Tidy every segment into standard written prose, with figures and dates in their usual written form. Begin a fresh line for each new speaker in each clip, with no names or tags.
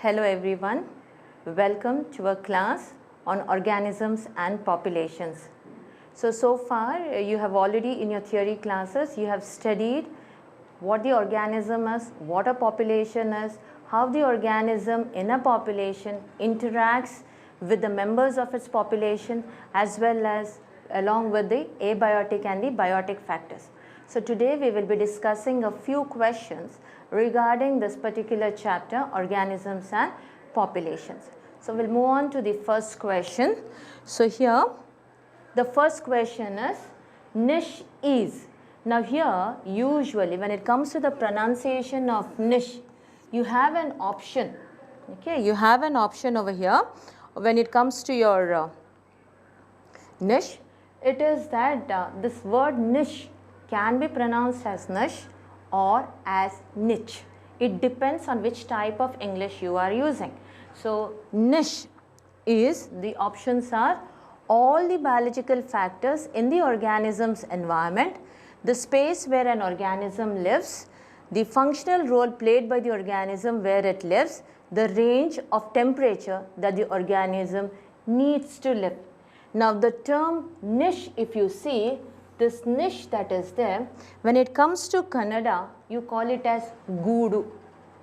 Hello everyone, welcome to a class on organisms and populations. So far you have already in your theory classes, you have studied what the organism is, what a population is, how the organism in a population interacts with the members of its population as well as along with the abiotic and the biotic factors. So today we will be discussing a few questions regarding this particular chapter, organisms and populations. So we'll move on to the first question. So here the first question is niche is. Now here usually when it comes to the pronunciation of niche, you have an option. Okay, you have an option over here when it comes to your niche. It is that this word niche can be pronounced as niche or as niche. It depends on which type of English you are using. So niche is, the options are all the biological factors in the organism's environment, the space where an organism lives, the functional role played by the organism where it lives, the range of temperature that the organism needs to live. Now the term niche, if you see, this niche that is there, when it comes to Kannada, you call it as Goodu.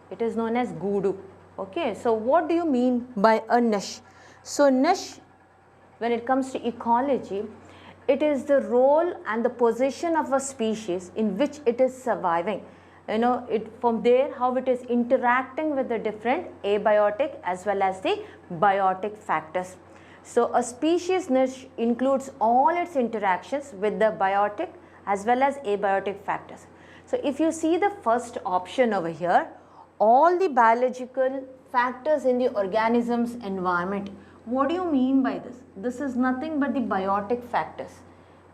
It is known as Goodu. Okay, so what do you mean by a niche? So niche, when it comes to ecology, it is the role and the position of a species in which it is surviving. You know, from there how it is interacting with the different abiotic as well as the biotic factors. So a species niche includes all its interactions with the biotic as well as abiotic factors. So if you see the first option over here, all the biological factors in the organism's environment. What do you mean by this? This is nothing but the biotic factors.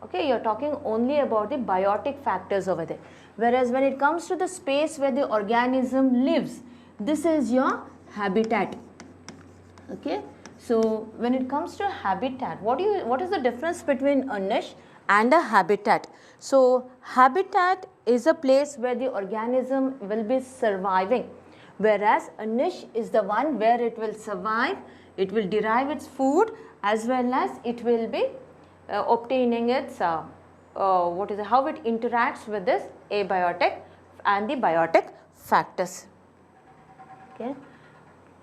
Okay, you are talking only about the biotic factors over there. Whereas when it comes to the space where the organism lives, this is your habitat. Okay. So when it comes to habitat, what is the difference between a niche and a habitat? So habitat is a place where the organism will be surviving, whereas a niche is the one where it will survive, it will derive its food as well as it will be obtaining its how it interacts with this abiotic and the biotic factors. Okay.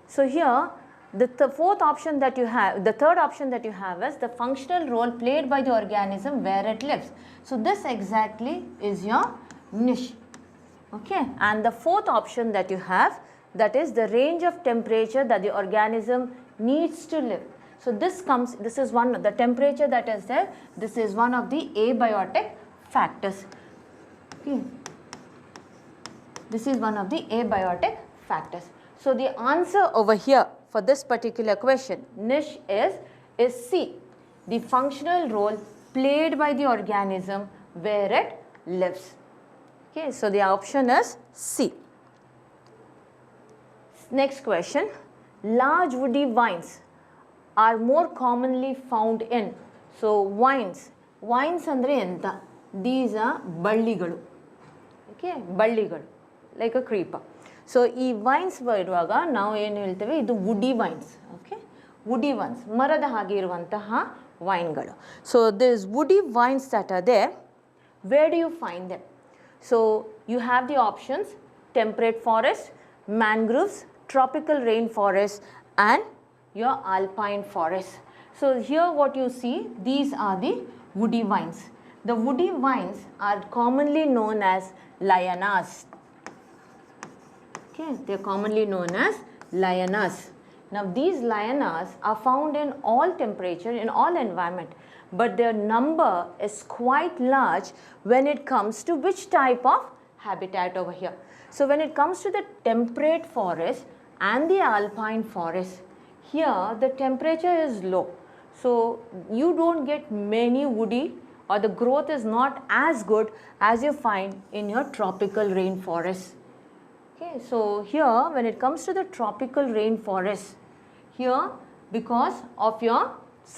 So here the fourth option that you have, the third option that you have is the functional role played by the organism where it lives. So this exactly is your niche. Okay, and the fourth option that you have, that is the range of temperature that the organism needs to live. So this is one, the temperature that is there, this is one of the abiotic factors. Okay. This is one of the abiotic factors. So the answer over here for this particular question, niche is C, the functional role played by the organism where it lives. Okay, so the option is C. Next question, large woody vines are more commonly found in. So vines andre enta, these are balligalu. Okay, balligalu, like a creeper. So ಈ vines ಬರುವಾಗ ನಾವು ಏನು ಹೇಳ್ತೇವೆ, ಇದು woody vines. Okay, woody vines, ಮರದ ಹಾಗೆ ಇರುವಂತಹ ವೈನ್ಗಳು. So this woody vines that are there, where do you find them? So you have the options temperate forest, mangroves, tropical rain forest and your alpine forest. So here what you see, these are the woody vines. The woody vines are commonly known as lianas. Okay, they are commonly known as lianas. Now these lianas are found in all temperature, in all environment, but their number is quite large when it comes to which type of habitat over here. So when it comes to the temperate forest and the alpine forest, here the temperature is low. So you don't get many woody, or the growth is not as good as you find in your tropical rainforest. Okay, so here when it comes to the tropical rainforest, here because of your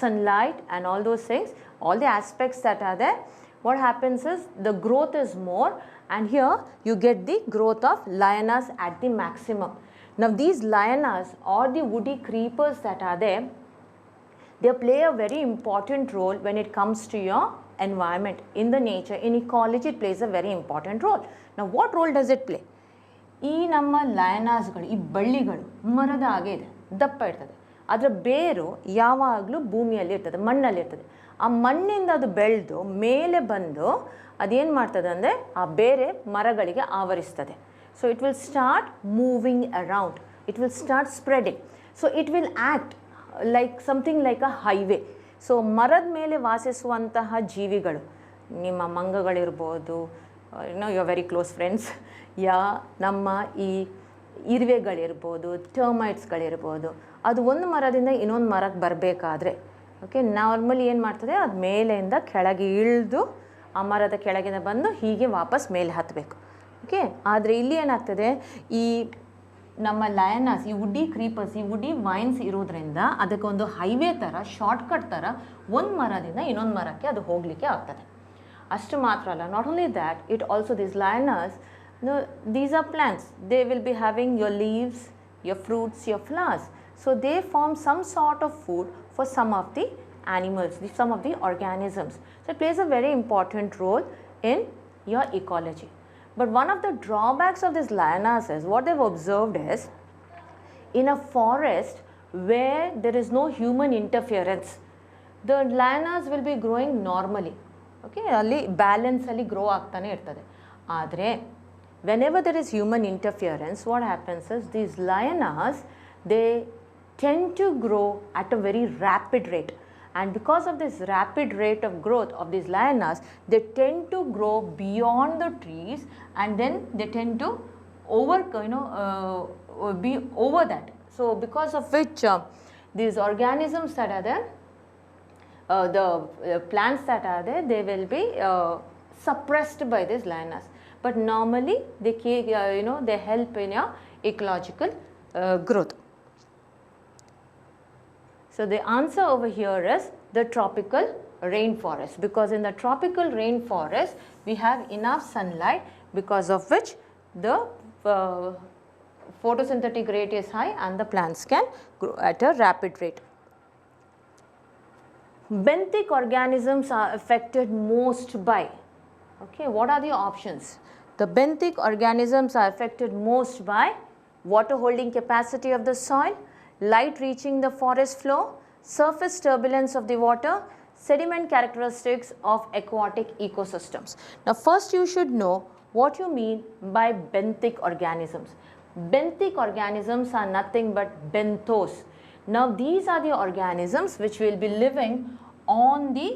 sunlight and all those things, all the aspects that are there, what happens is the growth is more, and here you get the growth of lianas at the maximum. Now these lianas or the woody creepers that are there, they play a very important role when it comes to your environment. In the nature, in ecology, it plays a very important role. Now what role does it play? ಈ ನಮ್ಮ ಲಯನಾಸ್ಗಳು, ಈ ಬಳ್ಳಿಗಳು ಮರದ ಹಾಗೆ ಇದೆ, ದಪ್ಪ ಇರ್ತದೆ. ಅದರ ಬೇರು ಯಾವಾಗಲೂ ಭೂಮಿಯಲ್ಲಿ ಇರ್ತದೆ, ಮಣ್ಣಲ್ಲಿ ಇರ್ತದೆ. ಆ ಮಣ್ಣಿಂದ ಅದು ಬೆಳೆದು ಮೇಲೆ ಬಂದು ಅದೇನು ಮಾಡ್ತದೆ ಅಂದರೆ ಆ ಬೇರೆ ಮರಗಳಿಗೆ ಆವರಿಸ್ತದೆ. So it will start moving around, it will start spreading. So it will act like something like a highway. So ಮರದ ಮೇಲೆ ವಾಸಿಸುವಂತಹ ಜೀವಿಗಳು, ನಿಮ್ಮ ಮಂಗಗಳಿರ್ಬೋದು, you are very close friends, ನಮ್ಮ ಈ ಇರುವೆಗಳಿರ್ಬೋದು, ಟರ್ಮೈಟ್ಸ್ಗಳಿರ್ಬೋದು, ಅದು ಒಂದು ಮರದಿಂದ ಇನ್ನೊಂದು ಮರಕ್ಕೆ ಬರಬೇಕಾದ್ರೆ ಓಕೆ ನಾರ್ಮಲಿ ಏನು ಮಾಡ್ತದೆ, ಅದು ಮೇಲೆಯಿಂದ ಕೆಳಗೆ ಇಳಿದು ಆ ಮರದ ಕೆಳಗಿಂದ ಬಂದು ಹೀಗೆ ವಾಪಸ್ ಮೇಲೆ ಹತ್ತಬೇಕು. ಓಕೆ, ಆದರೆ ಇಲ್ಲಿ ಏನಾಗ್ತದೆ, ಈ ನಮ್ಮ ಲಯನಾಸ್, ಈ ವುಡ್ಡಿ ಕ್ರೀಪರ್ಸ್, ಈ ವುಡ್ಡಿ ವೈನ್ಸ್ ಇರೋದ್ರಿಂದ ಅದಕ್ಕೊಂದು ಹೈವೇ ಥರ, ಶಾರ್ಟ್ಕಟ್ ಥರ ಒಂದು ಮರದಿಂದ ಇನ್ನೊಂದು ಮರಕ್ಕೆ ಅದು ಹೋಗಲಿಕ್ಕೆ ಆಗ್ತದೆ. ಅಷ್ಟು ಮಾತ್ರ ಅಲ್ಲ, not only that, it also this lianas, these are plants. They will be having your leaves, your fruits, your flowers. So they form some sort of food for some of the animals, some of the organisms. So it plays a very important role in your ecology. But one of the drawbacks of this lianas is, what they've observed is, in a forest where there is no human interference, the lianas will be growing normally. Okay, ಅಲ್ಲಿ balance ಅಲ್ಲಿ grow ಆಗ್ತಾನೆ ಇರ್ತದೆ. ಆದರೆ whenever there is human interference, what happens is these lianas, they tend to grow at a very rapid rate, and because of this rapid rate of growth of these lianas, they tend to grow beyond the trees, and then they tend to be over that. So because of which these organisms that are there, the plants that are there, they will be suppressed by these lianas. But normally they they help in your ecological growth. So the answer over here is the tropical rainforest, because in the tropical rainforest we have enough sunlight, because of which the photosynthetic rate is high and the plants can grow at a rapid rate. Benthic organisms are affected most by, okay, what are the options? The benthic organisms are affected most by water holding capacity of the soil, light reaching the forest floor, surface turbulence of the water, sediment characteristics of aquatic ecosystems. Now first you should know what you mean by benthic organisms. Benthic organisms are nothing but benthos. Now these are the organisms which will be living on the,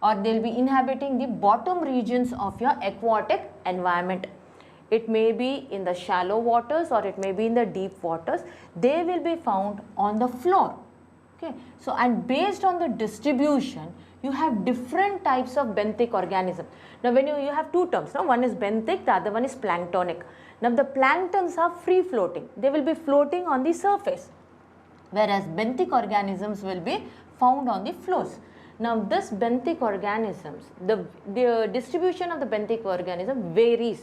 or they will be inhabiting the bottom regions of your aquatic environment. It may be in the shallow waters or it may be in the deep waters. They will be found on the floor. Okay, so and based on the distribution, you have different types of benthic organisms. Now when you have two terms, no? One is benthic, the other one is planktonic. Now the planktons are free floating, they will be floating on the surface, whereas benthic organisms will be found on the floors. Now this benthic organisms, the distribution of the benthic organism varies.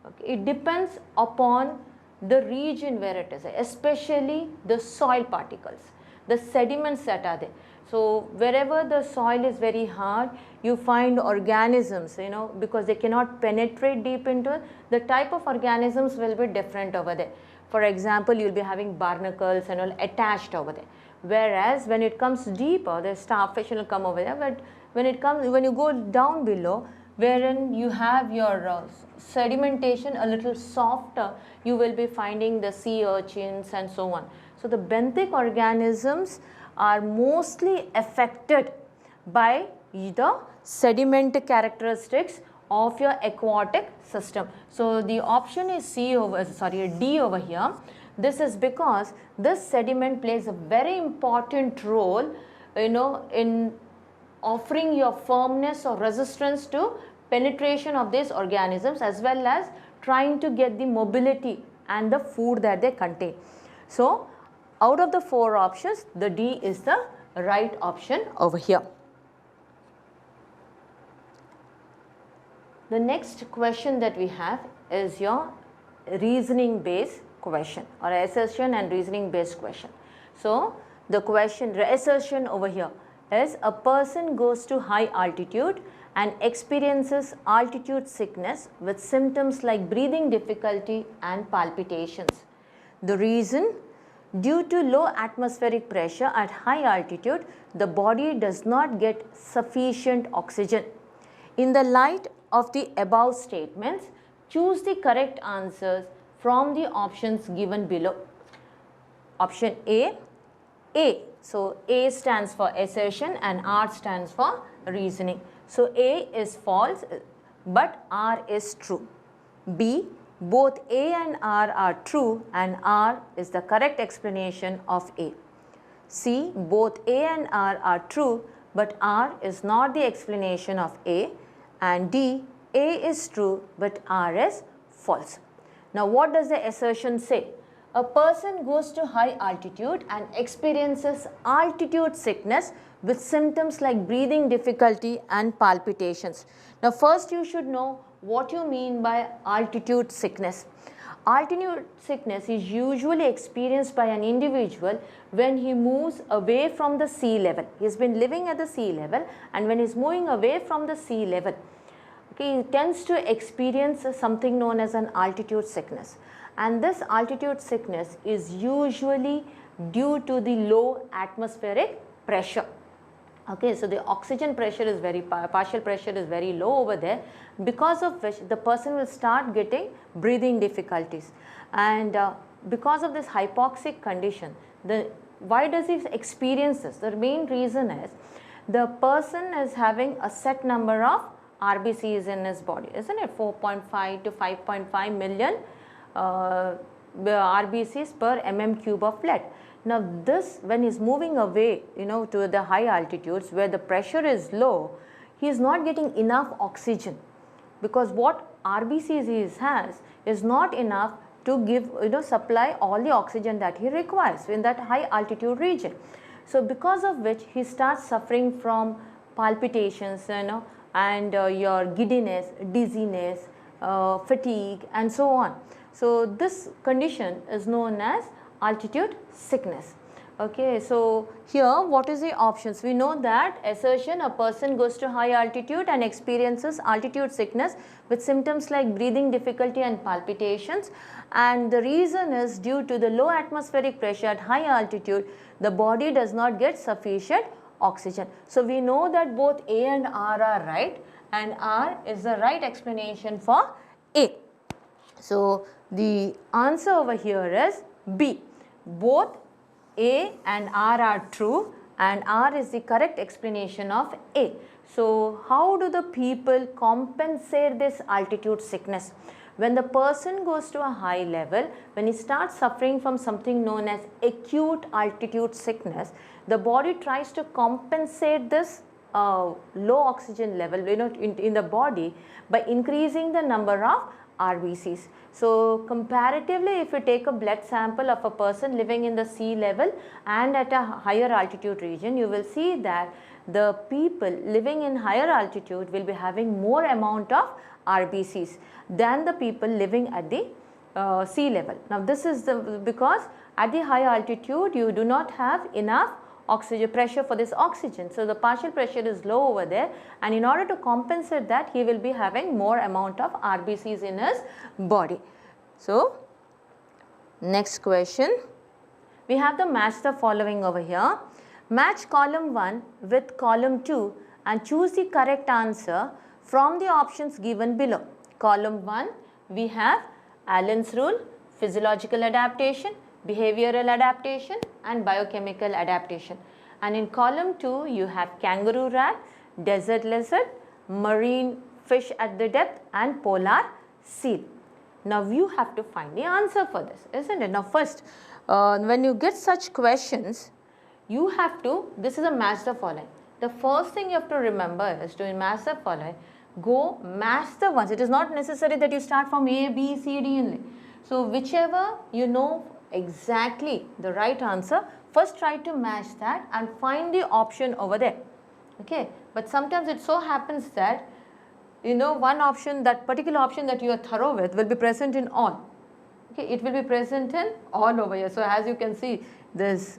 Okay, it depends upon the region where it is, especially the soil particles, the sediments that are there. So wherever the soil is very hard, you find organisms, because they cannot penetrate deep into it, the type of organisms will be different over there. For example, you will be having barnacles and all attached over there. Whereas when it comes deeper, the starfish will come over there. But when you go down below, wherein you have your sedimentation a little softer, you will be finding the sea urchins and so on. So the benthic organisms are mostly affected by the sediment characteristics of your aquatic system. So the option is D over here. This is because this sediment plays a very important role, in offering your firmness or resistance to penetration of these organisms, as well as trying to get the mobility and the food that they contain. So out of the four options, the D is the right option over here. The next question that we have is your reasoning base question or assertion and reasoning based question. So the question assertion over here is a person goes to high altitude and experiences altitude sickness with symptoms like breathing difficulty and palpitations. The reason, due to low atmospheric pressure at high altitude, the body does not get sufficient oxygen. In the light of the above statements, choose the correct answers from the options given below. Option A. So A stands for assertion and R stands for reasoning. So A is false but R is true. B. Both A and R are true and R is the correct explanation of A. C. Both A and R are true but R is not the explanation of A. And D. A is true but R is false. Now what does the assertion say? A person goes to high altitude and experiences altitude sickness with symptoms like breathing difficulty and palpitations. Now first you should know what you mean by altitude sickness. Altitude sickness is usually experienced by an individual when he moves away from the sea level. He has been living at the sea level, and when he is moving away from the sea level, okay, he tends to experience something known as an altitude sickness. And this altitude sickness is usually due to the low atmospheric pressure. Okay, so the oxygen pressure is partial pressure is very low over there, because of which the person will start getting breathing difficulties. And because of this hypoxic condition, why does he experience this? The main reason is the person is having a set number of RBCs in his body, isn't it? 4.5 to 5.5 million RBCs per mm cube of blood. Now this, when he is moving away, to the high altitudes where the pressure is low, he is not getting enough oxygen, because what RBCs he has is not enough to give, supply all the oxygen that he requires in that high altitude region. So because of which he starts suffering from palpitations, and your giddiness, dizziness, fatigue and so on. So this condition is known as altitude sickness. Okay, so here what is the options? We know that assertion, a person goes to high altitude and experiences altitude sickness with symptoms like breathing difficulty and palpitations, and the reason is due to the low atmospheric pressure at high altitude, the body does not get sufficient oxygen. So we know that both A and R are right, and R is the right explanation for A. So the answer over here is B. Both A and R are true and R is the correct explanation of A. So how do the people compensate this altitude sickness? When the person goes to a high level, when he starts suffering from something known as acute altitude sickness, the body tries to compensate this low oxygen level in the body by increasing the number of RBCs. So comparatively, if you take a blood sample of a person living in the sea level and at a higher altitude region, you will see that the people living in higher altitude will be having more amount of RBCs than the people living at the sea level. Now this is because at the high altitude you do not have enough oxygen pressure for this oxygen. So the partial pressure is low over there, and in order to compensate that, he will be having more amount of RBCs in his body. So next question, we have the match the following over here. Match column 1 with column 2 and choose the correct answer from the options given below. Column 1, we have Allen's rule, physiological adaptation, behavioral adaptation and biochemical adaptation. And in column 2, you have kangaroo rat, desert lizard, marine fish at the depth and polar seal. Now you have to find the answer for this, isn't it? Now first, when you get such questions, you have to, this is a match the following. The first thing you have to remember is to match the following, go match the ones. It is not necessary that you start from A, B, C, D only. So whichever you know exactly the right answer, first try to match that and find the option over there. Okay, but sometimes it so happens that one option, that particular option that you are thorough with will be present in all. Okay, it will be present in all over here. So as you can see, this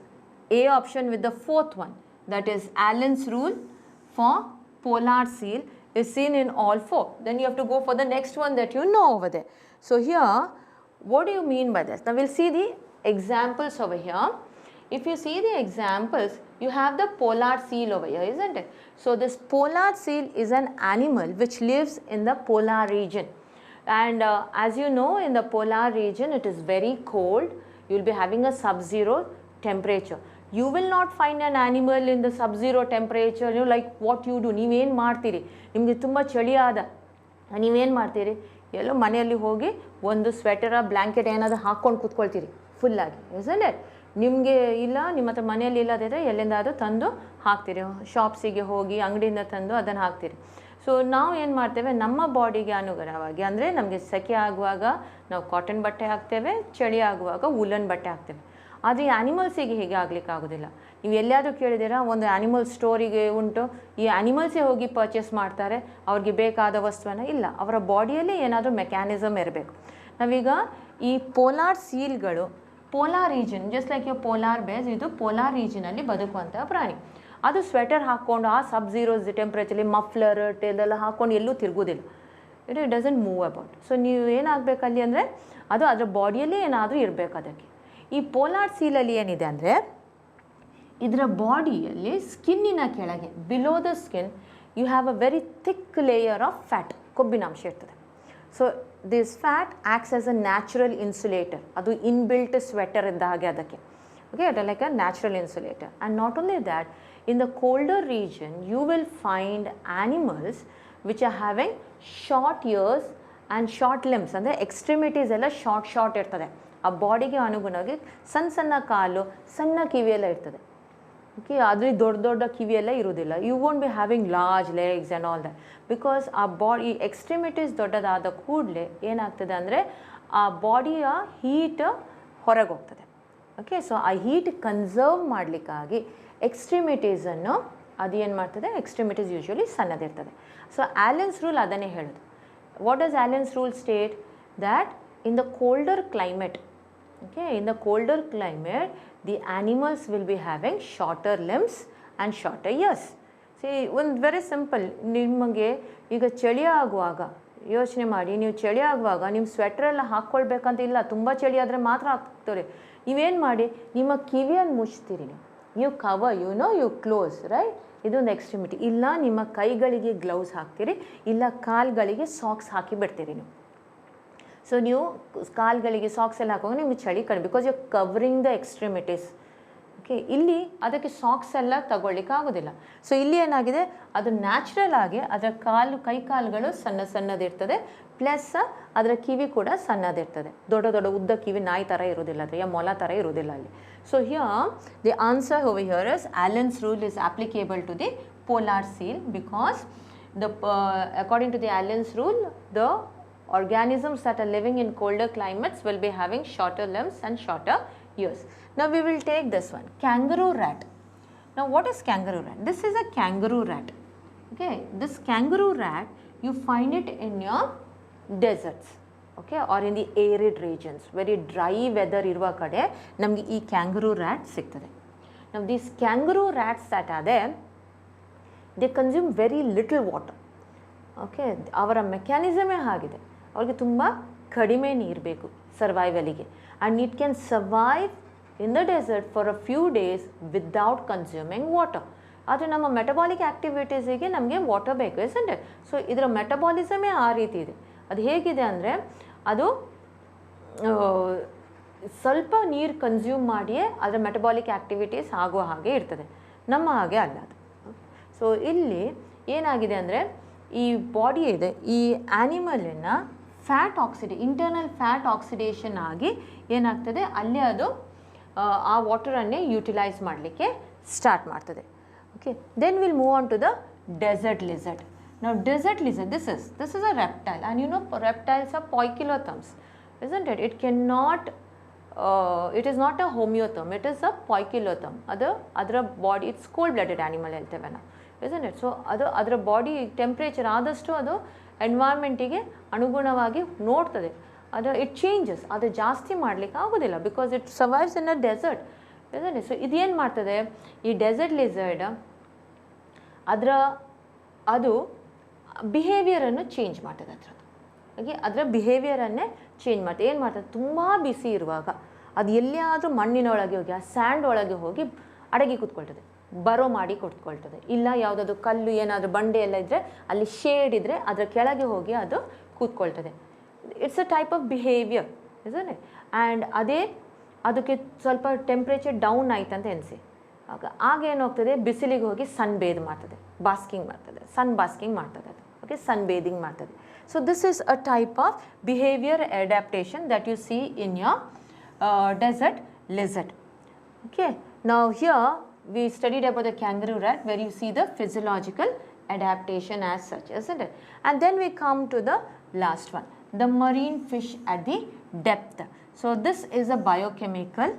A option with the fourth one, that is Allen's rule for polar seal, is seen in all four. Then you have to go for the next one that you know over there. So here, what do you mean by this? Now we'll see the examples over here. If you see the examples, you have the polar seal over here, isn't it? So this polar seal is an animal which lives in the polar region. And as you know, in the polar region, it is very cold. You will be having a sub-zero temperature. You will not find an animal in the sub-zero temperature, you know, like what you do. ನೀವೇನು ಮಾಡ್ತೀರಿ, ನಿಮಗೆ ತುಂಬ ಚಳಿ ಆದ ನೀವೇನು ಮಾಡ್ತೀರಿ, ಎಲ್ಲೋ ಮನೆಯಲ್ಲಿ ಹೋಗಿ ಒಂದು ಸ್ವೆಟರ ಬ್ಲ್ಯಾಂಕೆಟ್ ಏನಾದರೂ ಹಾಕ್ಕೊಂಡು ಕೂತ್ಕೊಳ್ತೀರಿ ಫುಲ್ಲಾಗಿ, isn't it? ನಿಮಗೆ ಇಲ್ಲ, ನಿಮ್ಮ ಹತ್ರ ಮನೆಯಲ್ಲಿ ಇಲ್ಲದಿದ್ದರೆ ಎಲ್ಲಿಂದಾದರೂ ತಂದು ಹಾಕ್ತೀರಿ, ಶಾಪ್ಸಿಗೆ ಹೋಗಿ ಅಂಗಡಿಯಿಂದ ತಂದು ಅದನ್ನು ಹಾಕ್ತೀರಿ. ಸೊ ನಾವು ಏನು ಮಾಡ್ತೇವೆ, ನಮ್ಮ ಬಾಡಿಗೆ ಅನುಗುಣವಾಗಿ, ಅಂದರೆ ನಮಗೆ ಸೆಕೆ ಆಗುವಾಗ ನಾವು ಕಾಟನ್ ಬಟ್ಟೆ ಹಾಕ್ತೇವೆ, ಚಳಿ ಆಗುವಾಗ ವೂಲನ್ ಬಟ್ಟೆ ಹಾಕ್ತೇವೆ. ಆದರೆ ಈ ಆ್ಯನಿಮಲ್ಸಿಗೆ ಹೀಗೆ ಆಗಲಿಕ್ಕೆ ಆಗೋದಿಲ್ಲ. ನೀವು ಎಲ್ಲಿಯಾದರೂ ಕೇಳಿದ್ದೀರಾ, ಒಂದು ಆ್ಯನಿಮಲ್ ಸ್ಟೋರಿಗೆ ಉಂಟು, ಈ ಆ್ಯನಿಮಲ್ಸೇ ಹೋಗಿ ಪರ್ಚೇಸ್ ಮಾಡ್ತಾರೆ ಅವ್ರಿಗೆ ಬೇಕಾದ ವಸ್ತುವನ್ನು, ಇಲ್ಲ, ಅವರ ಬಾಡಿಯಲ್ಲಿ ಏನಾದರೂ ಮೆಕ್ಯಾನಿಸಮ್ ಇರಬೇಕು. ನಾವೀಗ ಈ ಪೋಲಾರ್ ಸೀಲ್ಗಳು polar region, just like you polar bears, ಇದು ಪೋಲಾರ್ ರೀಜನಲ್ಲಿ ಬದುಕುವಂತಹ ಪ್ರಾಣಿ. ಅದು ಸ್ವೆಟರ್ ಹಾಕ್ಕೊಂಡು ಆ ಸಬ್-ಝೀರೋ ಟೆಂಪ್ರೇಚರ್ಲಿ ಮಫ್ಲರ್ ಇದೆಲ್ಲ ಹಾಕ್ಕೊಂಡು ಎಲ್ಲೂ ತಿರುಗೋದಿಲ್ಲ. It doesn't move about. So ನೀವು ಏನಾಗಬೇಕಲ್ಲಿ ಅಂದರೆ ಅದು ಅದರ ಬಾಡಿಯಲ್ಲಿ ಏನಾದರೂ ಇರಬೇಕು ಅದಕ್ಕೆ. ಈ ಪೋಲಾರ್ ಸೀಲಲ್ಲಿ ಏನಿದೆ ಅಂದರೆ, ಇದರ ಬಾಡಿಯಲ್ಲಿ ಸ್ಕಿನ್ನಿನ ಕೆಳಗೆ below the skin you have a very thick layer of fat, ಕೊಬ್ಬಿನಾಂಶ ಇರ್ತದೆ. So this fat acts as a natural insulator. ಅದು ಇನ್ಬಿಲ್ಟ್ ಸ್ವೆಟರ್ ಇದ್ದ ಹಾಗೆ ಅದಕ್ಕೆ. Okay, it is like a natural insulator. And not only that, in the colder region you will find animals which are having short ears and short limbs. ಅಂದರೆ extremities ಎಲ್ಲ short ಇರ್ತದೆ. ಆ ಬಾಡಿಗೆ ಅನುಗುಣವಾಗಿ ಸಣ್ಣ ಕಾಲು, ಸಣ್ಣ ಕಿವಿಯೆಲ್ಲ ಇರ್ತದೆ. ಓಕೆ, ಅದ್ರಲ್ಲಿ ದೊಡ್ಡ ಕಿವಿಯೆಲ್ಲ ಇರೋದಿಲ್ಲ. You won't be having large legs and all that, because ಆ ಬಾಡಿ ಎಕ್ಸ್ಟ್ರಿಮಿಟೀಸ್ ದೊಡ್ಡದಾದ ಕೂಡಲೇ ಏನಾಗ್ತದೆ ಅಂದರೆ ಆ ಬಾಡಿಯ ಹೀಟ್ ಹೊರಗೆ ಹೋಗ್ತದೆ. ಓಕೆ, ಸೊ ಆ ಹೀಟ್ ಕನ್ಸರ್ವ್ ಮಾಡಲಿಕ್ಕಾಗಿ ಎಕ್ಸ್ಟ್ರಿಮಿಟೀಸನ್ನು ಅದು ಏನು ಮಾಡ್ತದೆ, ಎಕ್ಸ್ಟ್ರಿಮಿಟೀಸ್ ಯೂಶ್ವಲಿ ಸಣ್ಣದಿರ್ತದೆ. ಸೊ ಆಲೆನ್ಸ್ ರೂಲ್ ಅದನ್ನೇ ಹೇಳೋದು. What does Allen's rule state? That in the colder climate, okay, in the colder climate the animals will be having shorter limbs and shorter ears. C, ಒಂದು very simple. ನಿಮಗೆ ಈಗ ಚಳಿ ಆಗುವಾಗ ಯೋಚನೆ ಮಾಡಿ, ನೀವು ಚಳಿ ಆಗುವಾಗ ನಿಮ್ಮ ಸ್ವೆಟ್ರೆಲ್ಲ ಹಾಕ್ಕೊಳ್ಬೇಕಂತ ಇಲ್ಲ, ತುಂಬ ಚಳಿ ಆದರೆ ಮಾತ್ರ ಹಾಕ್ತಾರೆ. ನೀವೇನು ಮಾಡಿ, ನಿಮ್ಮ ಕಿವಿಯನ್ನು ಮುಚ್ತೀರಿ, ನೀವು ಕವರ್, ಯು ಕ್ಲೋಸ್, ರೈಟ್? ಇದೊಂದು ಎಕ್ಸ್ಟ್ರಿಮಿಟಿ. ಇಲ್ಲ ನಿಮ್ಮ ಕೈಗಳಿಗೆ ಗ್ಲೌಸ್ ಹಾಕ್ತೀರಿ, ಇಲ್ಲ ಕಾಲ್ಗಳಿಗೆ ಸಾಕ್ಸ್ ಹಾಕಿ ಬಿಡ್ತೀರಿ ನೀವು. ಸೊ ನೀವು ಕಾಲ್ಗಳಿಗೆ ಸಾಕ್ಸ್ ಎಲ್ಲ ಹಾಕುವಾಗ ನಿಮಗೆ ಚಳಿ ಕಡಿಮೆ, because you covering the extremities. Okay, ಇಲ್ಲಿ ಅದಕ್ಕೆ ಸಾಕ್ಸ್ ಎಲ್ಲ ತಗೊಳ್ಳಿಕ್ಕೆ ಆಗೋದಿಲ್ಲ. ಸೊ ಇಲ್ಲಿ ಏನಾಗಿದೆ, ಅದು ನ್ಯಾಚುರಲ್ ಆಗಿ ಅದರ ಕೈ ಕಾಲುಗಳು ಸಣ್ಣದಿರ್ತದೆ, ಪ್ಲಸ್ ಅದರ ಕಿವಿ ಕೂಡ ಸಣ್ಣದಿರ್ತದೆ. ದೊಡ್ಡ ಉದ್ದ ಕಿವಿ ನಾಯಿ ಥರ ಇರೋದಿಲ್ಲ, ಅಥವಾ ಮೊಲ ಥರ ಇರೋದಿಲ್ಲ ಅಲ್ಲಿ. So here the answer over here is Allen's rule is applicable to the polar seal, because according to the Allen's rule the organisms that are living in colder climates will be having shorter limbs and shorter ears. Now we will take this one, kangaroo rat. Now what is kangaroo rat? This is a kangaroo rat. Okay, this kangaroo rat you find it in your deserts, okay, or in the arid regions, very dry weather iruva kade namge ee kangaroo rat siktade. Now these kangaroo rats that are there, they consume very little water. Okay, ಅವರ ಮೆಕ್ಯಾನಿಸಮೇ ಆಗಿದೆ, ಅವ್ರಿಗೆ ತುಂಬ ಕಡಿಮೆ ನೀರು ಬೇಕು ಸರ್ವೈವಲಿಗೆ. And it can survive in the desert for a few days without consuming water. ಆದರೆ ನಮ್ಮ ಮೆಟಬಾಲಿಕ್ ಆ್ಯಕ್ಟಿವಿಟೀಸಿಗೆ ನಮಗೆ ವಾಟರ್ ಬೇಕು, ಇಸ್ಂಟ್ ಇಟ್? ಸೊ ಇದರ ಮೆಟಬಾಲಿಸಮೇ ಆ ರೀತಿ ಇದೆ. ಅದು ಹೇಗಿದೆ ಅಂದರೆ, ಅದು ಸ್ವಲ್ಪ ನೀರು ಕನ್ಸ್ಯೂಮ್ ಮಾಡಿಯೇ ಅದರ ಮೆಟಬಾಲಿಕ್ ಆ್ಯಕ್ಟಿವಿಟೀಸ್ ಆಗುವ ಹಾಗೆ ಇರ್ತದೆ, ನಮ್ಮ ಹಾಗೆ ಅಲ್ಲ ಅದು. ಸೊ ಇಲ್ಲಿ ಏನಾಗಿದೆ ಅಂದರೆ, ಈ ಬಾಡಿ ಇದೆ, ಈ ಆ್ಯನಿಮಲನ್ನು ಇಂಟರ್ನಲ್ ಫ್ಯಾಟ್ ಆಕ್ಸಿಡೇಷನ್ ಆಗಿ ಏನಾಗ್ತದೆ, ಅಲ್ಲಿ ಅದು ಆ ವಾಟರನ್ನೇ ಯೂಟಿಲೈಸ್ ಮಾಡಲಿಕ್ಕೆ ಸ್ಟಾರ್ಟ್ ಮಾಡ್ತದೆ. Okay, then will move on to the desert lizard. ನಾವು desert lizard, this is a reptile, and you know reptiles are poikilotherms, isn't it? It is not a homeotherm, it is a poikilotherm. ಅದರ body, it's cold blooded animal ಹೇಳ್ತೇವೆ ನಾವು, isn't it? So ಅದರ body temperature ಆದಷ್ಟು ಅದು ಎನ್ವೈರ್ಮೆಂಟಿಗೆ ಅನುಗುಣವಾಗಿ ನೋಡ್ತದೆ. it changes. ಅದು ಜಾಸ್ತಿ ಮಾಡಲಿಕ್ಕೆ ಆಗೋದಿಲ್ಲ because it survives in a desert. So ಇದೇನು ಮಾಡ್ತದೆ, ಈ ಡೆಸರ್ಟ್ ಲಿಸರ್ಡ್ ಅದು ಬಿಹೇವಿಯರನ್ನು ಚೇಂಜ್ ಮಾಡ್ತದೆ. ಹಾಗೆ ಅದರ ಬಿಹೇವಿಯರನ್ನೇ ಚೇಂಜ್ ಮಾಡ್ತದೆ. ಏನು ಮಾಡ್ತದೆ, ತುಂಬ ಬಿಸಿ ಇರುವಾಗ ಅದು ಎಲ್ಲಿಯಾದರೂ ಮಣ್ಣಿನೊಳಗೆ ಹೋಗಿ ಆ ಸ್ಯಾಂಡ್ ಒಳಗೆ ಹೋಗಿ ಅಡಗಿ ಕೂತ್ಕೊಳ್ತದೆ, ಬರೋ ಮಾಡಿ ಕೂತ್ಕೊಳ್ತದೆ. ಇಲ್ಲ ಯಾವುದಾದ್ರು ಕಲ್ಲು ಏನಾದರೂ ಬಂಡೆ ಎಲ್ಲ ಇದ್ದರೆ ಅಲ್ಲಿ ಶೇಡ್ ಇದ್ದರೆ ಅದರ ಕೆಳಗೆ ಹೋಗಿ ಅದು ಕೂತ್ಕೊಳ್ತದೆ. It's a type of behaviour, isn't it? And ಅದಕ್ಕೆ ಸ್ವಲ್ಪ ಟೆಂಪ್ರೇಚರ್ ಡೌನ್ ಆಯ್ತು ಅಂತ ಎನಿಸಿ ಆಗ ಏನಾಗ್ತದೆ, ಬಿಸಿಲಿಗೆ ಹೋಗಿ ಸನ್ ಬೇದ್ ಮಾಡ್ತದೆ, ಬಾಸ್ಕಿಂಗ್ ಮಾಡ್ತದೆ, ಸನ್ ಬಾಸ್ಕಿಂಗ್ ಮಾಡ್ತದೆ ಅದು. ಓಕೆ, ಸನ್ ಬೇದಿಂಗ್ ಮಾಡ್ತದೆ. So this is a type of behaviour adaptation that U C in your desert lizard. Okay, now here we studied about the kangaroo rat where you see the physiological adaptation as such, isn't it? And then we come to the last one, the marine fish at the depth. So this is a biochemical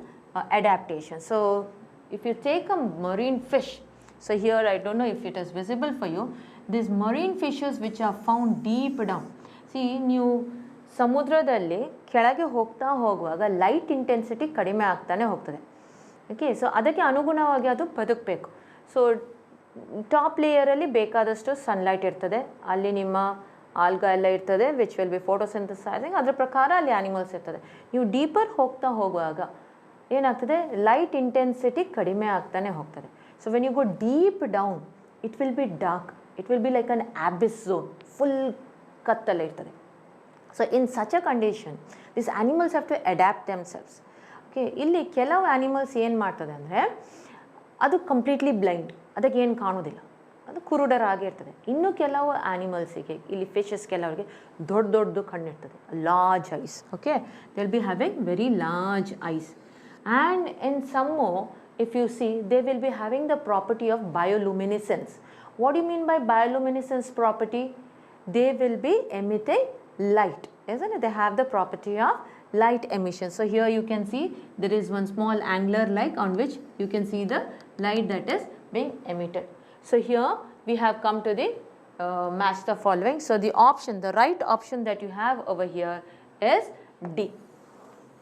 adaptation. So if you take a marine fish, so here I don't know if it is visible for you, these marine fishes which are found deep down. See, ನೀವು ಸಮುದ್ರದಲ್ಲಿ ಕೆಳಗೆ ಹೋಗುವಾಗ light intensity ಕಡಿಮೆ ಆಗ್ತಾನೆ ಹೋಗ್ತದೆ. Okay, so ಅದಕ್ಕೆ ಅನುಗುಣವಾಗಿ ಅದು ಬದುಕಬೇಕು. ಸೊ ಟಾಪ್ ಲೇಯರಲ್ಲಿ ಬೇಕಾದಷ್ಟು ಸನ್ಲೈಟ್ ಇರ್ತದೆ, ಅಲ್ಲಿ ನಿಮ್ಮ ಆಲ್ಗ ಎಲ್ಲ ಇರ್ತದೆ ವಿಚ್ ವಿಲ್ ಬಿ ಫೋಟೋಸಿಂಥಸೈಸಿಂಗ್, ಅದ್ರ ಪ್ರಕಾರ ಅಲ್ಲಿ ಆ್ಯನಿಮಲ್ಸ್ ಇರ್ತದೆ. ನೀವು ಡೀಪರ್ ಹೋಗುವಾಗ ಏನಾಗ್ತದೆ, ಲೈಟ್ ಇಂಟೆನ್ಸಿಟಿ ಕಡಿಮೆ ಆಗ್ತಾನೆ ಹೋಗ್ತದೆ. So when you go deep down it will be dark, it will be like an abyss zone, full ಕತ್ತಲೆ ಇರ್ತದೆ. So in such a condition this animals have to adapt themselves. Okay, ಇಲ್ಲಿ ಕೆಲವು animals ಏನು ಮಾಡ್ತದೆ ಅಂದರೆ ಅದು completely blind, ಅದಕ್ಕೆ ಏನು ಕಾಣೋದಿಲ್ಲ, ಅದು ಕುರುಡರಾಗಿ ಇರ್ತದೆ. ಇನ್ನು ಕೆಲವು ಆ್ಯನಿಮಲ್ಸಿಗೆ, ಇಲ್ಲಿ ಫಿಶಸ್ ಕೆಲವರಿಗೆ ದೊಡ್ಡದು ಕಣ್ಣಿರ್ತದೆ, large eyes. Okay, they will be having very large eyes. And in some if you see, they will be having the property of bioluminescence. What do you mean by bioluminescence property? They will be emitting light, isn't it? They have the property of light emission. So here you can see there is one small angular light on which you can see the light that is being emitted. So here we have come to the match the following. So the option, the right option that you have over here is D.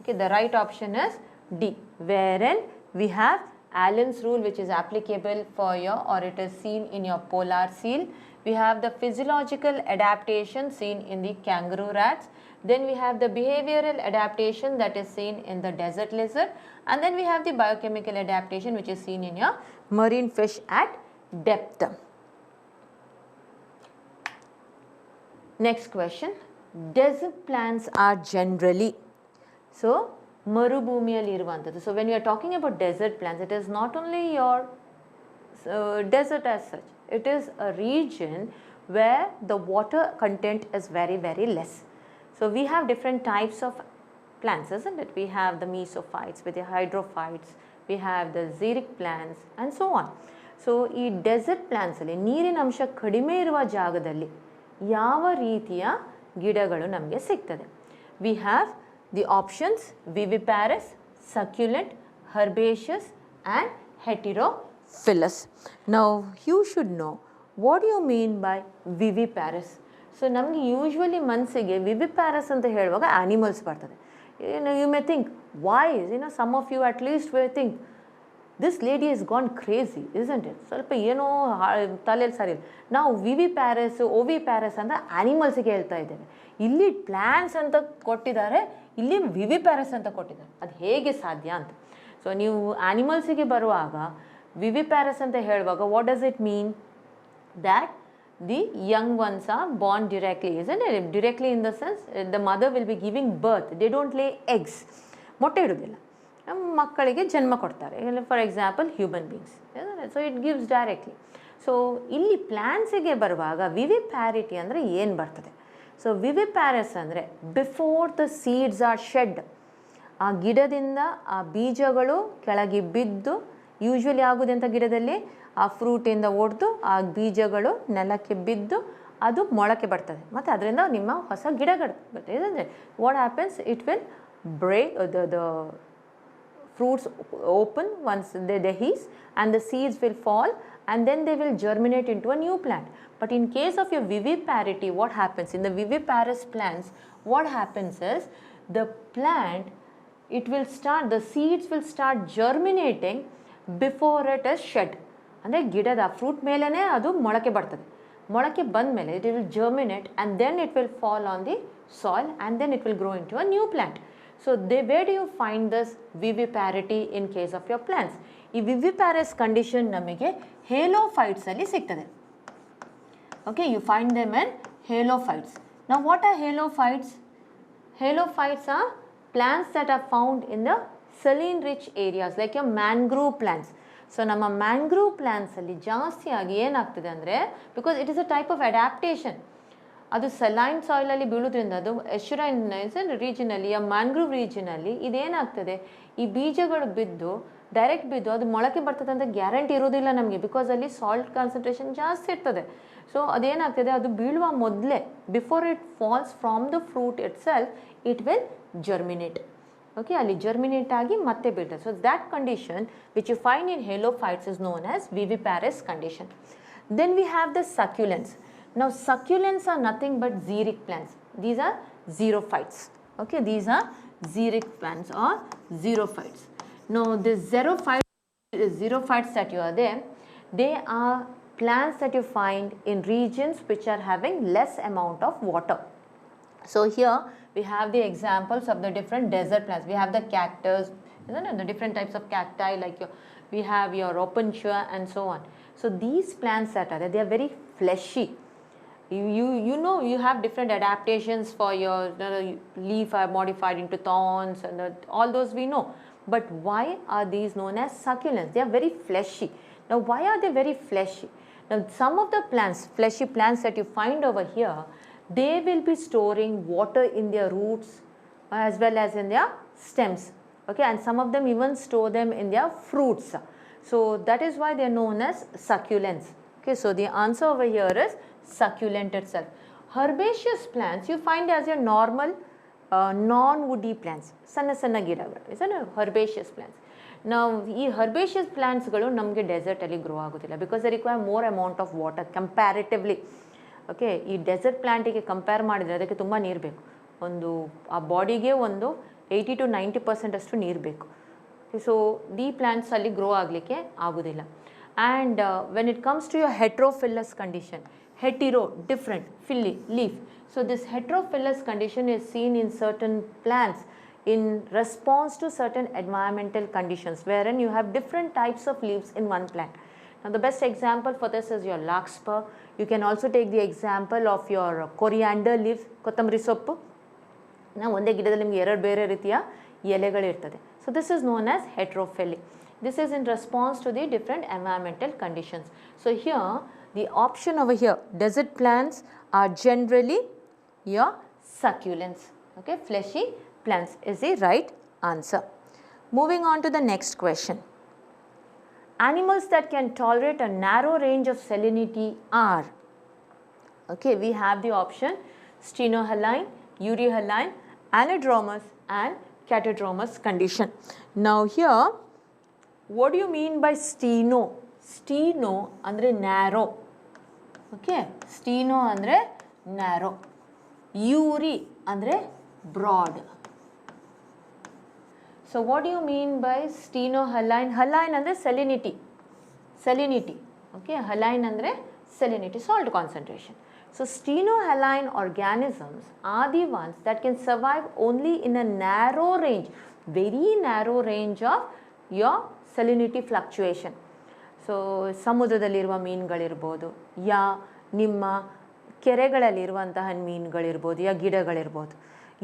Okay, the right option is D, wherein we have Allen's rule which is applicable for your, or it is seen in your polar seal. We have the physiological adaptation seen in the kangaroo rats. Then we have the behavioral adaptation that is seen in the desert lizard. And then we have the biochemical adaptation which is seen in your marine fish at depth. Next question. Desert plants are generally, so ಮರುಭೂಮಿಯಲ್ಲಿ ಇರುವಂಥದ್ದು. So when you are talking about desert plants, it is not only your desert as such, it is a region where the water content is very, very less. So we have different types of plants, isn't it? We have the mesophytes with the hydrophytes, we have the xeric plants and so on. So ಈ dessert ಪ್ಲಾಂಟ್ಸಲ್ಲಿ ನೀರಿನ ಅಂಶ ಕಡಿಮೆ ಇರುವ ಜಾಗದಲ್ಲಿ ಯಾವ ರೀತಿಯ ಗಿಡಗಳು ನಮಗೆ ಸಿಗ್ತದೆ? We have the options viviparous, succulent, herbaceous and heterophyllous. Now you should know what do you mean by viviparous. So ನಮಗೆ ಯೂಶ್ವಲಿ ಮನಸ್ಸಿಗೆ viviparous ಅಂತ ಹೇಳುವಾಗ ಆನಿಮಲ್ಸ್ ಬರ್ತದೆ. You may think why, some of you at least will think this lady has gone crazy, isn't it? ಸ್ವಲ್ಪ ಏನೋ ತಲೆಯಲ್ಲಿ ಸರಿ ಇಲ್ಲ. ನಾವು viviparous, oviparous ಅಂತ ಆನಿಮಲ್ಸ್ಗೆ ಹೇಳ್ತಾ ಇದ್ದೇವೆ. ಇಲ್ಲಿ ಪ್ಲಾಂಟ್ಸ್ ಅಂತ ಕೊಟ್ಟಿದ್ದಾರೆ, ಇಲ್ಲಿ ವಿವಿಪ್ಯಾರಸ್ ಅಂತ ಕೊಟ್ಟಿದ್ದಾರೆ. ಅದು ಹೇಗೆ ಸಾಧ್ಯ ಅಂತ. ಸೊ ನೀವು ಆ್ಯನಿಮಲ್ಸಿಗೆ ಬರುವಾಗ ವಿವಿಪ್ಯಾರಸ್ ಅಂತ ಹೇಳುವಾಗ what does it mean? That the young ones are born directly, isn't it? Directly in the sense the mother will be giving birth, they don't lay eggs. ಮೊಟ್ಟೆ ಇಡೋದಿಲ್ಲ, ಮಕ್ಕಳಿಗೆ ಜನ್ಮ ಕೊಡ್ತಾರೆ. For example human beings, so it gives directly. So ಇಲ್ಲಿ ಪ್ಲಾಂಟ್ಸಿಗೆ ಬರುವಾಗ ವಿವಿಪ್ಯಾರಿಟಿ ಅಂದರೆ ಏನು ಬರ್ತದೆ? So viviparous ಅಂದರೆ before the seeds are shed, ಆ ಗಿಡದಿಂದ ಆ ಬೀಜಗಳು ಕೆಳಗೆ ಬಿದ್ದು, ಯೂಶ್ವಲಿ ಆಗೋದಂಥ ಗಿಡದಲ್ಲಿ ಆ ಫ್ರೂಟಿಂದ ಒಡೆದು ಆ ಬೀಜಗಳು ನೆಲಕ್ಕೆ ಬಿದ್ದು ಅದು ಮೊಳಕೆ ಬರ್ತದೆ, ಮತ್ತು ಅದರಿಂದ ನಿಮ್ಮ ಹೊಸ ಗಿಡಗಳು ಬರ್ತದೆ. ಅಂದರೆ what happens, it will break the fruits open once they heat and the seeds will fall and then they will germinate into a new plant. But in case of your viviparity, what happens? In the viviparous plants, what happens is the plant, the seeds will start germinating before it is shed. ಅಂದರೆ ಗಿಡದ fruit ಮೇಲೇ ಅದು ಮೊಳಕೆ ಬರ್ತದೆ. ಮೊಳಕೆ ಬಂದ ಮೇಲೆ it will germinate and then it will fall on the soil and then it will grow into a new plant. So where do you find this viviparity in case of your plants? ಈ viviparous condition ನಮಗೆ halophytes ಅಲ್ಲಿ ಸಿಗ್ತದೆ. Okay, you find them in halophytes. Now what are halophytes? Halophytes are plants that are found in the saline rich areas like your mangrove plants. So ನಮ್ಮ mangrove plants ಅಲ್ಲಿ ಜಾಸ್ತಿಯಾಗಿ ಏನಾಗ್ತದೆ ಅಂದರೆ, because it is a type of adaptation, ಅದು saline ಸಾಯಿಲಲ್ಲಿ ಬೀಳೋದ್ರಿಂದ ಅದು ಎಶ್ಯೂರೈನ್ ರೀಜನಲ್ಲಿ ಆ mangrove ರೀಜನಲ್ಲಿ ಇದೇನಾಗ್ತದೆ, ಈ ಬೀಜಗಳು ಡೈರೆಕ್ಟ್ ಬಿದ್ದು ಅದು ಮೊಳಕೆ ಬರ್ತದೆ ಅಂತ ಗ್ಯಾರಂಟಿ ಇರೋದಿಲ್ಲ ನಮಗೆ, ಬಿಕಾಸ್ ಅಲ್ಲಿ ಸಾಲ್ಟ್ ಕಾನ್ಸಂಟ್ರೇಷನ್ ಜಾಸ್ತಿ ಇರ್ತದೆ. ಸೊ ಅದೇನಾಗ್ತದೆ, ಅದು ಬೀಳುವ ಮೊದಲೇ before it falls from the fruit itself it will germinate. Okay, ಅಲ್ಲಿ ಜರ್ಮಿನೇಟ್ ಆಗಿ ಮತ್ತೆ ಬೀಳ್ತದೆ. So that condition which you find in halophytes is known as viviparous condition. Then we have the succulents. Now succulents are nothing but xeric plants. These are xerophytes. Okay, these are xeric plants or xerophytes. Now the xerophytes that you are there, they are plants that you find in regions which are having less amount of water. So here we have the examples of the different desert plants. We have the cactus, isn't it? The different types of cacti, like we have your opuntia and so on. So these plants that are there, they are very fleshy. You know, you have different adaptations for your leaf are modified into thorns and all those we know. But why are these known as succulents? They are very fleshy. Now why are they very fleshy? Now some of the plants, fleshy plants that you find over here, they will be storing water in their roots as well as in their stems. Okay, and some of them even store them in their fruits. So that is why they are known as succulents. Okay, so the answer over here is succulent itself. Herbaceous plants you find as your normal non-woody plants, ಸಣ್ಣ ಗಿಡಗಳು, isn't it? Herbaceous plants. Now ಈ herbaceous plants ಗಳು ನಮಗೆ dessert ಅಲ್ಲಿ grow ಆಗೋದಿಲ್ಲ, because they require more amount of water comparatively. Okay, ಈ dessert ಪ್ಲಾಂಟಿಗೆ compare ಮಾಡಿದರೆ ಅದಕ್ಕೆ ತುಂಬ ನೀರು ಬೇಕು. ಆ ಬಾಡಿಗೆ 80 to 90% ಅಷ್ಟು ನೀರು ಬೇಕು. ಸೊ ದಿ ಪ್ಲಾಂಟ್ಸ್ ಅಲ್ಲಿ ಗ್ರೋ ಆಗಲಿಕ್ಕೆ ಆಗೋದಿಲ್ಲ. And when it comes to your heterophyllous condition, hetero, different, filly, leaf. So this heterophilous condition is seen in certain plants in response to certain environmental conditions, wherein you have different types of leaves in one plant. Now the best example for this is your larkspur. You can also take the example of your coriander leaves, ಕೊತ್ತಂಬರಿ ಸೊಪ್ಪು. ಒಂದೇ ಗಿಡದಲ್ಲಿ ನಿಮಗೆ ಎರಡು ಬೇರೆ ರೀತಿಯ ಎಲೆಗಳಿರ್ತದೆ. So this is known as heterophily. This is in response to the different environmental conditions. So here the option over here, desert plants are generally your succulents. Okay, fleshy plants is the right answer. Moving on to the next question. Animals that can tolerate a narrow range of salinity are, okay, we have the option stenohaline, euryhaline, anadromous and catadromous condition. Now here, what do you mean by steno? Steno andre narrow. Okay, steno andre narrow, eury andre broad. So what do you mean by stenohaline? Haline andre salinity. Okay, haline andre salinity, salt concentration. So stenohaline organisms are the ones that can survive only in a narrow range, very narrow range of your salinity fluctuation. So ಸಮುದ್ರದಲ್ಲಿರುವ ಮೀನುಗಳಿರ್ಬೋದು, ಯಾ ನಿಮ್ಮ ಕೆರೆಗಳಲ್ಲಿರುವಂತಹ ಮೀನುಗಳಿರ್ಬೋದು, ಯಾ ಗಿಡಗಳಿರ್ಬೋದು.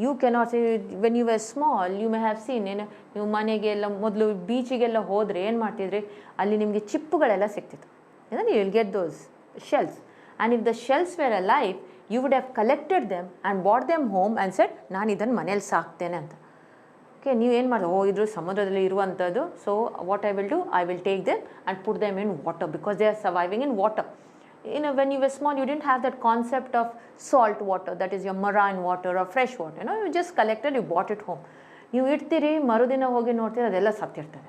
You cannot see when you are small, you may have seen, ನೀವು ಮನೆಗೆಲ್ಲ ಮೊದಲು ಬೀಚಿಗೆಲ್ಲ ಹೋದರೆ ಏನು ಮಾಡ್ತಿದ್ರಿ, ಅಲ್ಲಿ ನಿಮಗೆ ಚಿಪ್ಪುಗಳೆಲ್ಲ ಸಿಗ್ತಿತ್ತು. You will get those shells, and if the shells were alive, you would have collected them and bought them home and set ನಾನು ಇದನ್ನು ಮನೇಲಿ ಸಾಕ್ತೇನೆ ಅಂತ. ಓಕೆ, ನೀವೇನು ಮಾಡೋದು, ಇದ್ರ ಸಮುದ್ರದಲ್ಲಿ ಇರುವಂಥದ್ದು. So what I will do, I will take them and put them in water, because they are surviving in water. When you were small, you didn't have that concept of salt water, that is your marine water or fresh water. You just collected, you brought it home. ನೀವು ಇಡ್ತೀರಿ, ಮರುದಿನ ಹೋಗಿ ನೋಡ್ತೀರಿ ಅದೆಲ್ಲ ಸತ್ತಿರ್ತದೆ.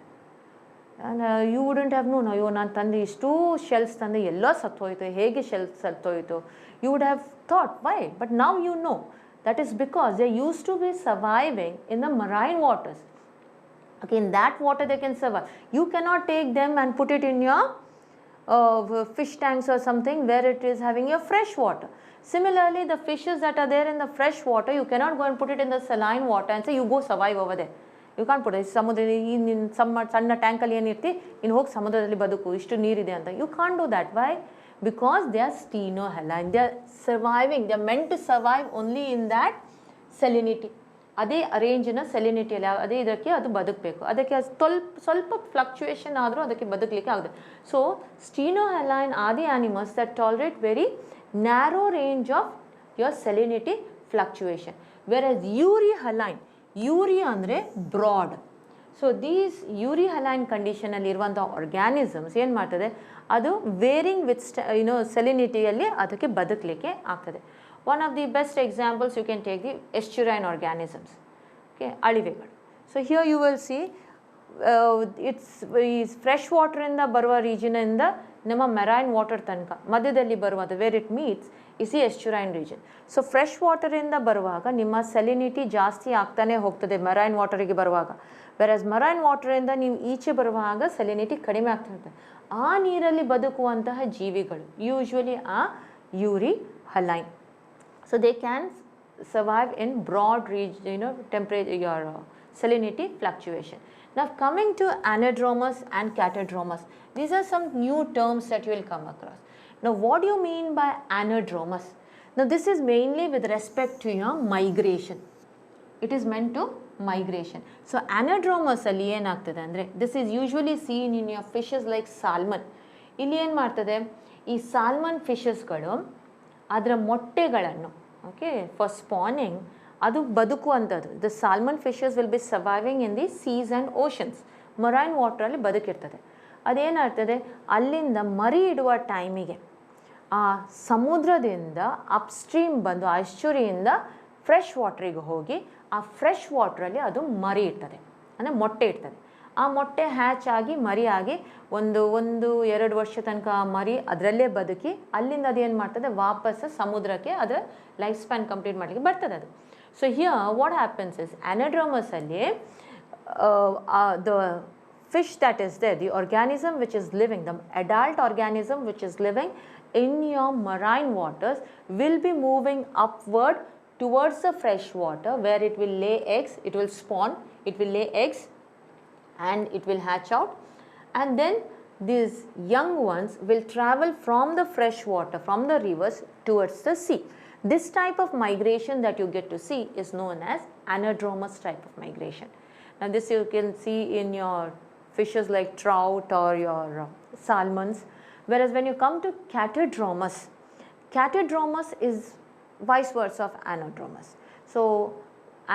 and you wouldn't have known, ಅಯ್ಯೋ ನಾನು ತಂದೆ ಇಷ್ಟೂ shells ತಂದೆ ಎಲ್ಲ ಸತ್ತೋಯ್ತು, ಹೇಗೆ shells ಸತ್ತೋಯ್ತು, you would have thought why, but now you know that is because they used to be surviving in the marine waters. Okay, in that water they can survive. You cannot take them and put it in your fish tanks or something where it is having your fresh water. Similarly, the fishes that are there in the fresh water, you cannot go and put it in the saline water and say you go survive over there. You can't put it. ಸಮುದ್ರದಲ್ಲಿ ಸಣ್ಣ ಟ್ಯಾಂಕಲ್ಲಿ ಏನಿರ್ತಿ ಇನ್ನು ಹೋಗಿ ಸಮುದ್ರದಲ್ಲಿ ಬದುಕು, ಇಷ್ಟು ನೀರಿದೆ ಅಂತ. You can't do that. Why? Because they are stenohaline. They are surviving. They are meant to survive only in that salinity. ಅದೇ ಅರೇಂಜಿನ ಸೆಲಿನಿಟಿಯಲ್ಲಿ ಅದೇ ಇದಕ್ಕೆ ಅದು ಬದುಕಬೇಕು. ಅದಕ್ಕೆ ಸ್ವಲ್ಪ ಫ್ಲಕ್ಚುಯೇಷನ್ ಆದರೂ ಅದಕ್ಕೆ ಬದುಕಲಿಕ್ಕೆ ಆಗುತ್ತೆ. So stenohaline are the animals that tolerate very narrow range of your salinity fluctuation. Versus euryhaline, eury ಅಂದರೆ ಬ್ರಾಡ್. ಸೊ ದೀಸ್ ಯೂರಿಹಲೈನ್ ಕಂಡೀಷನಲ್ಲಿ ಇರುವಂಥ ಆರ್ಗ್ಯಾನಿಸಮ್ಸ್ ಏನು ಮಾಡ್ತದೆ, ಅದು ವೇರಿಂಗ್ ವಿತ್ ಸೆಲಿನಿಟಿಯಲ್ಲಿ ಅದಕ್ಕೆ ಬದುಕಲಿಕ್ಕೆ ಆಗ್ತದೆ. One of the best examples you can take the estuarine organisms, okay, ಅಳಿವೆಗಳು. So here you will see it's fresh water ಇಂದ ಬರುವ ರೀಜನ್ ಇಂದ ನಮ್ಮ ಮೆರೈನ್ ವಾಟರ್ ತನಕ ಮಧ್ಯದಲ್ಲಿ ಬರುವಂಥ where it meets is the estuarine region. So fresh ವಾಟರಿಂದ ಬರುವಾಗ ನಿಮ್ಮ ಸೆಲಿನಿಟಿ ಜಾಸ್ತಿ ಆಗ್ತಾನೆ ಹೋಗ್ತದೆ ಮೆರೈನ್ ವಾಟರಿಗೆ ಬರುವಾಗ. ವೆರಸ್ ಮೆರೈನ್ ವಾಟರಿಂದ ನೀವು ಈಚೆ ಬರುವಾಗ ಸೆಲಿನಿಟಿ ಕಡಿಮೆ ಆಗ್ತಾ ಇರ್ತದೆ. ಆ ನೀರಲ್ಲಿ ಬದುಕುವಂತಹ ಜೀವಿಗಳು ಯೂಶ್ವಲಿ ಆ ಯೂರಿಹಲೈನ್. So they can survive in broad region, temperature, your salinity fluctuation. Now coming to anadromous and catadromous, these are some new terms that you will come across. Now what do you mean by anadromous? Now this is mainly with respect to your migration. It is meant to migration. So anadromous ಅಲ್ಲಿ ಏನಾಗ್ತದೆ ಅಂದರೆ, this is usually seen in your fishes like salmon. ಇಲ್ಲಿ ಏನು ಮಾಡ್ತದೆ, ಈ salmon ಫಿಶಸ್ಗಳು ಅದರ ಮೊಟ್ಟೆಗಳನ್ನು okay for spawning ಅದು ಬದುಕುವಂಥದ್ದು. The salmon fishes will be surviving in the seas and oceans. Marine ವಾಟ್ರಲ್ಲಿ ಬದುಕಿರ್ತದೆ. ಅದೇನಾಗ್ತದೆ, ಅಲ್ಲಿಂದ ಮರಿ ಇಡುವ ಟೈಮಿಗೆ ಆ ಸಮುದ್ರದಿಂದ ಅಪ್ಸ್ಟ್ರೀಮ್ ಬಂದು ಆ ಎಸ್ಚುರಿಯಿಂದ ಫ್ರೆಶ್ ವಾಟ್ರಿಗೆ ಹೋಗಿ ಆ ಫ್ರೆಶ್ ವಾಟ್ರಲ್ಲಿ ಅದು ಮರಿ ಇರ್ತದೆ, ಅಂದರೆ ಮೊಟ್ಟೆ ಇರ್ತದೆ. ಆ ಮೊಟ್ಟೆ ಹ್ಯಾಚ್ ಆಗಿ ಮರಿಯಾಗಿ ಒಂದು 2 ವರ್ಷ ತನಕ ಆ ಮರಿ ಅದರಲ್ಲೇ ಬದುಕಿ ಅಲ್ಲಿಂದ ಅದೇನು ಮಾಡ್ತದೆ, ವಾಪಸ್ ಸಮುದ್ರಕ್ಕೆ ಅದರ ಲೈಫ್ ಸ್ಪ್ಯಾನ್ ಕಂಪ್ಲೀಟ್ ಮಾಡಲಿಕ್ಕೆ ಬರ್ತದೆ ಅದು. So here what happens is anadromous-ಅಲ್ಲಿ the fish that is there, the organism which is living, the adult organism which is living in your marine waters will be moving upward towards the fresh water where it will lay eggs, it will spawn, it will lay eggs and it will hatch out, and then these young ones will travel from the fresh water, from the rivers towards the sea. This type of migration that you get to see is known as anadromous type of migration. Now this you can see in your fishes like trout or your salmons. Whereas when you come to catadromous, catadromous is vice versa of anadromous. So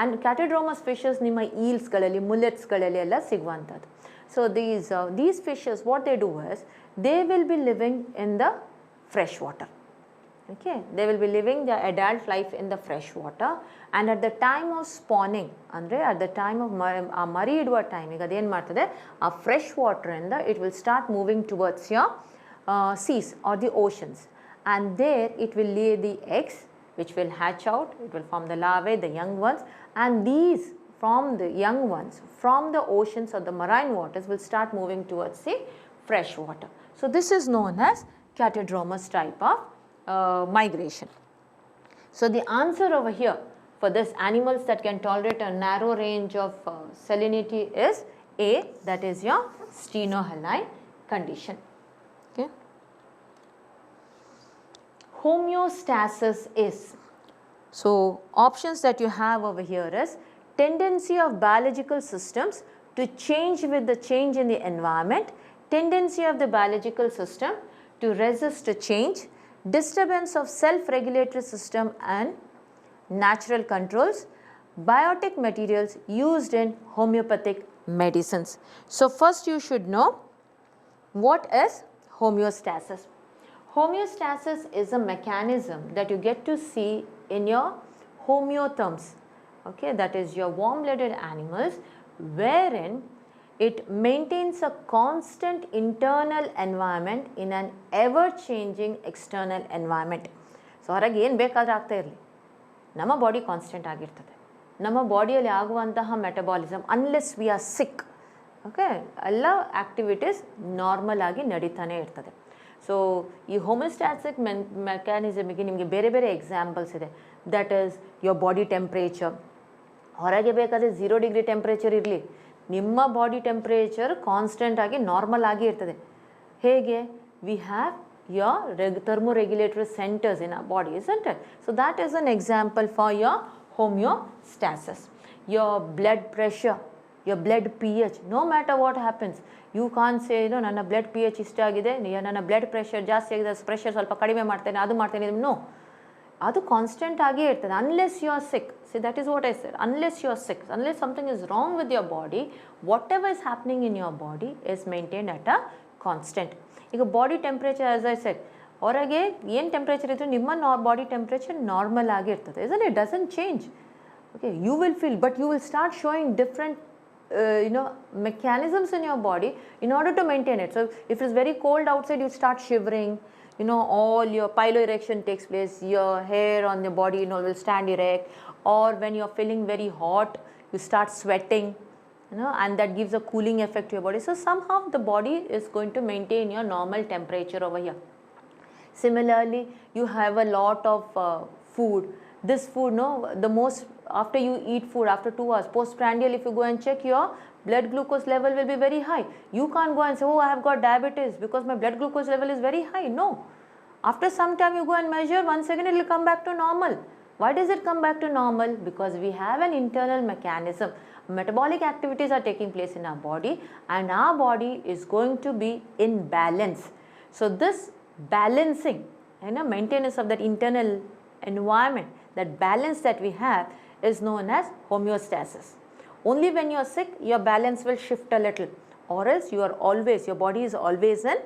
and catadromous fishes ನಿಮ್ಮ ಈಲ್ಸ್ಗಳಲ್ಲಿ ಮುಲೆಟ್ಸ್ಗಳಲ್ಲಿ ಎಲ್ಲ ಸಿಗುವಂಥದ್ದು. So these fishes, what they do is they will be living in the fresh water. Okay, they will be living their adult life in the fresh water, and at the time of spawning ಅಂದರೆ at the time of ಆ ಮರಿ ಇಡುವ ಟೈಮಿಗೆ ಅದೇನು ಮಾಡ್ತದೆ, ಆ fresh ವಾಟರಿಂದ it will start moving towards your seas or the oceans, and there it will lay the eggs which will hatch out, it will form the larvae, the young ones, and these from the young ones from the oceans or the marine waters will start moving towards the fresh water. So this is known as catadromous type of migration. So the answer over here for this animals that can tolerate a narrow range of salinity is A, that is your stenohaline condition. Okay. Homeostasis is, so options that you have over here is tendency of biological systems to change with the change in the environment, tendency of the biological system to resist a change, disturbance of self-regulatory system and natural controls, biotic materials used in homeopathic medicines. So first you should know what is homeostasis. Homeostasis is a mechanism that you get to see in your homeotherms, okay, that is your warm-blooded animals, wherein It maintains a constant internal environment in an ever-changing external environment. So ಹೊರಗೆ ಏನು ಬೇಕಾದರೂ ಆಗ್ತಾ ಇರಲಿ, ನಮ್ಮ body constant ಆಗಿರ್ತದೆ. ನಮ್ಮ ಬಾಡಿಯಲ್ಲಿ ಆಗುವಂತಹ metabolism unless we are sick, okay, ಎಲ್ಲ ಆ್ಯಕ್ಟಿವಿಟೀಸ್ ನಾರ್ಮಲ್ ಆಗಿ ನಡೀತಾನೆ ಇರ್ತದೆ. ಸೊ ಈ ಹೋಮಿಯೋಸ್ಟ್ಯಾಟಿಕ್ ಮೆಕ್ಯಾನಿಸಮಿಗೆ ನಿಮಗೆ ಬೇರೆ ಬೇರೆ ಎಕ್ಸಾಂಪಲ್ಸ್ ಇದೆ. That is your body temperature. ಹೊರಗೆ ಬೇಕಾದರೆ 0 ಡಿಗ್ರಿ ಟೆಂಪ್ರೇಚರ್ ಇರಲಿ, ನಿಮ್ಮ ಬಾಡಿ ಟೆಂಪ್ರೇಚರ್ ಕಾನ್ಸ್ಟೆಂಟ್ ಆಗಿ ನಾರ್ಮಲ್ ಆಗಿ ಇರ್ತದೆ. ಹೇಗೆ? We have your thermoregulatory centers in our body, isn't it? So that is an example for your homeostasis. Your blood pressure, your blood pH, no matter what happens, you can't say, you know, ನನ್ನ blood pH ಇಷ್ಟ ಆಗಿದೆ, ನನ್ನ blood pressure ಜಾಸ್ತಿ ಆಗಿದೆ, pressure ಸ್ವಲ್ಪ ಕಡಿಮೆ ಮಾಡ್ತೇನೆ, ಅದು ಮಾಡ್ತೇನೆ. ನೋ, ಅದು ಕಾನ್ಸ್ಟೆಂಟ್ ಆಗೇ ಇರ್ತದೆ unless you are sick. See, that is what I said. Unless you are sick, unless something is wrong with your body, whatever is happening in your body is maintained at a constant. ಈಗ body temperature, as I said, ಹೊರಗೆ ಏನು temperature ಇದ್ದರೂ ನಿಮ್ಮ body temperature normal ಆಗಿರ್ತದೆ. Is it doesn't change. Okay, you will feel, but you will start showing different mechanisms in your body in order to maintain it. So if it's very cold outside, you start shivering, all your piloerection takes place, your hair on your body will stand erect, or when you're feeling very hot, you start sweating, and that gives a cooling effect to your body. So somehow the body is going to maintain your normal temperature over here. Similarly, you have a lot of food. This food, the most, after you eat food, after 2 hours, postprandial, if you go and check, your blood glucose level will be very high. You can't go and say, oh, I have got diabetes because my blood glucose level is very high. No. After some time, you go and measure, once again, it will come back to normal. Why does it come back to normal? Because we have an internal mechanism. Metabolic activities are taking place in our body, and our body is going to be in balance. So this balancing, maintenance of that internal environment, that balance that we have is known as homeostasis. Only when you are sick, your balance will shift a little, or else your body is always in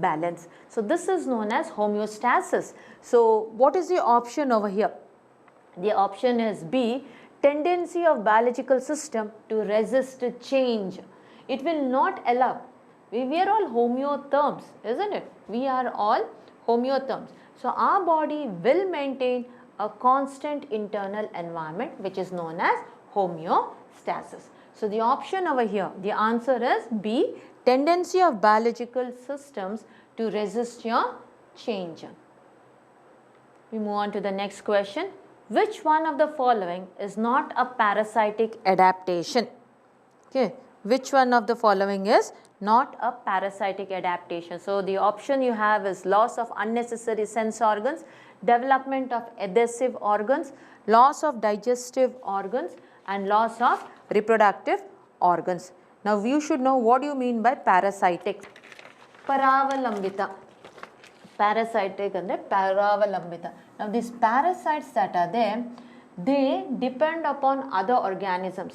balance. So this is known as homeostasis. So what is the option over here? The option is B, tendency of biological system to resist change. It will not allow. We are all homeotherms, isn't it? We are all homeotherms. So our body will maintain a constant internal environment, which is known as homeostasis. So the option over here, the answer is B, tendency of biological systems to resist your change. We move on to the next question. Which one of the following is not a parasitic adaptation? Okay, which one of the following is not a parasitic adaptation? So the option you have is loss of unnecessary sense organs, development of adhesive organs, loss of digestive organs, and loss of reproductive organs. Now you should know what you mean by parasitic. Paravalambita. Parasitic and paravalambita. Now these parasites that are there, they depend upon other organisms.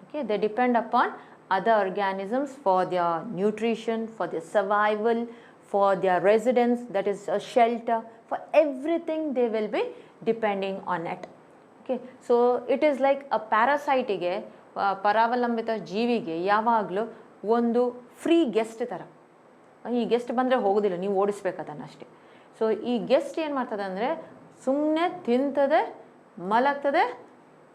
Okay, they depend upon other organisms for their nutrition, for their survival, for their residence, that is a shelter, for everything they will be depending on it. Okay, so it is like a parasite ಗೆ, ಪರಾವಲಂಬಿತ ಜೀವಿಗೆ ಯಾವಾಗಲೂ ಒಂದು free guest ಥರ. ಈ guest ಬಂದರೆ ಹೋಗೋದಿಲ್ಲ, ನೀವು ಓಡಿಸ್ಬೇಕದನ್ನು ಅಷ್ಟೇ. ಸೊ ಈ ಗೆಸ್ಟ್ ಏನು ಮಾಡ್ತದೆ ಅಂದರೆ ಸುಮ್ಮನೆ ತಿಂತದೆ, ಮಲಗ್ತದೆ,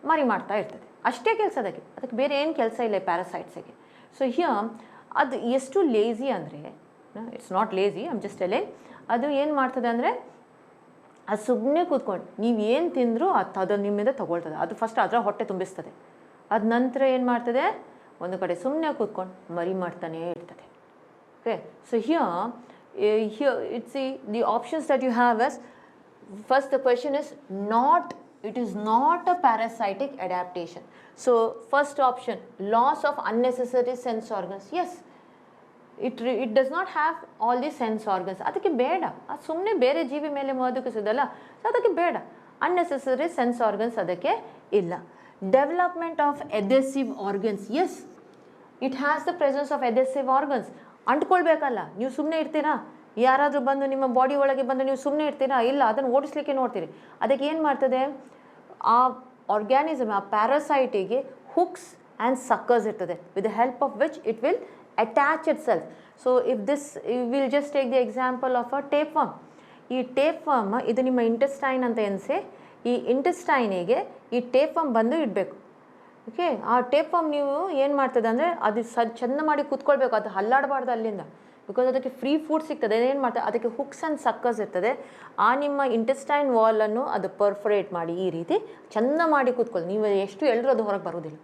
ಮರಿ ಮಾಡ್ತಾ ಇರ್ತದೆ, ಅಷ್ಟೇ ಕೆಲಸ ಅದಕ್ಕೆ ಬೇರೆ ಏನು ಕೆಲಸ ಇಲ್ಲ ಈ ಪ್ಯಾರಾಸೈಟ್ಸಿಗೆ. ಸೊ ಹಿಯರ್ ಅದು ಎಷ್ಟು ಲೇಝಿ ಅಂದರೆ, it's not lazy, I am just telling, ಅದು ಏನು ಮಾಡ್ತದೆ ಅಂದರೆ ಅದು ಸುಮ್ಮನೆ ಕೂತ್ಕೊಂಡು ನೀವು ಏನು ತಿಂದರೂ ಅದು ನಿಮ್ಮಿಂದ ತೊಗೊಳ್ತದೆ. ಅದು ಫಸ್ಟ್ ಅದರ ಹೊಟ್ಟೆ ತುಂಬಿಸ್ತದೆ, ಅದ ನಂತರ ಏನು ಮಾಡ್ತದೆ, ಒಂದು ಕಡೆ ಸುಮ್ಮನೆ ಕೂತ್ಕೊಂಡು ಮರಿ ಮಾಡ್ತಾನೇ ಇರ್ತದೆ. Okay, so here it's the options that you have is, first the question is not, it is not a parasitic adaptation. So first option, loss of unnecessary sense organs. Yes, it does not have all the sense organs. ಅದಕ್ಕೆ ಬೇಡ, ಅದು ಸುಮ್ಮನೆ ಬೇರೆ ಜೀವಿ ಮೇಲೆ ಮೋದಕಿಸೋದಲ್ಲ, so ಅದಕ್ಕೆ ಬೇಡ. unnecessary sense organs ಅದಕ್ಕೆ ಇಲ್ಲ. Development of adhesive organs. Yes, it has the presence of adhesive organs. ಅಂಟ್ಕೊಳ್ಬೇಕಲ್ಲ, ನೀವು ಸುಮ್ಮನೆ ಇರ್ತೀರಾ? ಯಾರಾದರೂ ಬಂದು ನಿಮ್ಮ ಬಾಡಿ ಒಳಗೆ ಬಂದು ನೀವು ಸುಮ್ಮನೆ ಇರ್ತೀರಾ? ಇಲ್ಲ, ಅದನ್ನು ಓಡಿಸ್ಲಿಕ್ಕೆ ನೋಡ್ತೀರಿ. ಅದಕ್ಕೆ ಏನು ಮಾಡ್ತದೆ, ಆ ಆರ್ಗ್ಯಾನಿಸಮ್, ಆ ಪ್ಯಾರಾಸೈಟಿಗೆ ಹುಕ್ಸ್ and suckers ಇರ್ತದೆ, with the help of which it will attach itself. So if this, we'll just take the example of a tapeworm. ಈ ಟೇಪ್ವರ್ಮ್ ಇದು ನಿಮ್ಮ ಇಂಟೆಸ್ಟೈನ್ ಅಂತ ಎನಿಸಿ, ಈ ಇಂಟೆಸ್ಟೈನಿಗೆ ಈ ಟೇಪ್ವರ್ಮ್ ಬಂದು ಇಡಬೇಕು. ಓಕೆ, ಆ ಟೇಪ್ವರ್ಮ್ ನೀವು ಏನು ಮಾಡ್ತದೆ ಅಂದರೆ ಅದು ಚೆಂದ ಮಾಡಿ ಕೂತ್ಕೊಳ್ಬೇಕು, ಅದು ಹಲ್ಲಾಡಬಾರ್ದು ಅಲ್ಲಿಂದ, ಬಿಕಾಸ್ ಅದಕ್ಕೆ ಫ್ರೀ ಫುಡ್ ಸಿಗ್ತದೆ. ಏನು ಮಾಡ್ತದೆ, ಅದಕ್ಕೆ ಹುಕ್ಸ್ ಆ್ಯಂಡ್ ಸಕ್ಕರ್ಸ್ ಇರ್ತದೆ. ಆ ನಿಮ್ಮ ಇಂಟೆಸ್ಟೈನ್ ವಾಲನ್ನು ಅದು ಪರ್ಫೊರೇಟ್ ಮಾಡಿ ಈ ರೀತಿ ಚೆಂದ ಮಾಡಿ ಕೂತ್ಕೊಳ್ಳಿ. ನೀವು ಎಷ್ಟು ಎಲ್ರೂ ಅದು ಹೊರಗೆ ಬರೋದಿಲ್ಲ.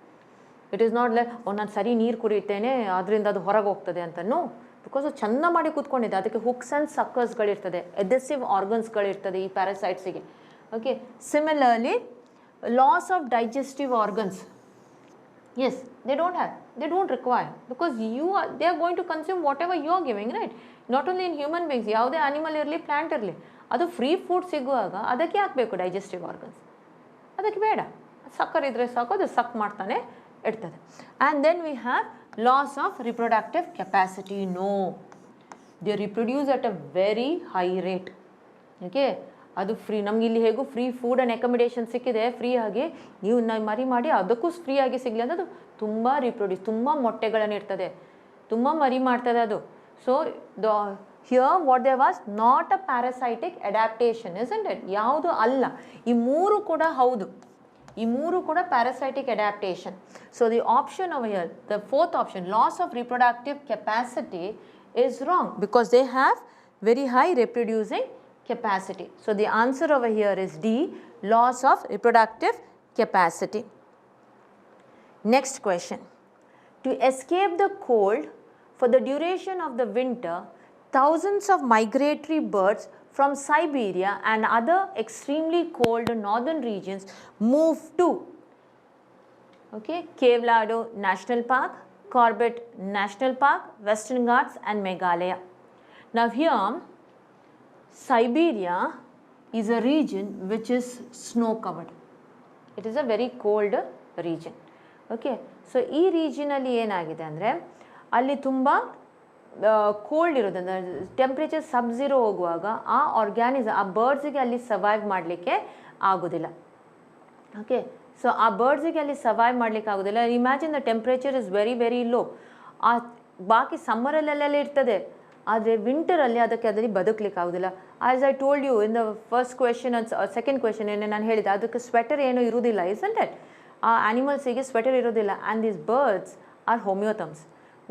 ಇಟ್ ಈಸ್ ನಾಟ್ ಲೈಕ್ ನಾನು ಸರಿ ನೀರು ಕುಡಿತೇನೆ ಅದರಿಂದ ಅದು ಹೊರಗೆ ಹೋಗ್ತದೆ ಅಂತನೂ, ಬಿಕಾಸ್ ಅದು ಚೆಂದ ಮಾಡಿ ಕೂತ್ಕೊಂಡಿದೆ. ಅದಕ್ಕೆ ಹುಕ್ಸ್ ಆ್ಯಂಡ್ ಸಕ್ಕರ್ಸ್ಗಳಿರ್ತದೆ, ಎದೆಸಿವ್ ಆರ್ಗನ್ಸ್ಗಳಿರ್ತದೆ ಈ ಪ್ಯಾರಾಸೈಟ್ಸಿಗೆ. Okay, similarly loss of digestive organs, yes, they don't require, because they are going to consume whatever you are giving, right? Not only in human beings, ಯಾವುದೇ ಆನಿಮಲ್ ಇರಲಿ plant ಇರಲಿ, ಅದು free food ಸಿಗುವಾಗ ಅದಕ್ಕೆ ಹಾಕಬೇಕು digestive organs. ಅದಕ್ಕೆ ಬೇಡ, ಸಕ್ಕರ್ ಇದ್ದರೆ ಸಾಕು, ಅದು ಸಕ್ ಮಾಡ್ತಾನೆ ಇರ್ತದೆ. And then we have loss of reproductive capacity. No, they reproduce at a very high rate. Okay, ಅದು ಫ್ರೀ, ನಮ್ಗೆ ಇಲ್ಲಿ ಹೇಗೂ ಫ್ರೀ ಫುಡ್ ಆ್ಯಂಡ್ ಅಕೊಮಿಡೇಷನ್ ಸಿಕ್ಕಿದೆ, ಫ್ರೀ ಆಗಿ ನೀವು ಮರಿ ಮಾಡಿ ಅದಕ್ಕೂ ಫ್ರೀಯಾಗಿ ಸಿಗಲಿ ಅಂತ ಅದು ತುಂಬ ರಿಪ್ರೊಡ್ಯೂಸ್, ತುಂಬ ಮೊಟ್ಟೆಗಳನ್ನು ಇರ್ತದೆ, ತುಂಬ ಮರಿ ಮಾಡ್ತದೆ ಅದು. So here what they was not a parasitic adaptation, isn't it? ಯಾವುದು ಅಲ್ಲ, ಈ ಮೂರು ಕೂಡ ಹೌದು, ಈ ಮೂರು ಕೂಡ parasitic adaptation. So the option over here, the fourth option, loss of reproductive capacity is wrong, because they have very high reproducing capacity. So the answer over here is D, loss of reproductive capacity. Next question. To escape the cold for the duration of the winter, thousands of migratory birds from Siberia and other extremely cold northern regions move to, okay, Kevlado National Park, Corbett National Park, Western Ghats and Meghalaya. Now here Siberia is a region which is snow covered. It is a very cold region. Okay, so ಈ ರೀಜನಲ್ಲಿ ಏನಾಗಿದೆ ಅಂದರೆ ಅಲ್ಲಿ ತುಂಬ cold ಇರೋದ್ರಿಂದ temperature ಸಬ್-ಝೀರೋ ಹೋಗುವಾಗ ಆ organism, ಆ ಬರ್ಡ್ಸಿಗೆ ಅಲ್ಲಿ ಸರ್ವೈವ್ ಮಾಡಲಿಕ್ಕೆ ಆಗೋದಿಲ್ಲ. ಓಕೆ, ಸೊ ಆ ಬರ್ಡ್ಸಿಗೆ ಅಲ್ಲಿ ಸರ್ವೈವ್ ಮಾಡಲಿಕ್ಕೆ ಆಗೋದಿಲ್ಲ. Imagine the temperature is very very low. ಆ ಬಾಕಿ ಸಮ್ಮರಲ್ಲೆಲ್ಲ ಇರ್ತದೆ, ಆದರೆ ವಿಂಟರಲ್ಲಿ ಅದಕ್ಕೆ ಅದರಲ್ಲಿ ಬದುಕಲಿಕ್ಕೆ ಆಗೋದಿಲ್ಲ. As I told you in the first question and second question ಏನೇ ನಾನು ಹೇಳಿದೆ, ಅದಕ್ಕೆ ಸ್ವೆಟರ್ ಏನೂ ಇರೋದಿಲ್ಲ, ಇಸ್ಂಟ್ ಇಟ್? ಆ ಆ್ಯನಿಮಲ್ಸಿಗೆ ಸ್ವೆಟರ್ ಇರೋದಿಲ್ಲ. And these birds are homeotherms,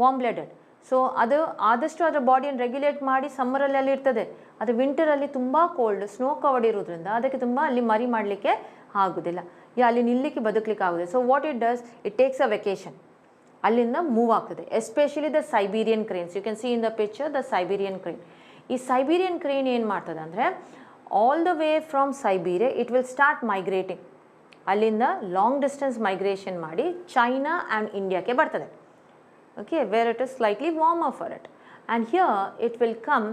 warm blooded. So ಅದು ಆದಷ್ಟು ಅದರ ಬಾಡಿಯನ್ನು ರೆಗ್ಯುಲೇಟ್ ಮಾಡಿ ಸಮ್ಮರಲ್ಲೆಲ್ಲ ಇರ್ತದೆ. ಅದು ವಿಂಟರಲ್ಲಿ ತುಂಬ ಕೋಲ್ಡ್ ಸ್ನೋ ಕವರ್ಡ್ ಇರೋದ್ರಿಂದ ಅದಕ್ಕೆ ತುಂಬ ಅಲ್ಲಿ ಮರಿ ಮಾಡಲಿಕ್ಕೆ ಆಗೋದಿಲ್ಲ, ಅಲ್ಲಿ ನಿಲ್ಲಕ್ಕೆ ಬದುಕಲಿಕ್ಕೆ ಆಗೋದಿಲ್ಲ. So what it does, it takes a vacation, ಅಲ್ಲಿಂದ ಮೂವ್ ಆಗ್ತದೆ. Especially the Siberian cranes, you can see in the picture the Siberian crane. ಈ ಸೈಬೀರಿಯನ್ ಕ್ರೇನ್ ಏನು ಮಾಡ್ತದೆ ಅಂದರೆ all the way from Siberia it will start migrating. ಅಲ್ಲಿಂದ long distance migration ಮಾಡಿ China and ಇಂಡಿಯಾಕ್ಕೆ ಬರ್ತದೆ. Okay, where it is slightly warmer for it, and here it will come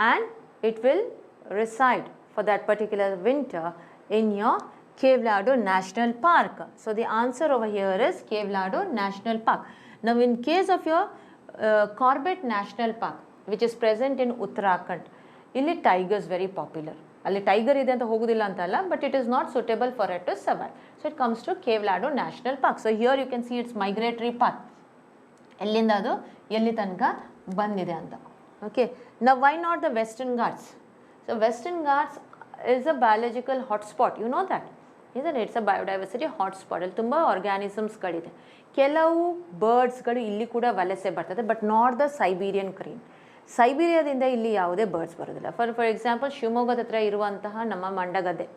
and it will reside for that particular winter in your Kevlado National Park. So the answer over here is Kevlado National Park. Now in case of your Corbett National Park, which is present in Uttarakhand, illi tiger is very popular. ಅಲ್ಲಿ tiger ಇದೆ ಅಂತ ಹೋಗೋದಿಲ್ಲ ಅಂತ ಅಲ್ಲ, but it is not suitable for it to survive. So it comes to Kevlado National Park. So here you can see its migratory path, ಎಲ್ಲಿಂದ ಅದು ಎಲ್ಲಿ ತನಕ ಬಂದಿದೆ ಅಂತ. ಓಕೆ, ನಾವು why not the Western Ghats? So Western Ghats is a biological hotspot, you know that, it's a biodiversity hotspot. ಅಲ್ಲಿ ತುಂಬ ಆರ್ಗ್ಯಾನಿಸಮ್ಸ್ಗಳಿದೆ. ಕೆಲವು ಬರ್ಡ್ಸ್ಗಳು ಇಲ್ಲಿ ಕೂಡ ವಲಸೆ ಬರ್ತದೆ, but not the Siberian crane. ಸೈಬೀರಿಯಾದಿಂದ ಇಲ್ಲಿ ಯಾವುದೇ ಬರ್ಡ್ಸ್ ಬರೋದಿಲ್ಲ. ಫಾರ್ ಎಕ್ಸಾಂಪಲ್ ಶಿವಮೊಗ್ಗದ ಹತ್ರ ಇರುವಂತಹ ನಮ್ಮ Mandagadde,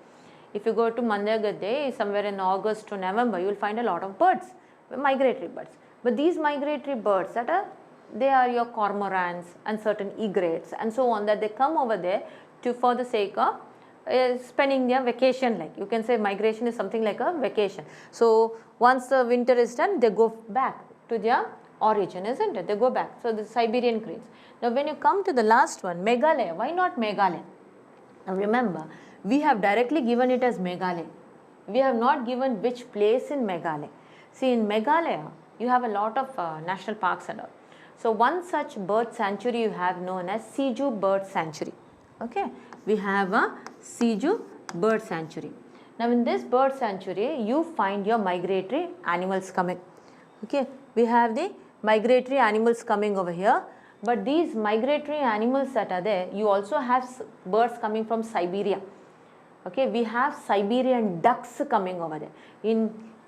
if you go to Mandagadde somewhere in August to November, you will find a lot of birds, migratory birds. But these migratory birds they are your cormorants and certain egrets and so on, that they come over there for the sake of spending their vacation. Like you can say migration is something like a vacation. So once the winter is done, they go back to their origin, isn't it? They go back. So the Siberian cranes. Now when you come to the last one, Meghalaya, why not Meghalaya? Now remember, we have directly given it as Meghalaya. We have not given which place in Meghalaya. See, in Meghalaya you have a lot of national parks and all. So one such bird sanctuary you have known as Siju Bird Sanctuary. Okay, we have a Siju Bird Sanctuary. Now in this bird sanctuary you find your migratory animals coming. Okay, we have the migratory animals coming over here, but these migratory animals that are there, you also have birds coming from Siberia. Okay, we have Siberian ducks coming over there. In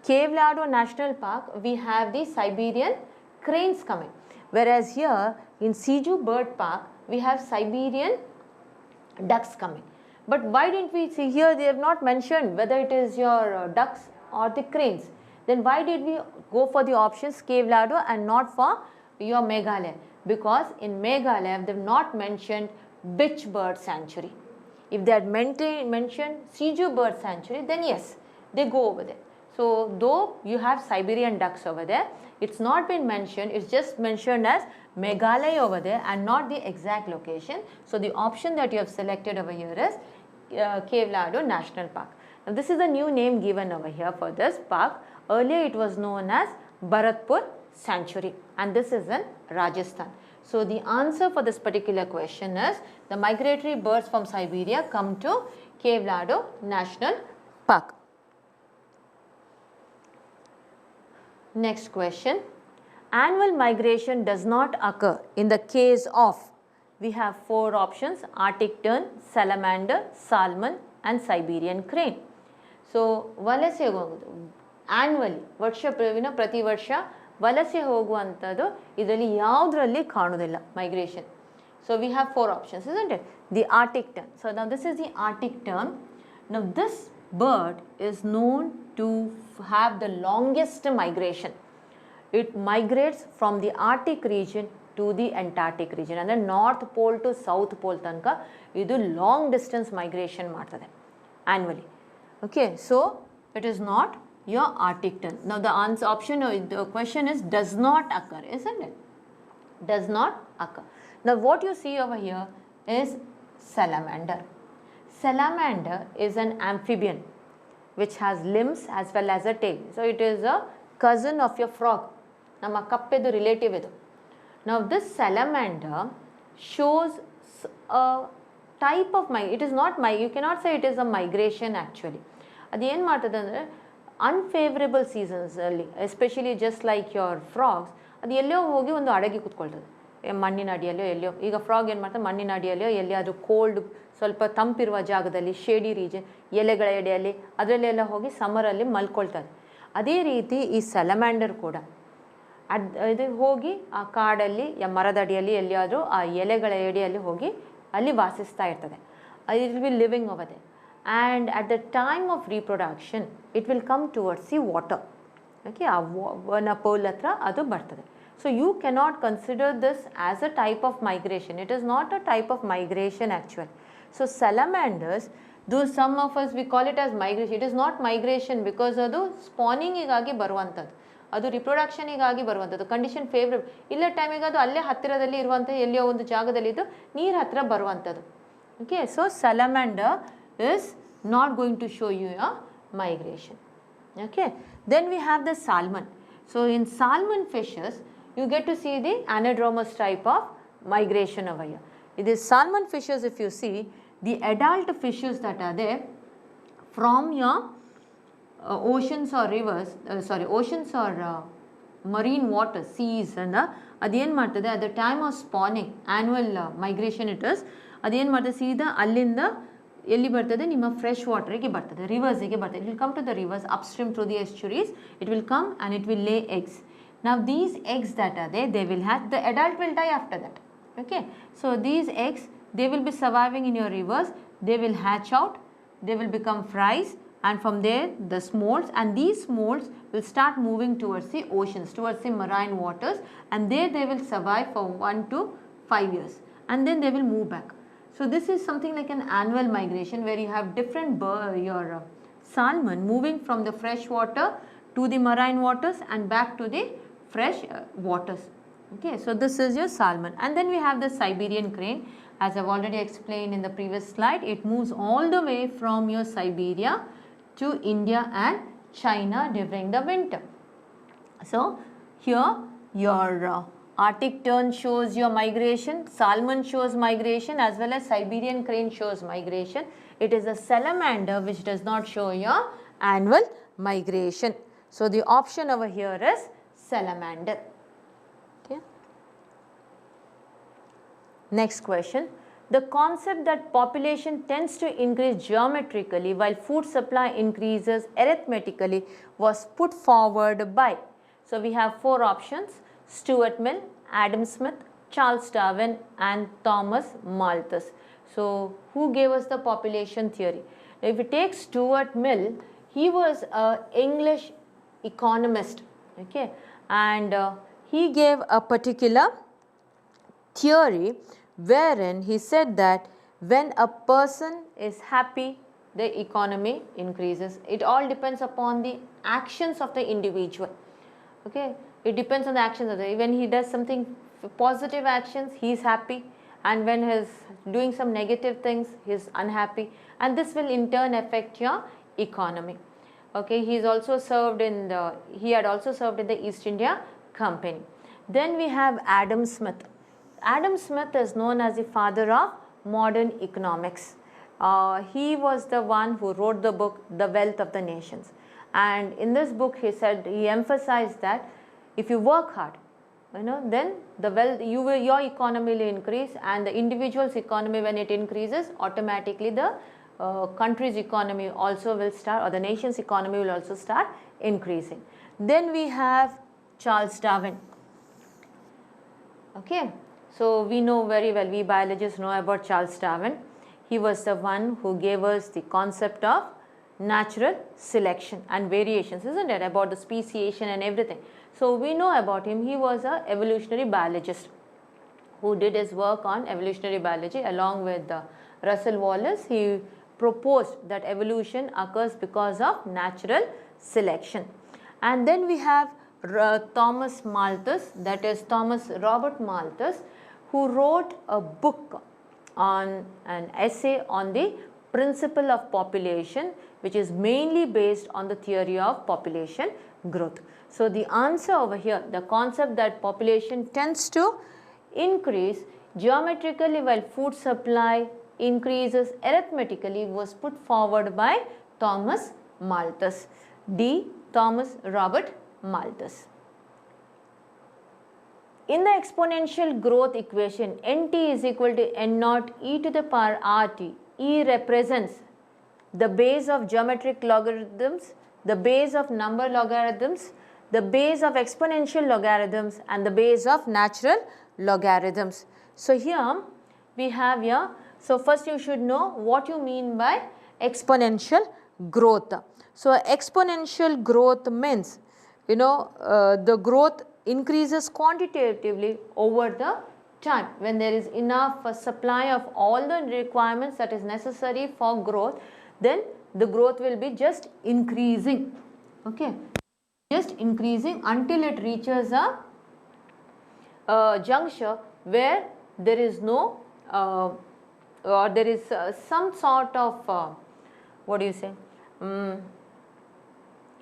Kevlado National Park, we have the Siberian cranes coming. Whereas here in Siju Bird Park, we have Siberian ducks coming. But why didn't we see here? They have not mentioned whether it is your ducks or the cranes. Then why did we go for the options Kevlado and not for your Meghalaya? Because in Meghalaya, they have not mentioned which bird sanctuary. If they had mentioned Siju Bird Sanctuary, then yes, they go over there. So, though you have Siberian ducks over there, it's not been mentioned, it's just mentioned as Meghalaya over there and not the exact location. So, the option that you have selected over here is Kevlado National Park. Now, this is a new name given over here for this park. Earlier, it was known as Bharatpur Sanctuary, and this is in Rajasthan. So, the answer for this particular question is the migratory birds from Siberia come to Kevlado National Park. Next question. Annual migration does not occur in the case of, we have 4 options, Arctic tern, salamander, salmon and Siberian crane. So, annually, prati varsha ವಲಸೆ ಹೋಗುವಂಥದ್ದು ಇದರಲ್ಲಿ ಯಾವುದರಲ್ಲಿ ಕಾಣೋದಿಲ್ಲ migration. So we have 4 options, isn't it? The Arctic tern. So now this is the Arctic tern. Now this bird is known to have the longest migration. It migrates from the Arctic region to the Antarctic region, and then North Pole to South Pole ತನಕ ಇದು long distance migration ಮಾಡ್ತದೆ annually. Okay, so it is not your Arctic tern. Now the answer option, the question is does not occur, isn't it? Does not occur. Now what you see over here is salamander. Salamander is an amphibian which has limbs as well as a tail. So it is a cousin of your frog. Nama kappedu relative idu. Now this salamander shows a type of it is not you cannot say it is a migration actually. Adu ಏನು ಮಾಡ್ತದೆ ಅಂದರೆ unfavorable seasons ಅಲ್ಲಿ, especially just like your frogs, ಅದು ಎಲ್ಲೋ ಹೋಗಿ ಒಂದು ಅಡಗಿ ಕೂತ್ಕೊಳ್ತದೆ ಮಣ್ಣಿನ ಅಡಿಯಲ್ಲೋ ಎಲ್ಲೋ. ಈಗ ಫ್ರಾಗ್ ಏನು ಮಾಡ್ತದೆ, ಮಣ್ಣಿನ ಅಡಿಯಲ್ಲೋ ಎಲ್ಲಿಯಾದರೂ ಕೋಲ್ಡ್ ಸ್ವಲ್ಪ ತಂಪಿರುವ ಜಾಗದಲ್ಲಿ ಶೇಡಿ ರೀಜನ್ ಎಲೆಗಳ ಎಡೆಯಲ್ಲಿ ಅದರಲ್ಲೆಲ್ಲ ಹೋಗಿ ಸಮ್ಮರಲ್ಲಿ ಮಲ್ಕೊಳ್ತದೆ. ಅದೇ ರೀತಿ ಈ ಸಲಮ್ಯಾಂಡರ್ ಕೂಡ ಇದು ಹೋಗಿ ಆ ಕಾಡಲ್ಲಿ ಮರದ ಅಡಿಯಲ್ಲಿ ಎಲ್ಲಿಯಾದರೂ ಆ ಎಲೆಗಳ ಎಡೆಯಲ್ಲಿ ಹೋಗಿ ಅಲ್ಲಿ ವಾಸಿಸ್ತಾ ಇರ್ತದೆ. It will be living over there. And at the time of reproduction, it will come towards the water. Okay, pole hatra adu bartade. So you cannot consider this as a type of migration. It is not a type of migration actually. So salamanders, though some of us we call it as migration, it is not migration because adu spawning igagi baruvanthadu, adu reproduction igagi baruvanthadu, condition favorable illa time ige adu alle hattiradalli iruvanತ ಎಲ್ಲಿಯೋ ಒಂದು ಜಾಗದಲ್ಲಿ ಇದು ನೀರು ಹತ್ರ ಬರುವಂತದ್ದು. Okay, so salamander is not going to show you a migration. Okay, then we have the salmon. So in salmon fishes you get to see the anadromous type of migration over here. In the salmon fishes, if you see the adult fishes that are there from your oceans or rivers, oceans or marine water, seas, and ಅದೇನು ಮಾಡ್ತದೆ at the time of spawning, annual migration it is, ಅದೇನು ಮಾಡ್ತದೆ ಸೀದಾ ಅಲ್ಲಿಂದ ಎಲ್ಲಿ ಬರ್ತದೆ ನಿಮ್ಮ fresh ವಾಟರಿಗೆ ಬರ್ತದೆ, ರಿವರ್ಸಿಗೆ ಬರ್ತದೆ. It will come to the rivers upstream through the estuaries. It will come and it will lay eggs. Now these eggs that are there, they will have, the adult will die after that. Okay, so these eggs, they will be surviving in your rivers, they will hatch out, they will become fries, and from there the smolts, and these smolts will start moving towards the oceans, towards the marine waters, and there they will survive for 1 to 5 years, and then they will move back. So this is something like an annual migration where you have different salmon moving from the fresh water to the marine waters and back to the fresh waters. Okay, so this is your salmon. And then we have the Siberian crane. As I've already explained in the previous slide, it moves all the way from your Siberia to India and China during the winter. So here your Arctic tern shows your migration, salmon shows migration, as well as Siberian crane shows migration. It is a salamander which does not show your annual migration. So the option over here is salamander. Okay. Next question. The concept that population tends to increase geometrically while food supply increases arithmetically was put forward by. So we have four options: Stuart Mill, Adam Smith, Charles Darwin and Thomas Malthus. So who gave us the population theory? If we take Stuart Mill, he was an English economist, okay, and he gave a particular theory wherein he said that when a person is happy, the economy increases. It all depends upon the actions of the individual. Okay, it depends on the actions of the, when he does something positive actions, he is happy, and when he is doing some negative things, he is unhappy, and this will in turn affect your economy. Okay, he had also served in the East India Company. Then we have Adam Smith. Adam Smith is known as the father of modern economics. He was the one who wrote the book The Wealth of the Nations, and in this book he emphasized that if you work hard, then your economy will increase, and the individual's economy, when it increases, automatically the country's economy also will start, or the nation's economy will also start increasing. Then we have Charles Darwin. Okay, so we know very well, we biologists know about Charles Darwin. He was the one who gave us the concept of natural selection and variations, isn't it, about the speciation and everything. So we know about him. He was an evolutionary biologist who did his work on evolutionary biology along with Russell Wallace. He proposed that evolution occurs because of natural selection. And then we have Thomas Malthus, that is Thomas Robert Malthus, who wrote a book on an essay on the principle of population, which is mainly based on the theory of population growth. So the answer over here, the concept that population tends to increase geometrically while food supply increases arithmetically, was put forward by Thomas Malthus. D. Thomas Robert Malthus. In the exponential growth equation, NT is equal to N naught e to the power RT. E represents the base of geometric logarithms, the base of number logarithms, the base of exponential logarithms and the base of natural logarithms. So here we have here, so first you should know what you mean by exponential growth. So exponential growth means, the growth increases quantitatively over the time. When there is enough supply of all the requirements that is necessary for growth, then the growth will be just increasing, okay, just increasing until it reaches a juncture where there is no or there is some sort of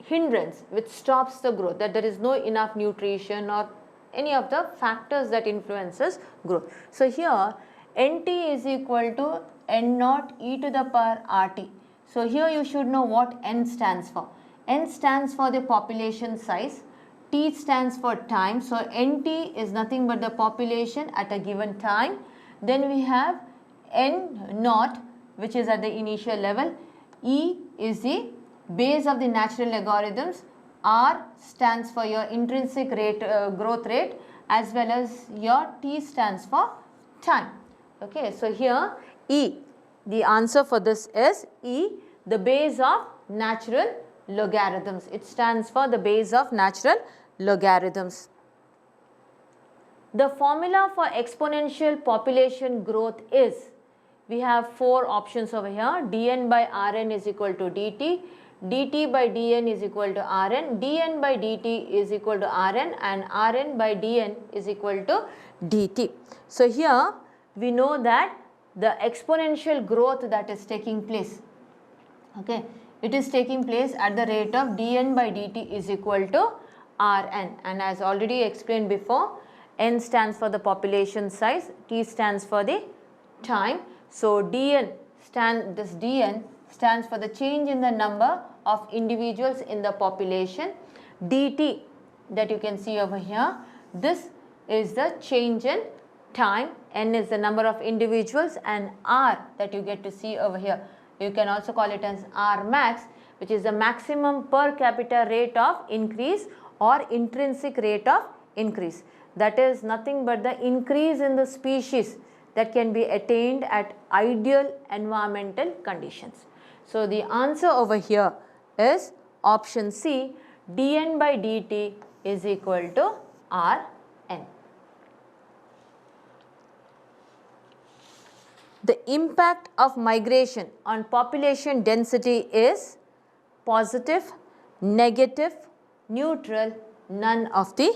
hindrance which stops the growth, that there is no enough nutrition or any of the factors that influences growth. So here NT is equal to N naught e to the power RT. So here you should know what N stands for. N stands for the population size, T stands for time. So NT is nothing but the population at a given time. Then we have N naught, which is at the initial level. E is the base of the natural logarithms. R stands for your intrinsic rate, growth rate, as well as your T stands for time. Okay, so here E, the answer for this is E, the base of natural logarithms. It stands for the base of natural logarithms. The formula for exponential population growth is, we have four options over here. dn by rn is equal to dt, dt by dn is equal to rn, dn by dt is equal to rn, and rn by dn is equal to dt. So here we know that the exponential growth that is taking place, okay, it is taking place at the rate of dn by dt is equal to rn, and as already explained before, n stands for the population size, t stands for the time. So this dn stands for the change in the number of individuals in the population, dt that you can see over here. This is the change in time, n is the number of individuals, and r that you get to see over here. You can also call it as R max, which is the maximum per capita rate of increase or intrinsic rate of increase. That is nothing but the increase in the species that can be attained at ideal environmental conditions. So the answer over here is option C, dn by dt is equal to Rn. The impact of migration on population density is positive, negative, neutral, none of the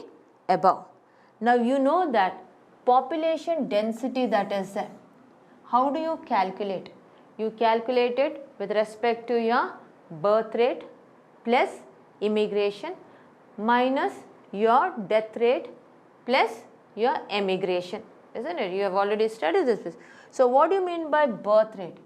above. Now you know that population density that is there. How do you calculate? You calculate it with respect to your birth rate plus immigration minus your death rate plus your emigration, isn't it? You have already studied this. So what do you mean by birth rate?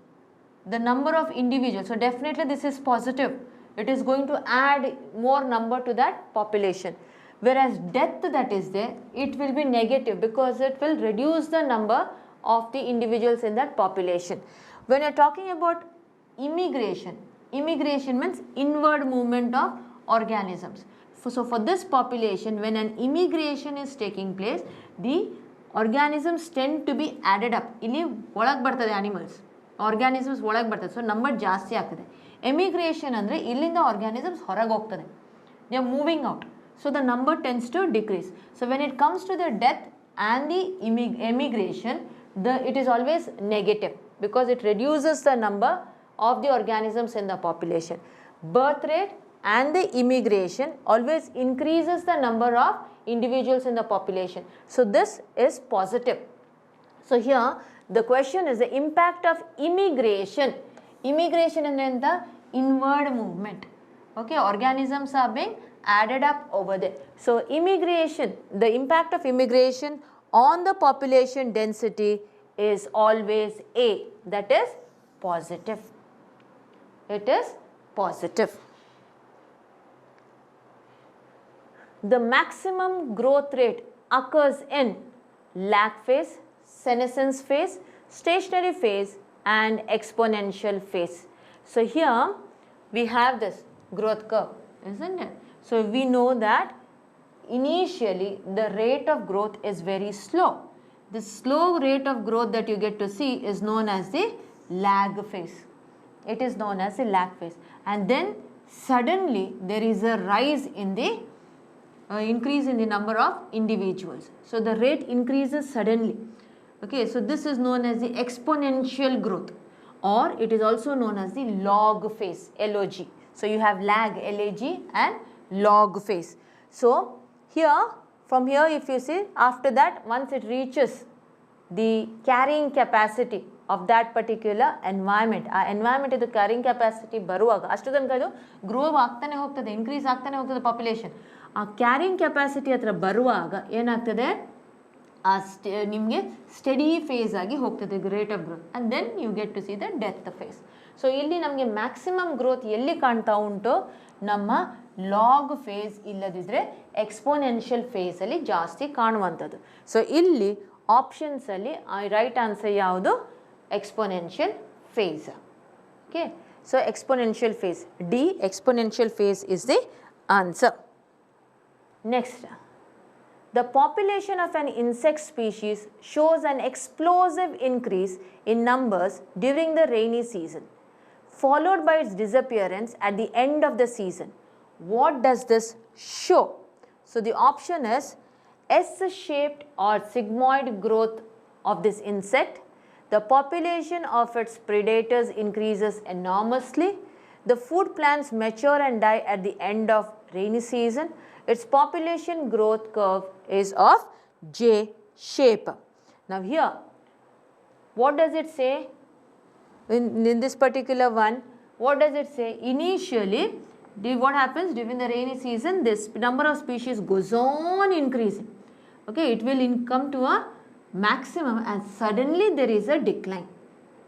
The number of individuals. So definitely this is positive. It is going to add more number to that population. Whereas death that is there, it will be negative because it will reduce the number of the individuals in that population. When you are talking about immigration, immigration means inward movement of organisms. So for this population, when an immigration is taking place, the organisms tend to be added up. Illi ಒಳಗೆ ಬರ್ತದೆ animals, organisms ಒಳಗೆ ಬರ್ತದೆ, so number ಜಾಸ್ತಿ ಆಗ್ತದೆ. Emigration ಅಂದರೆ ಇಲ್ಲಿಂದ organisms ಹೊರಗೆ ಹೋಗ್ತದೆ, they are moving out, so the number tends to decrease. So when it comes to the death and the emigration, it is always negative because it reduces the number of the organisms in the population. Birth rate and the immigration always increases the number of individuals in the population. So this is positive. So here the question is the impact of immigration. Immigration and the inward movement. Okay, organisms are being added up over there. So immigration, the impact of immigration on the population density is always A, that is positive. It is positive. The maximum growth rate occurs in lag phase, senescence phase, stationary phase and exponential phase. So here we have this growth curve, isn't it? So we know that initially the rate of growth is very slow. The slow rate of growth that you get to see is known as the lag phase. It is known as the lag phase. And then suddenly there is a rise in the increase in the number of individuals. So the rate increases suddenly. Okay, so this is known as the exponential growth, or it is also known as the log phase, LOG. So you have lag, LAG, and log phase. So here, from here if you see, after that once it reaches the carrying capacity of that particular environment, environment is the carrying capacity baruvaga, ashtu tanaka idu grow ಆಗ್ತಾನೆ ಹೋಗ್ತದೆ, increase ಆಗ್ತಾನೆ ಹೋಗ್ತದೆ population. ಆ carrying capacity ಹತ್ರ ಬರುವಾಗ ಏನಾಗ್ತದೆ, ನಿಮಗೆ study phase ಆಗಿ ಹೋಗ್ತದೆ rate of growth, and then you get to see the death phase. So ಇಲ್ಲಿ ನಮಗೆ ಮ್ಯಾಕ್ಸಿಮಮ್ ಗ್ರೋತ್ ಎಲ್ಲಿ ಕಾಣ್ತಾ ಉಂಟು, ನಮ್ಮ ಲಾಗ್ ಫೇಸ್ ಇಲ್ಲದಿದ್ದರೆ ಎಕ್ಸ್ಪೋನೆನ್ಷಿಯಲ್ ಫೇಸಲ್ಲಿ ಜಾಸ್ತಿ ಕಾಣುವಂಥದ್ದು. ಸೊ ಇಲ್ಲಿ ಆಪ್ಷನ್ಸಲ್ಲಿ ರೈಟ್ ಆನ್ಸರ್ ಯಾವುದು, exponential phase. Okay, so exponential phase, the exponential phase is the answer. Next, the population of an insect species shows an explosive increase in numbers during the rainy season, followed by its disappearance at the end of the season. What does this show? So the option is S-shaped or sigmoid growth of this insect. The population of its predators increases enormously. The food plants mature and die at the end of rainy season. Its population growth curve is of J shape. Now here, what does it say in this particular one? What does it say? Initially, what happens during the rainy season? This number of species goes on increasing. Okay, it will come to a maximum and suddenly there is a decline.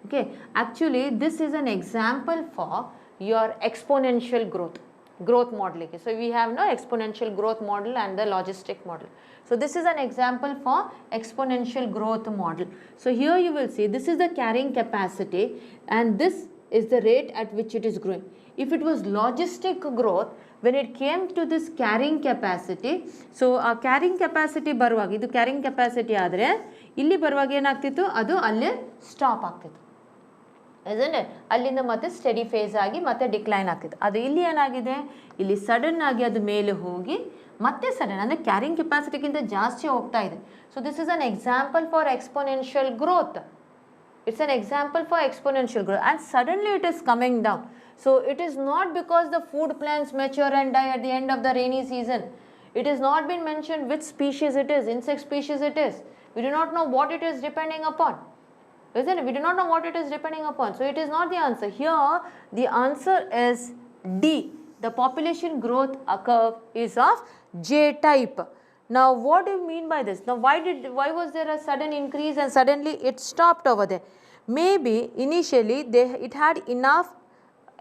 Okay, actually this is an example for your exponential growth. growth model. So we have no exponential growth model and the logistic model. So this is an example for exponential growth model. So here you will see this is the carrying capacity and this is the rate at which it is growing. If it was logistic growth, when it came to this carrying capacity, so carrying capacity baruvaga idu carrying capacity ಆದರೆ ಇಲ್ಲಿ ಬರುವಾಗ ಏನಾಗ್ತಿತ್ತು ಅದು ಅಲ್ಲೇ stop ಆಗ್ತಿತ್ತು, isn't it? ಅಲ್ಲಿಂದ ಮತ್ತೆ study phase ಆಗಿ ಮತ್ತೆ ಡಿಕ್ಲೈನ್ ಆಗ್ತಿತ್ತು. ಅದು ಇಲ್ಲಿ ಏನಾಗಿದೆ, ಇಲ್ಲಿ ಸಡನ್ ಆಗಿ ಅದು ಮೇಲೆ ಹೋಗಿ ಮತ್ತೆ ಸಡನ್ ಅಂದರೆ ಕ್ಯಾರಿಂಗ್ ಕೆಪಾಸಿಟಿಗಿಂತ ಜಾಸ್ತಿ ಹೋಗ್ತಾ ಇದೆ. So this is an example for exponential growth. It's an example for exponential growth and suddenly it is coming down. So it is not because the food plants mature and die at the end of the rainy season. It has not been mentioned which species it is, insect species it is. We do not know what it is depending upon. Isn't it? We do not know what it is depending upon. So it is not the answer. Here the answer is D. The population growth curve is of J type. Now what do you mean by this? Now why was there a sudden increase and suddenly it stopped over there? Maybe initially it had enough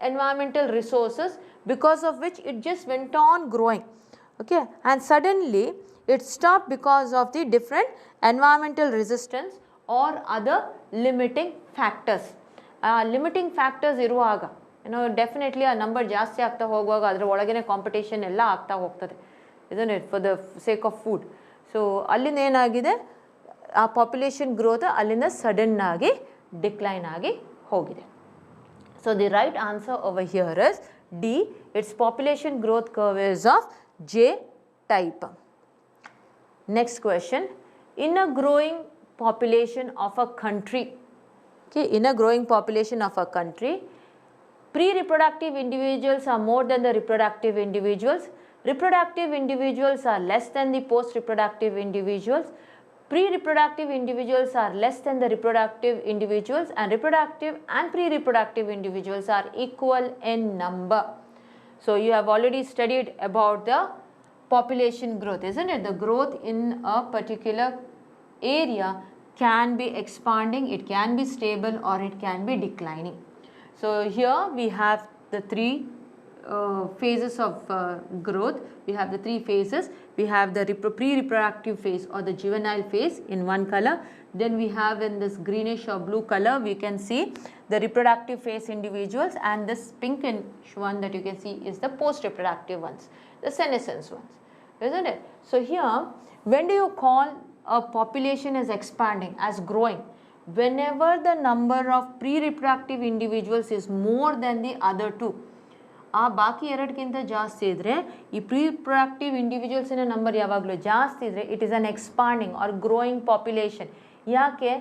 environmental resources because of which it just went on growing, okay, and suddenly it stopped because of the different environmental resistance or other limiting factors. Limiting factors iruvaga definitely ಆ number ಜಾಸ್ತಿ ಆಗ್ತಾ ಹೋಗುವಾಗ ಅದರ ಒಳಗೇನೆ competition ಎಲ್ಲ ಆಗ್ತಾ ಹೋಗ್ತದೆ, isn't it, for the sake of food. So ಅಲ್ಲಿಂದ ಏನಾಗಿದೆ, ಆ ಪಾಪ್ಯುಲೇಷನ್ ಗ್ರೋತ್ ಅಲ್ಲಿಂದ ಸಡನ್ ಆಗಿ ಡಿಕ್ಲೈನ್ ಆಗಿ ಹೋಗಿದೆ. So the right answer over here is D. It's population growth curve is of J type. Next question. In a growing population of a country, okay, in a growing population of a country, pre-reproductive individuals are more than the reproductive individuals. Reproductive individuals are less than the post-reproductive individuals. Pre-reproductive individuals are less than the reproductive individuals, and reproductive and pre-reproductive individuals are equal in number. So you have already studied about the population growth, isn't it? The growth in a particular area can be expanding, it can be stable, or it can be declining. So here we have the three phases of growth. We have the three phases. We have the pre-reproductive phase or the juvenile phase in one color. Then we have in this greenish or blue color we can see the reproductive phase individuals, and this pinkish one that you can see is the post-reproductive ones, the senescence ones, isn't it? So here, when do you call a population is expanding, as growing? Whenever the number of pre-reproductive individuals is more than the other two. ಆ ಬಾಕಿ ಎರಡಕ್ಕಿಂತ ಜಾಸ್ತಿ ಇದ್ದರೆ ಈ ಪ್ರೀಪ್ರೊಡಕ್ಟಿವ್ ಇಂಡಿವಿಜುವಲ್ಸಿನ number ಯಾವಾಗಲೂ ಜಾಸ್ತಿ ಇದ್ದರೆ it is an expanding are growing population. ಯಾಕೆ?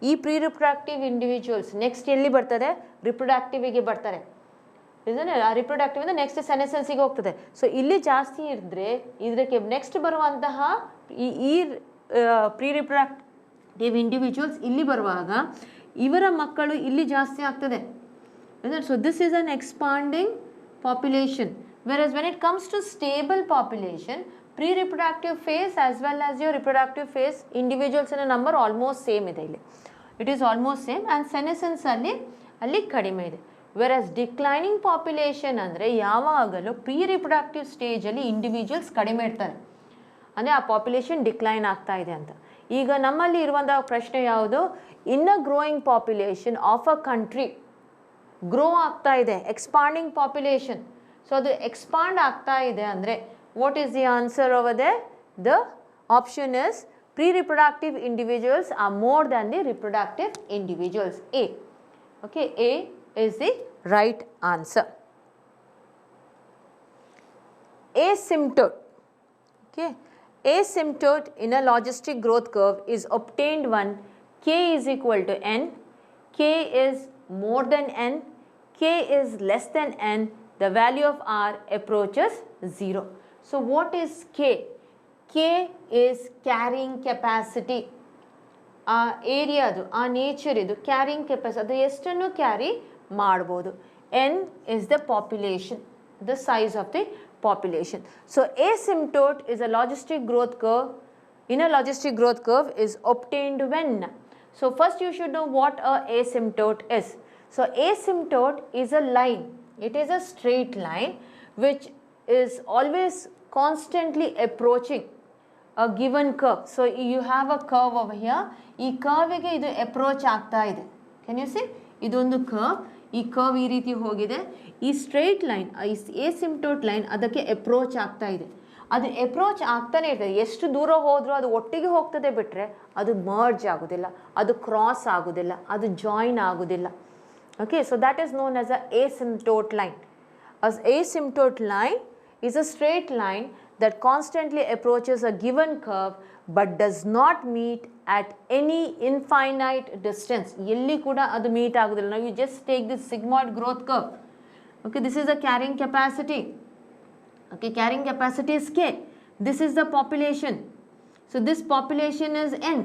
ಈ ಪ್ರೀರಿಪ್ರೊಡಕ್ಟಿವ್ ಇಂಡಿವಿಜುವಲ್ಸ್ ನೆಕ್ಸ್ಟ್ ಎಲ್ಲಿ ಬರ್ತಾರೆ? ರಿಪ್ರೊಡಕ್ಟಿವಿಗೆ ಬರ್ತಾರೆ, ಇದನ್ನೇ ಆ ರಿಪ್ರೊಡಕ್ಟಿವ್ ಇಂದ ನೆಕ್ಸ್ಟ್ ಸೆನೆಸೆನ್ಸಿಗೆ ಹೋಗ್ತದೆ. ಸೊ ಇಲ್ಲಿ ಜಾಸ್ತಿ ಇದ್ದರೆ ಇದಕ್ಕೆ ನೆಕ್ಸ್ಟ್ ಬರುವಂತಹ ಈ ಪ್ರೀರಿಪ್ರೊಡಕ್ಟಿವ್ ಇಂಡಿವಿಜುವಲ್ಸ್ ಇಲ್ಲಿ ಬರುವಾಗ ಇವರ ಮಕ್ಕಳು ಇಲ್ಲಿ ಜಾಸ್ತಿ ಆಗ್ತದೆ. So this is an expanding population, whereas when it comes to stable population, pre-reproductive phase as well as your reproductive phase individuals in a number almost same ಇದೆ ಇಲ್ಲಿ, it is almost same, and senescence ಅಲ್ಲಿ ಕಡಿಮೆ ಇದೆ. whereas declining population ಅಂದರೆ ಯಾವಾಗಲೂ pre-reproductive stage ಅಲ್ಲಿ individuals ಕಡಿಮೆ ಇರ್ತಾರೆ, ಅಂದರೆ ಆ ಪಾಪ್ಯುಲೇಷನ್ ಡಿಕ್ಲೈನ್ ಆಗ್ತಾ ಇದೆ ಅಂತ. ಈಗ ನಮ್ಮಲ್ಲಿ ಇರುವಂತಹ ಪ್ರಶ್ನೆ ಯಾವುದು? In a growing population of a country grow ಆಗ್ತಾ ಇದೆ, ಎಕ್ಸ್ಪಾಂಡಿಂಗ್ ಪಾಪ್ಯುಲೇಷನ್. ಸೊ ಅದು ಎಕ್ಸ್ಪಾಂಡ್ ಆಗ್ತಾ ಇದೆ ಅಂದರೆ what is the answer over there? The option is pre-reproductive individuals are more than the reproductive individuals. A. Okay, A is the right answer. Asymptote. Okay, asymptote in a logistic growth curve is obtained when k is equal to n, k is more than n, k is less than n, the value of r approaches 0. So what is k? K is carrying capacity. ಆ ಏರಿಯಾದು, ಆ nature ಇದು carrying capacity, ಅದು ಎಷ್ಟನ್ನು carry ಮಾಡ್ಬೋದು. n is the population, the size of the population. So asymptote is a logistic growth curve. In a logistic growth curve is obtained when? So first you should know what a asymptote is. So asymptote is a line, it is a straight line which is always constantly approaching a given curve. So you have a curve over here. ಈ ಕರ್ವಿಗೆ ಇದು approach ಆಗ್ತಾ ಇದೆ. Can U C ಇದೊಂದು curve, ಈ curve ಈ ರೀತಿ ಹೋಗಿದೆ, ಈ ಸ್ಟ್ರೈಟ್ ಲೈನ್ ಈ ಎಸಿಂಪ್ಟೋಟ್ ಲೈನ್ ಅದಕ್ಕೆ ಅಪ್ರೋಚ್ ಆಗ್ತಾ ಇದೆ. ಅದು ಅಪ್ರೋಚ್ ಆಗ್ತಾನೆ ಇರ್ತದೆ, ಎಷ್ಟು ದೂರ ಹೋದರೂ ಅದು ಒಟ್ಟಿಗೆ ಹೋಗ್ತದೆ ಬಿಟ್ಟರೆ ಅದು ಮರ್ಜ್ ಆಗೋದಿಲ್ಲ, ಅದು ಕ್ರಾಸ್ ಆಗೋದಿಲ್ಲ, ಅದು ಜಾಯಿನ್ ಆಗೋದಿಲ್ಲ. Okay, so that is known as a asymptote line. As asymptote line is a straight line that constantly approaches a given curve but does not meet at any infinite distance. Yelli kuda adu meet agudilla. Now you just take this sigmoid growth curve. Okay, this is the carrying capacity. Okay, carrying capacity is K. This is the population. So this population is N.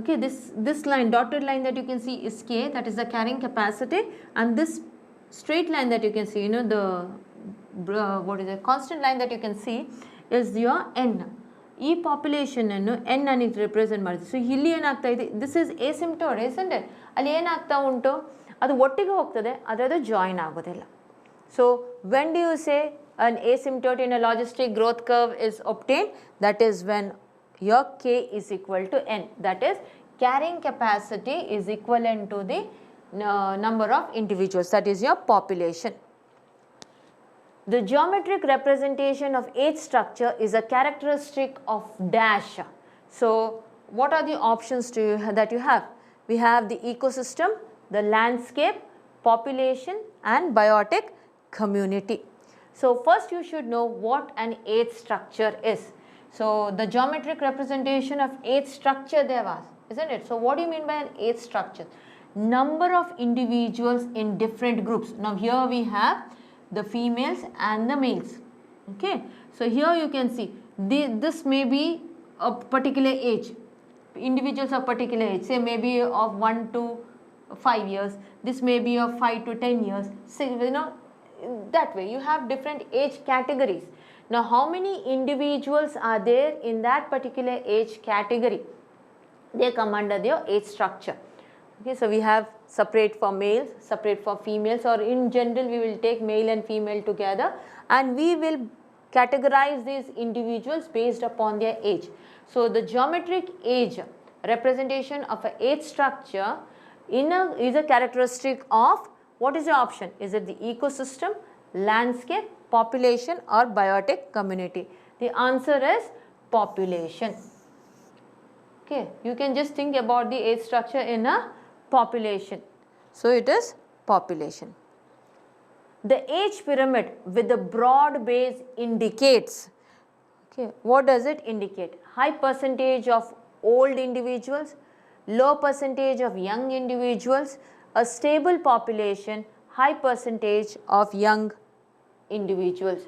Okay, this line, dotted line that you can see is K, that is the carrying capacity, and this straight line that you can see, you know, the what is the constant line that you can see is your N. E population ಅನ್ನು N ಅನ್ನು represent ಮಾಡುತ್ತೆ. So ಇಲ್ಲಿ ಏನಾಗ್ತಾ ಇದೆ, this is asymptote, isn't it? ಅಲ್ಲಿ ಏನಾಗ್ತಾ ಉಂಟು, ಅದು ಒಟ್ಟಿಗೆ ಹೋಗ್ತದೆ, ಅದು ಜಾಯಿನ್ ಆಗೋದಿಲ್ಲ. So when do you say an asymptote in a logistic growth curve is obtained? That is when your K is equal to N. That is, carrying capacity is equivalent to the number of individuals, that is your population. The geometric representation of age structure is a characteristic of dash. So what are the options that you have? We have the ecosystem, the landscape, population and biotic community. So first you should know what an age structure is. So the geometric representation of age structure there was, isn't it? So what do you mean by an age structure? Number of individuals in different groups. Now here we have the females and the males. Okay, so here you can see this may be a particular age, individuals of particular age, say maybe of 1 to 5 years, this may be of 5 to 10 years, say, you know, that way you have different age categories. Now how many individuals are there in that particular age category? They come under their age structure. Okay, so we have separate for males, separate for females, or in general we will take male and female together and we will categorize these individuals based upon their age. So the geometric age representation of an age structure is a characteristic of, what is the option? Is it the ecosystem, landscape, population or biotic community? The answer is population. Okay, you can just think about the age structure in a population. So it is population. The age pyramid with the broad base indicates, okay, what does it indicate? High percentage of old individuals, low percentage of young individuals, a stable population, high percentage of young individuals.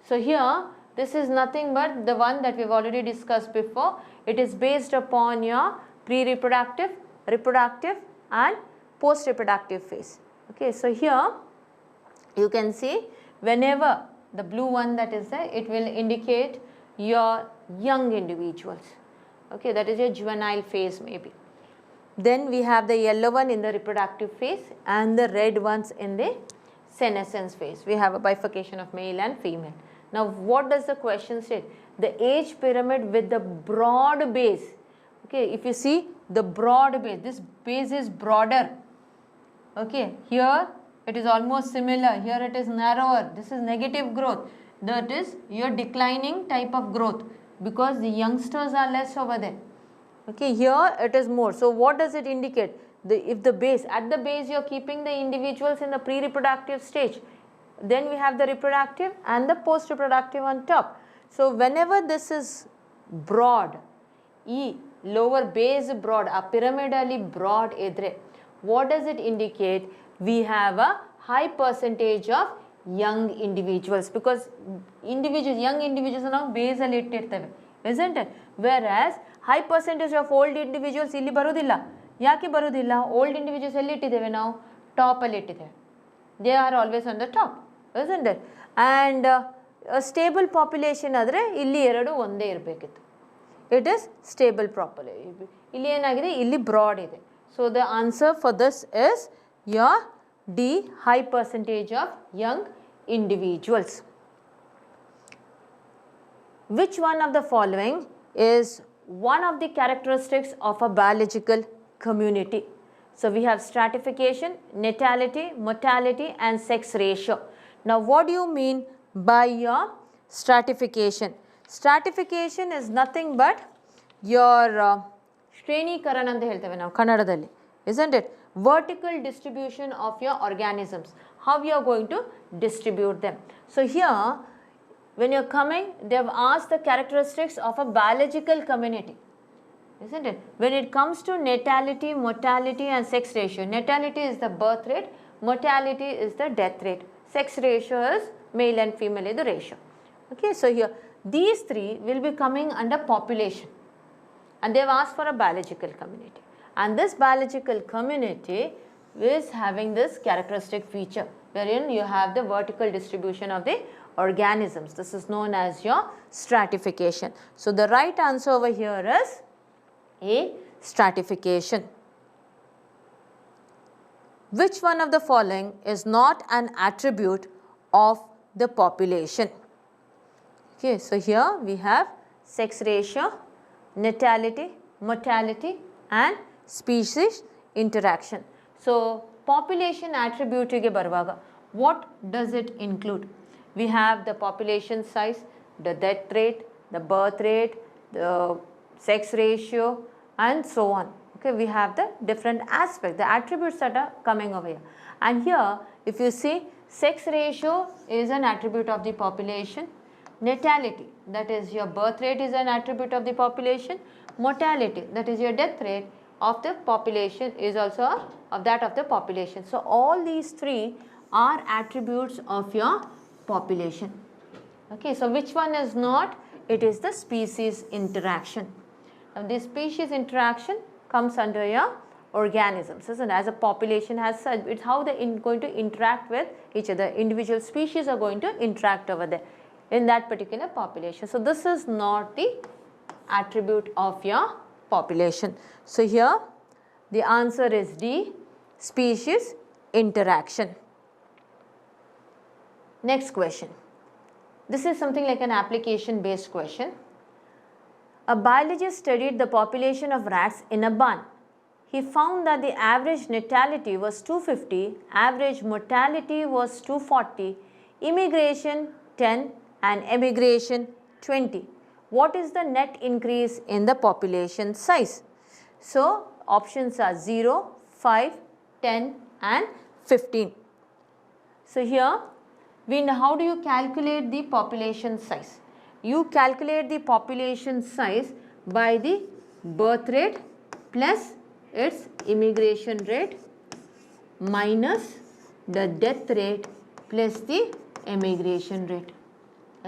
So here this is nothing but the one that we've already discussed before. It is based upon your pre-reproductive, reproductive and post-reproductive phase. Okay, so here you can see whenever the blue one that is there, it will indicate your young individuals. Okay, that is your juvenile phase maybe. Then we have the yellow one in the reproductive phase and the red ones in the senescence phase. We have a bifurcation of male and female. Now what does the question say? The age pyramid with the broad base. Okay, if you see the broad base, this base is broader. Okay, here it is almost similar, here it is narrower, this is negative growth, that is your declining type of growth because the youngsters are less over there. Okay, here it is more. So what does it indicate? If the base, at the base you are keeping the individuals in the pre-reproductive stage, then we have the reproductive and the post-reproductive on top. So whenever this is broad, lower base broad, a pyramidally broad idre, what does it indicate? We have a high percentage of young individuals because young individuals are now base alli ittirtave, isn't it? Whereas high percentage of old individuals illi barudilla. Yake barudilla? Old individuals elli ittideve now top alli ittideve. They are always on the top, isn't it? And a stable population adre illi eradu onde irbekittu. It is stable population. Illi enagide, illi broad ide. So the answer for this is your D, high percentage of young individuals. which one of the following is one of the characteristics of a biological community? So we have stratification, natality, mortality and sex ratio. Now what do you mean by your stratification? Stratification is nothing but your Shrenikaran anta helteve now Kannadadalli, isn't it? Vertical distribution of your organisms, how you are going to distribute them. So here when you are coming, they have asked the characteristics of a biological community, isn't it? When it comes to natality, mortality and sex ratio, natality is the birth rate, mortality is the death rate, sex ratio is male and female is the ratio. Okay, so here these three will be coming under population and they have asked for a biological community, and this biological community is having this characteristic feature wherein you have the vertical distribution of the organisms. This is known as your stratification. So the right answer over here is A, stratification. Which one of the following is not an attribute of the population? Okay, so here we have sex ratio, natality, mortality and species interaction. So population attribute ge baruvaga, what does it include? We have the population size, the death rate, the birth rate, the sex ratio and so on. Okay, we have the different aspects, the attributes that are coming over here. And here if you see, sex ratio is an attribute of the population, natality, that is your birth rate, is an attribute of the population, mortality, that is your death rate of the population, is also of that of the population. So all these three are attributes of your population. Okay, so which one is not? It is the species interaction. Now this species interaction comes under your organisms, isn't it? As a population has such, it's how they are going to interact with each other. Individual species are going to interact over there in that particular population. So this is not the attribute of your population. So here the answer is D, species interaction. Next question. This is something like an application based question. A biologist studied the population of rats in a barn. He found that the average natality was 250, average mortality was 240, immigration 10 and emigration 20. What is the net increase in the population size? So options are 0, 5, 10 and 15. So here how do you calculate the population size? You calculate the population size by the birth rate plus its immigration rate minus the death rate plus the emigration rate,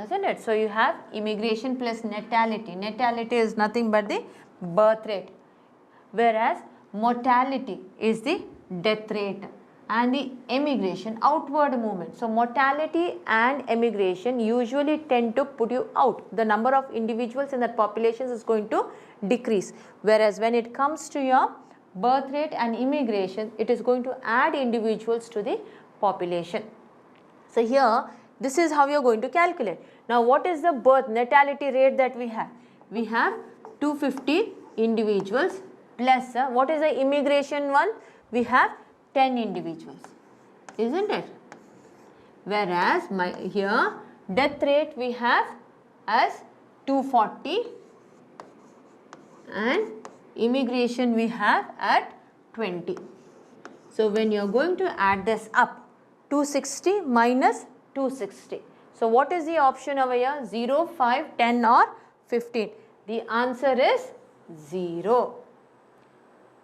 isn't it? So you have immigration plus natality. Natality is nothing but the birth rate, whereas mortality is the death rate and the emigration, outward movement. So mortality and emigration usually tend to put you out. The number of individuals in that population is going to decrease, whereas when it comes to your birth rate and immigration, it is going to add individuals to the population. So here this is how you are going to calculate. Now what is the birth natality rate that we have? We have 250 individuals plus what is the immigration one? We have 10 individuals, isn't it? Whereas here death rate we have as 240 and immigration we have at 20. So when you are going to add this up, 260 minus 260. So what is the option over here? 0, 5, 10 or 15? The answer is 0.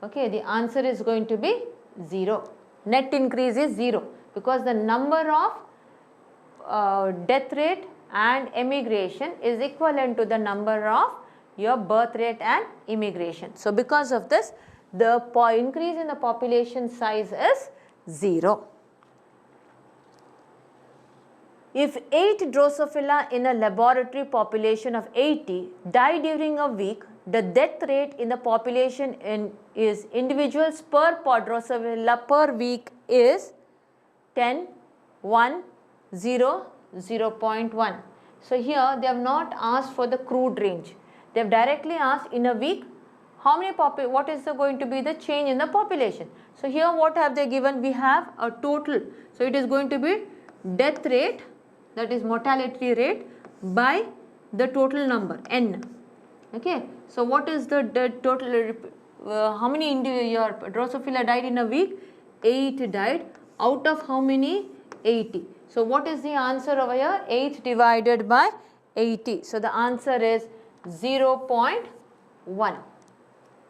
Okay, the answer is going to be 0. Net increase is 0 because the number of death rate and emigration is equivalent to the number of your birth rate and immigration. So because of this, the increase in the population size is 0. If 8 Drosophila in a laboratory population of 80 die during a week, the death rate in the population is individuals per Drosophila per week is 10, 1, 0, 0.1. So here they have not asked for the crude range. They have directly asked in a week how many what is going to be the change in the population. So here what have they given? We have a total. So it is going to be death rate, that is mortality rate, by the total number n. Okay. So what is the total? How many your Drosophila died in a week? 8 died. Out of how many? 80. So what is the answer over here? 8 divided by 80. So the answer is 0.1.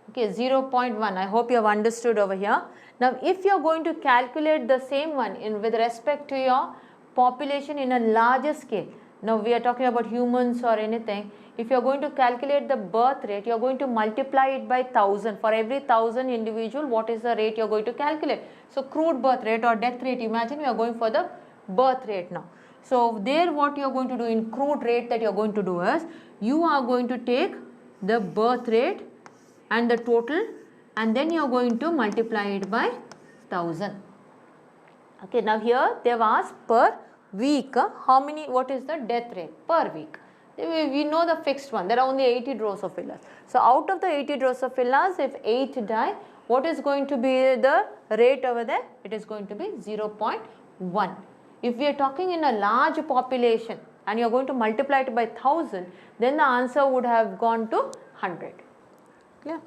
Okay, 0.1. I hope you have understood over here. Now if you are going to calculate the same one with respect to your population in a larger scale, now we are talking about humans or anything, if you are going to calculate the birth rate, you are going to multiply it by 1000. For every 1000 individual, what is the rate you are going to calculate? So crude birth rate or death rate, imagine we are going for the birth rate now. So there what you are going to do in crude rate that you are going to do is, you are going to take the birth rate and the total, and then you are going to multiply it by 1000. Okay, now here they have asked per week, how many, what is the death rate per week? We know the fixed one, there are only 80 Drosophila. So out of the 80 Drosophila, if 8 die, what is going to be the rate over there? It is going to be 0.1. If we are talking in a large population and you are going to multiply it by 1000, then the answer would have gone to 100. Clear?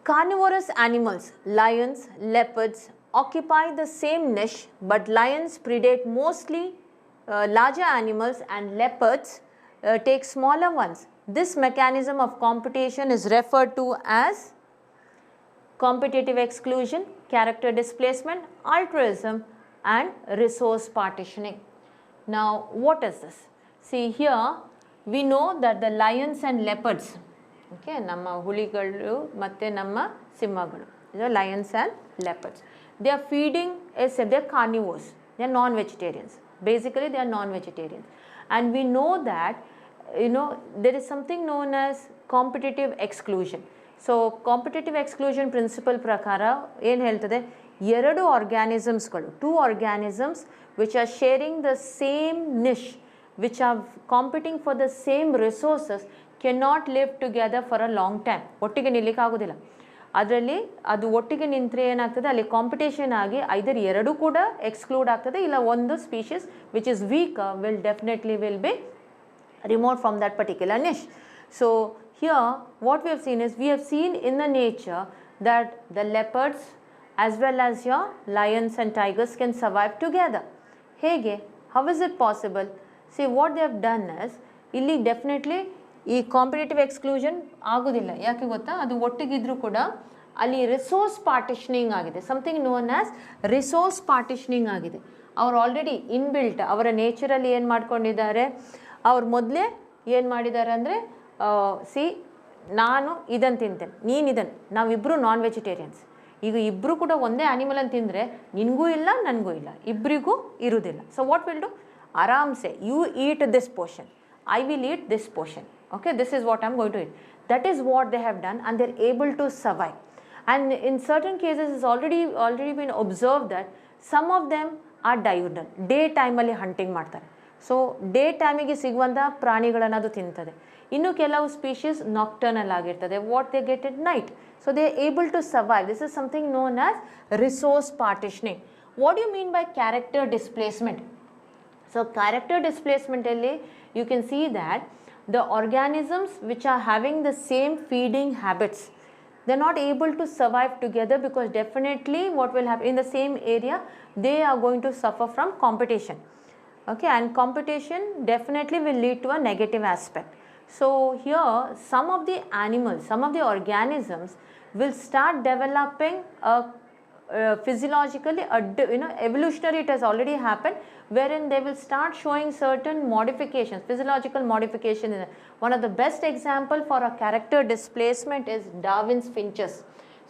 Carnivorous animals, lions, leopards, occupy the same niche, but lions predate mostly larger animals and leopards take smaller ones. This mechanism of competition is referred to as competitive exclusion, character displacement, altruism, and resource partitioning. Now what is this? See here we know that the lions and leopards, okay, namma huligalu matte namma simhagalu, the lions and leopards, they are feeding, they are carnivores, they are non-vegetarians. Basically they are non-vegetarians, and we know that there is something known as competitive exclusion. So competitive exclusion principle prakara ಏನು ಹೇಳ್ತದೆ, ಎರಡು organismsಗಳು, two organisms which are sharing the same niche, which are competing for the same resources, cannot live together for a long time. ಒಟ್ಟಿಗೆ ನಿಲ್ಲಕ್ಕೆ ಆಗೋದಿಲ್ಲ. ಅದರಲ್ಲಿ ಅದು ಒಟ್ಟಿಗೆ ನಿಂತರೆ ಏನಾಗ್ತದೆ, ಅಲ್ಲಿ ಕಾಂಪಿಟೇಷನ್ ಆಗಿ ಐದರ್ ಎರಡು ಕೂಡ ಎಕ್ಸ್ಕ್ಲೂಡ್ ಆಗ್ತದೆ, ಇಲ್ಲ ಒಂದು species which is weak will be removed from that particular niche. So here what we have seen is, we have seen in the nature that the leopards as well as your lions and tigers can survive together. Hege, how is it possible? See what they have done is, ಇಲ್ಲಿ definitely ಈ competitive exclusion ಆಗೋದಿಲ್ಲ. ಯಾಕೆ ಗೊತ್ತಾ, ಅದು ಒಟ್ಟಿಗಿದ್ರೂ ಕೂಡ ಅಲ್ಲಿ resource partitioning ಆಗಿದೆ, something known as resource partitioning ಆಗಿದೆ. ಅವ್ರು ಆಲ್ರೆಡಿ ಇನ್ಬಿಲ್ಟ್ ಅವರ ನೇಚರಲ್ಲಿ ಏನು ಮಾಡ್ಕೊಂಡಿದ್ದಾರೆ, ಅವ್ರು ಮೊದಲೇ ಏನು ಮಾಡಿದ್ದಾರೆ ಅಂದರೆ, ನಾನು ಇದನ್ನು ತಿಂತೇನೆ, ನೀನು ಇದನ್ನು, ನಾವಿಬ್ಬರು ನಾನ್ ವೆಜಿಟೇರಿಯನ್ಸ್, ಈಗ ಇಬ್ಬರು ಕೂಡ ಒಂದೇ ಆ್ಯನಿಮಲನ್ನು ತಿಂದರೆ ನಿನಗೂ ಇಲ್ಲ ನನಗೂ ಇಲ್ಲ, ಇಬ್ಬರಿಗೂ ಇರುವುದಿಲ್ಲ. ಸೊ ವಾಟ್ ವಿಲ್ ಡು, ಆರಾಮ್ಸೆ you eat this portion, I will eat this portion. Okay, this is what I am going to eat. That is what they have done, and they are able to survive. And in certain cases it's already been observed that some of them are diurnal, day time ಅಲ್ಲಿ hunting ಮಾಡ್ತಾರೆ. So day ಟೈಮಿಗೆ ಸಿಗುವಂಥ ಪ್ರಾಣಿಗಳನ್ನು ಅದು ತಿಂತದೆ. ಇನ್ನು ಕೆಲವು species nocturnal ಆಗಿರ್ತದೆ, what they get it night. So they are able to survive. This is something known as resource partitioning. What you mean by character displacement? So character displacement alli you can see that the organisms which are having the same feeding habits, they are not able to survive together, because definitely what will happen in the same area, they are going to suffer from competition. Okay, and competition definitely will lead to a negative aspect. So here some of the animals, some of the organisms will start developing a physiologically, evolutionary, it has already happened, wherein they will start showing certain modifications, physiological modification. One of the best example for a character displacement is Darwin's finches.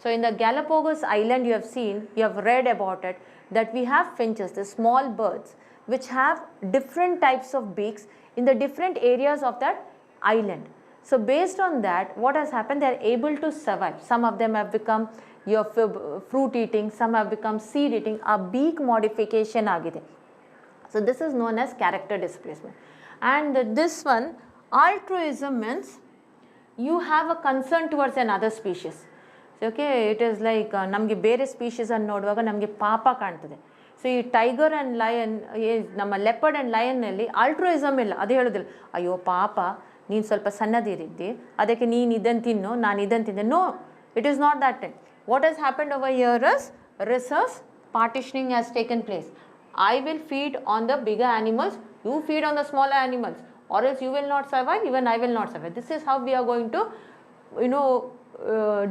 So in the Galapagos Island, you have seen, you have read about it, that we have finches, the small birds, which have different types of beaks in the different areas of that island. So based on that, what has happened, they are able to survive. Some of them have become your fruit eating, some have become seed eating, a beak modification agide. So this is known as character displacement. And this one, altruism means you have a concern towards another species. So, okay, it is like namge bere species annu noduvaga namge paapa kaantade. So ee tiger and lion, nama leopard and lion nalli altruism illa, adu heludilla ayyo paapa ನೀನು ಸ್ವಲ್ಪ ಸಣ್ಣದಿರಿದ್ದಿ ಅದಕ್ಕೆ ನೀನು ಇದನ್ನು ತಿನ್ನು ನಾನು ಇದನ್ನು ತಿಂದೆ. No, it is not that thing. What has happened over here is resource partitioning has taken place. I will feed on the bigger animals, you feed on the smaller animals, or else you will not survive, even I will not survive. This is how we are going to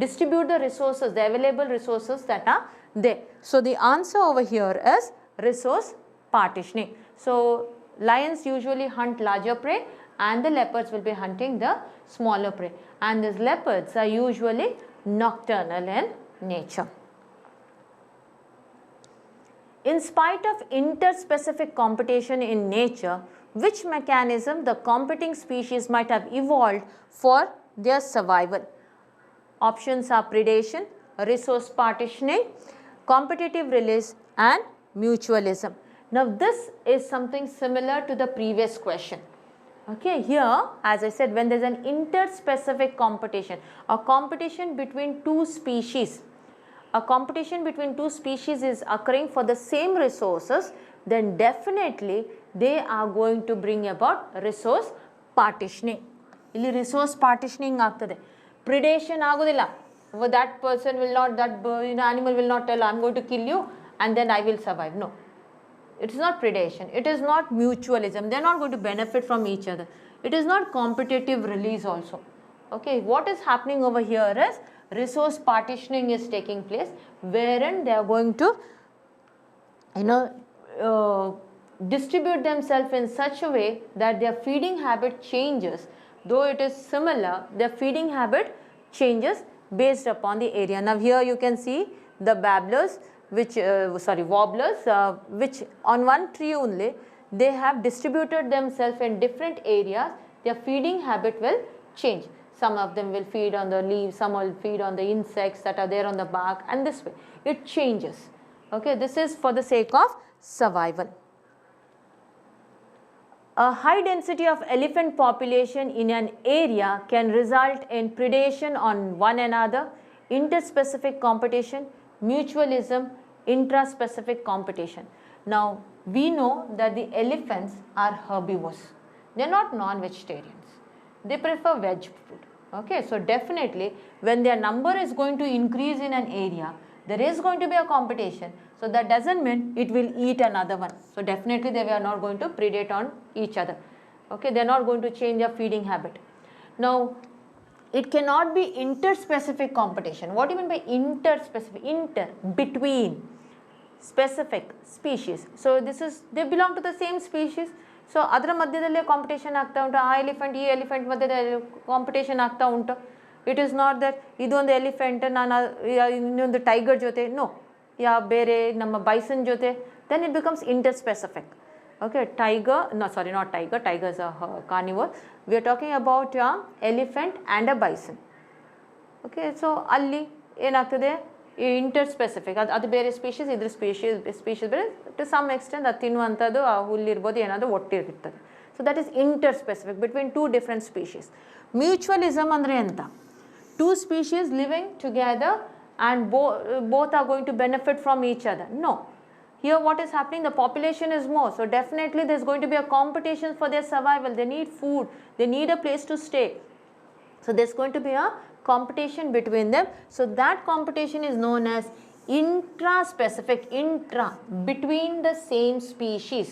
distribute the resources, the available resources that are there. So the answer over here is resource partitioning. So lions usually hunt larger prey and the leopards will be hunting the smaller prey, and these leopards are usually nocturnal in nature. In spite of interspecific competition in nature, which mechanism the competing species might have evolved for their survival? Options are predation, resource partitioning, competitive release and mutualism. Now this is something similar to the previous question. Okay, here as I said, when there is an interspecific competition, a competition between two species, is occurring for the same resources, then definitely they are going to bring about resource partitioning. Illi resource partitioning aagtade. Predation agudilla. That person will not, that animal will not tell I am going to kill you and then I will survive. No. It is not predation, it is not mutualism, they are not going to benefit from each other. It is not competitive release also. Okay, what is happening over here is resource partitioning is taking place, wherein they are going to distribute themselves in such a way that their feeding habit changes. Though it is similar, their feeding habit changes based upon the area. Now here you can see the babblers, which wobblers, which on one tree only, they have distributed themselves in different areas. Their feeding habit will change. Some of them will feed on the leaves, some will feed on the insects that are there on the bark, and this way it changes. Okay, this is for the sake of survival. A high density of elephant population in an area can result in predation on one another, interspecific competition, mutualism, intraspecific competition. Now we know that the elephants are herbivores, they are not non-vegetarians, they prefer veg food. Okay, so definitely when their number is going to increase in an area, there is going to be a competition. So that doesn't mean it will eat another one. So definitely they are not going to predate on each other. Okay, they are not going to change their feeding habit. Now it cannot be interspecific competition. What do you mean by interspecific? Inter, between, specific, species. So this is, they belong to the same species. So adra madhyadalle competition aagta untu, aa elephant ee elephant madhyadalle competition aagta untu. It is not that idondu elephant nanu innondu tiger jote, no, ya bere namma bison jote, then it becomes interspecific. Okay, tiger, no sorry, not tiger, tiger is a carnivore. We are talking about elephant and a bison. Okay, so alli ಏನಾಗ್ತದೆ ಇಂಟರ್ಸ್ಪೆಸಿಫಿಕ್, ಅದು ಬೇರೆ species, ಇದ್ರ species ಬೇರೆ. To some extent ಅದು ತಿನ್ನುವಂಥದ್ದು ಆ ಹುಲ್ಲಿರ್ಬೋದು ಏನಾದರೂ ಒಟ್ಟಿರ್ತದೆ. So that is interspecific between two different species. Mutualism ಅಂದರೆ ಎಂತ? Two species living together and both are going to benefit from each other. No. Here what is happening, the population is more, so definitely there is going to be a competition for their survival. They need food, they need a place to stay. So there is going to be a competition between them. So that competition is known as intraspecific, between the same species.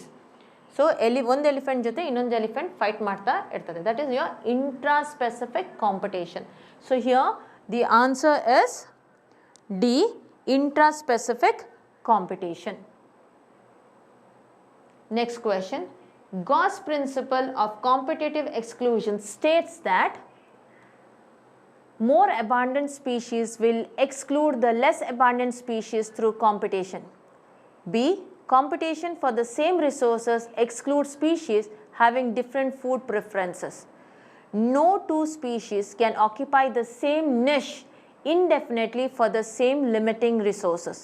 So one elephant jote innondu elephant fight ಮಾಡ್ತಾ ಇರ್ತದೆ. That is your intraspecific competition. So here the answer is D, intraspecific competition. Next question. Gauss principle of competitive exclusion states that more abundant species will exclude the less abundant species through competition. B, competition for the same resources excludes species having different food preferences. No two species can occupy the same niche indefinitely for the same limiting resources.